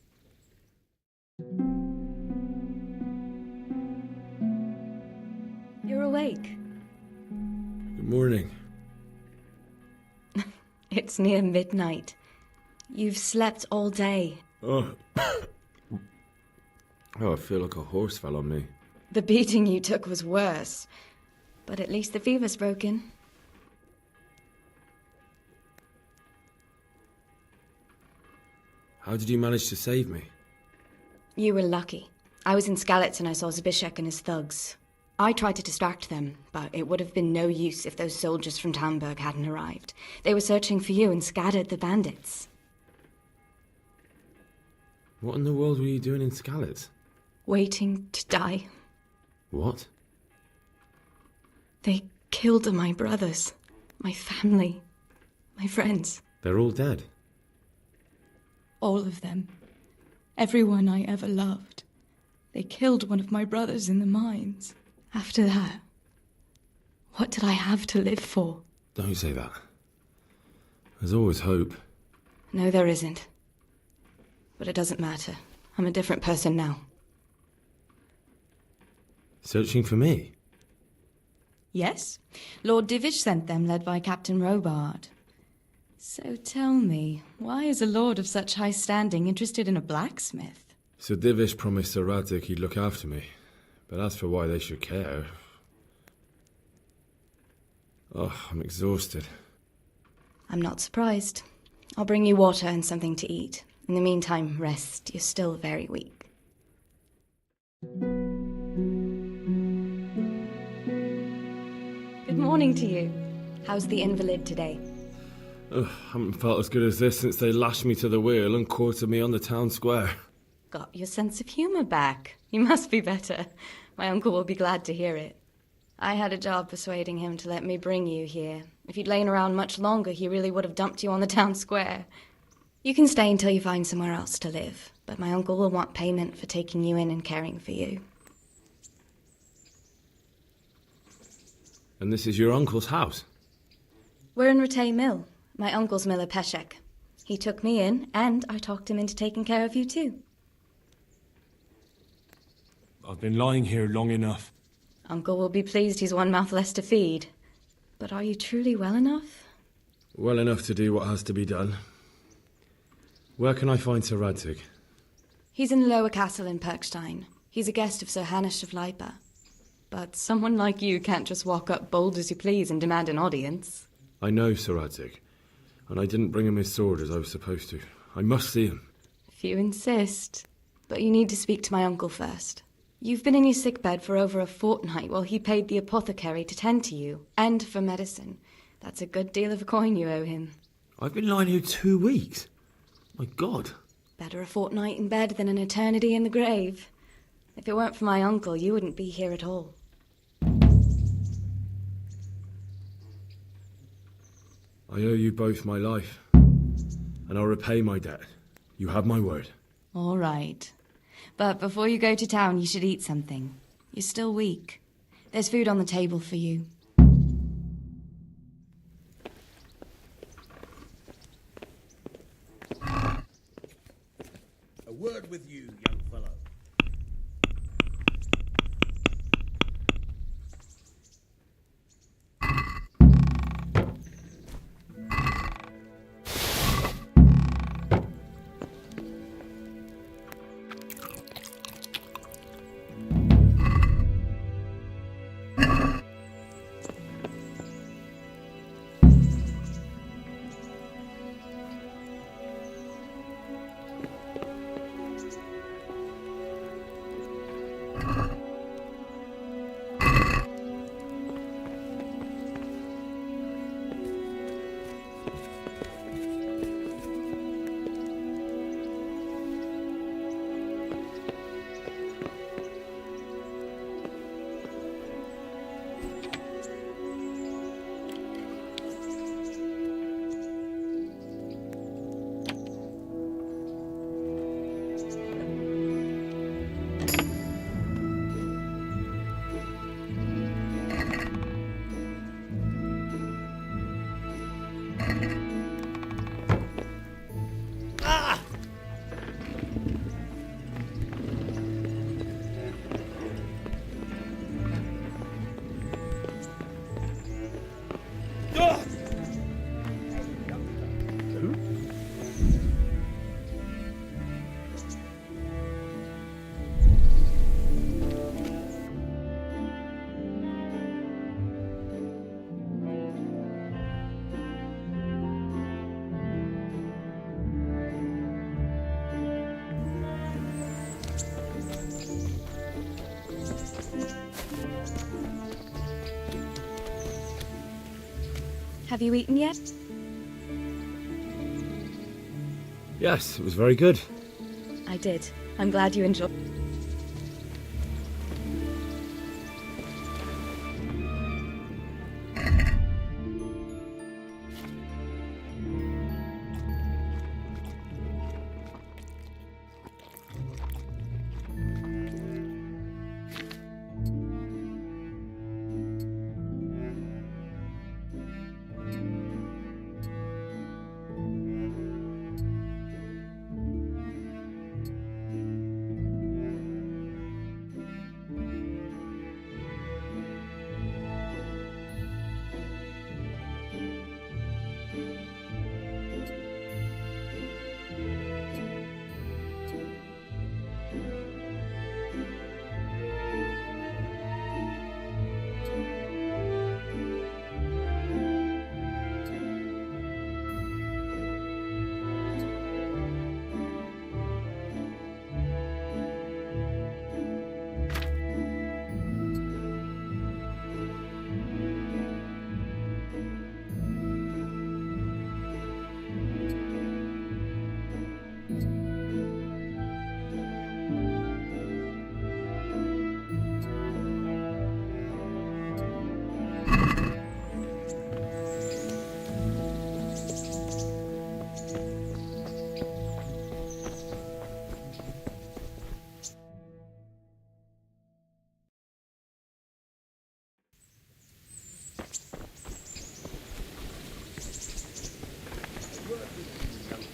You're awake. Good morning. It's near midnight. You've slept all day. Oh. Oh, I feel like a horse fell on me. The beating you took was worse. But at least the fever's broken. How did you manage to save me? You were lucky. I was in Skalitz and I saw Zbyszek and his thugs. I tried to distract them, but it would have been no use if those soldiers from Tamburg hadn't arrived. They were searching for you and scattered the bandits. What in the world were you doing in Skalitz? Waiting to die. What? They killed my brothers, my family, my friends. They're all dead? All of them. Everyone I ever loved. They killed one of my brothers in the mines. After that, what did I have to live for? Don't say that. There's always hope. No, there isn't. But it doesn't matter. I'm a different person now. Searching for me? Yes. Lord Divish sent them, led by Captain Robard. So tell me, why is a lord of such high standing interested in a blacksmith? Sir Divish promised Sir Radzik he'd look after me. But as for why they should care... Oh, I'm exhausted. I'm not surprised. I'll bring you water and something to eat. In the meantime, rest. You're still very weak. Good morning to you. How's the invalid today? Ugh, haven't felt as good as this since they lashed me to the wheel and quartered me on the town square. Got your sense of humour back. You must be better. My uncle will be glad to hear it. I had a job persuading him to let me bring you here. If you'd lain around much longer, he really would have dumped you on the town square. You can stay until you find somewhere else to live, but my uncle will want payment for taking you in and caring for you. And this is your uncle's house? We're in Ratay Mill. My uncle's miller Peshek. He took me in, and I talked him into taking care of you too. I've been lying here long enough. Uncle will be pleased he's one mouth less to feed. But are you truly well enough? Well enough to do what has to be done. Where can I find Sir Radzig? He's in the lower castle in Perkstein. He's a guest of Sir Hanush of Leipa. But someone like you can't just walk up bold as you please and demand an audience. I know Sir Radzig, and I didn't bring him his sword as I was supposed to. I must see him. If you insist. But you need to speak to my uncle first. You've been in your sickbed for over a fortnight while he paid the apothecary to tend to you, and for medicine. That's a good deal of a coin you owe him. I've been lying here 2 weeks. My God. Better a fortnight in bed than an eternity in the grave. If it weren't for my uncle, you wouldn't be here at all. I owe you both my life, and I'll repay my debt. You have my word. All right. But before you go to town, you should eat something. You're still weak. There's food on the table for you. A word with you, young fellow. Have you eaten yet? Yes, it was very good. I did. I'm glad you enjoyed.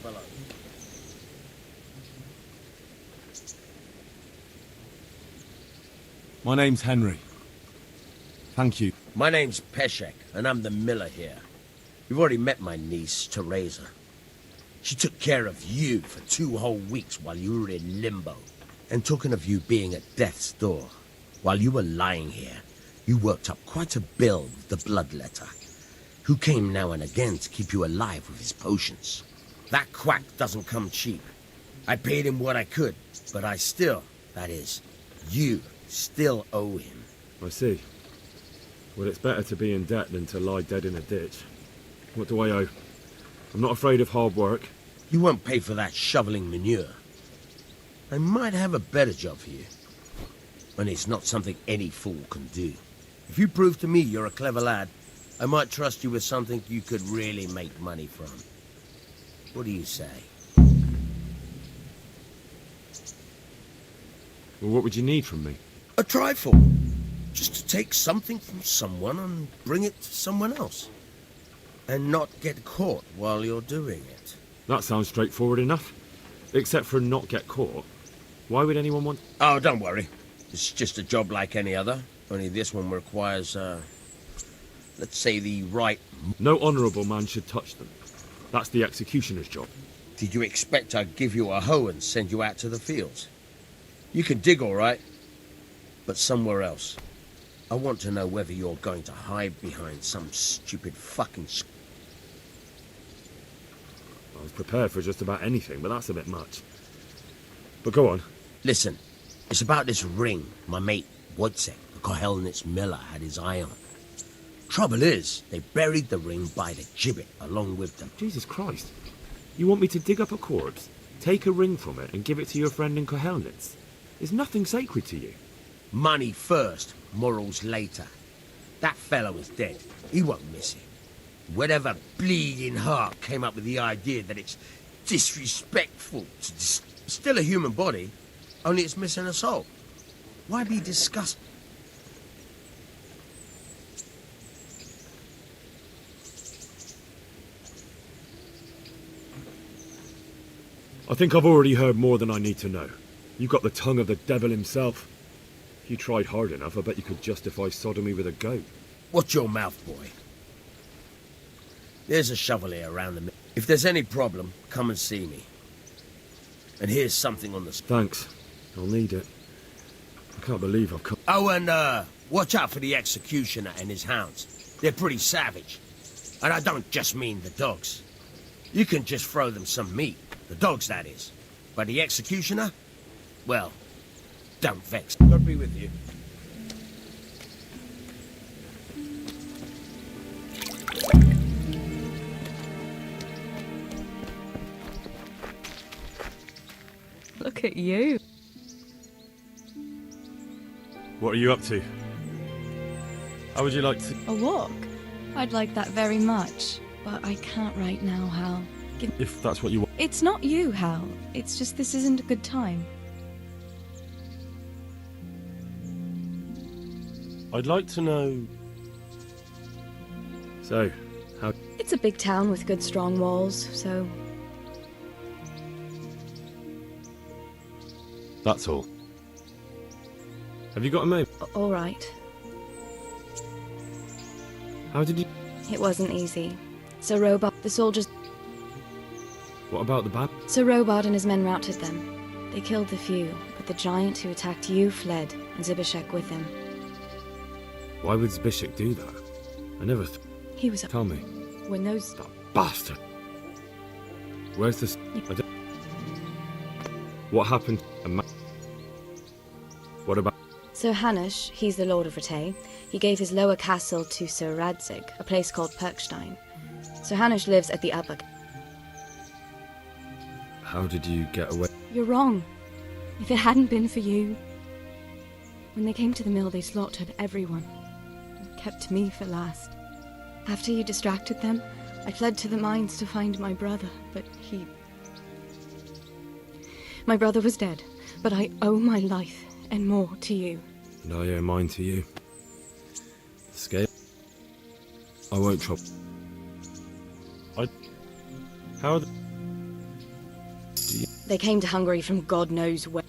fellow. My name's Henry. Thank you. My name's Peshek, and I'm the miller here. You've already met my niece, Teresa. She took care of you for 2 whole weeks while you were in limbo. And talking of you being at death's door, while you were lying here, you worked up quite a bill with the bloodletter, who came now and again to keep you alive with his potions. That quack doesn't come cheap. I paid him what I could, but I still, that is, you still owe him. I see. Well, it's better to be in debt than to lie dead in a ditch. What do I owe? I'm not afraid of hard work. You won't pay for that shoveling manure. I might have a better job for you. And it's not something any fool can do. If you prove to me you're a clever lad, I might trust you with something you could really make money from. What do you say? Well, what would you need from me? A trifle. Just to take something from someone and bring it to someone else. And not get caught while you're doing it. That sounds straightforward enough. Except for not get caught. Why would anyone want... Oh, don't worry. It's just a job like any other. Only this one requires, let's say the right... No honourable man should touch them. That's the executioner's job. Did you expect I'd give you a hoe and send you out to the fields? You can dig all right, but somewhere else. I want to know whether you're going to hide behind some stupid fucking... I was prepared for just about anything, but that's a bit much. But go on. Listen, it's about this ring my mate Wojciech, the Kohelnitz miller, had his eye on. Trouble is, they buried the ring by the gibbet along with them. Jesus Christ. You want me to dig up a corpse, take a ring from it, and give it to your friend in Kohelnitz? Is nothing sacred to you? Money first, morals later. That fellow is dead. He won't miss it. Whatever bleeding heart came up with the idea that it's disrespectful to still a human body, only it's missing a soul. Why be disgusted? I think I've already heard more than I need to know. You've got the tongue of the devil himself. If you tried hard enough, I bet you could justify sodomy with a goat. Watch your mouth, boy. There's a shovel here around the middle. If there's any problem, come and see me. And here's something on the... Thanks. I'll need it. I can't believe I've come... Oh, and, watch out for the executioner and his hounds. They're pretty savage. And I don't just mean the dogs. You can just throw them some meat. The dogs, that is. But the executioner? Well, don't vex. God be with you. Look at you. What are you up to? How would you like to... A walk? I'd like that very much, but I can't right now, Hal. If that's what you want. It's not you, Hal. It's just this isn't a good time. I'd like to know... So, how... It's a big town with good strong walls, so... That's all. Have you got a map? All right. How did you... It wasn't easy. Sir Robard, the soldiers... What about the bad? Sir Robard and his men routed them. They killed the few, but the giant who attacked you fled, and Zbyszek with him. Why would Zbyszek do that? I never... He was... Tell me. When those... That bastard! Where's this... What happened... What about... Sir Hanush, he's the Lord of Ratay, he gave his lower castle to Sir Radzig, a place called Perkstein. Sir Hanush lives at the upper... How did you get away? You're wrong. If it hadn't been for you... When they came to the mill, they slaughtered everyone. And kept me for last. After you distracted them, I fled to the mines to find my brother, but he... My brother was dead, but I owe my life and more to you. And I owe mine to you. Scale. I won't trouble. How... They came to Hungary from God knows where.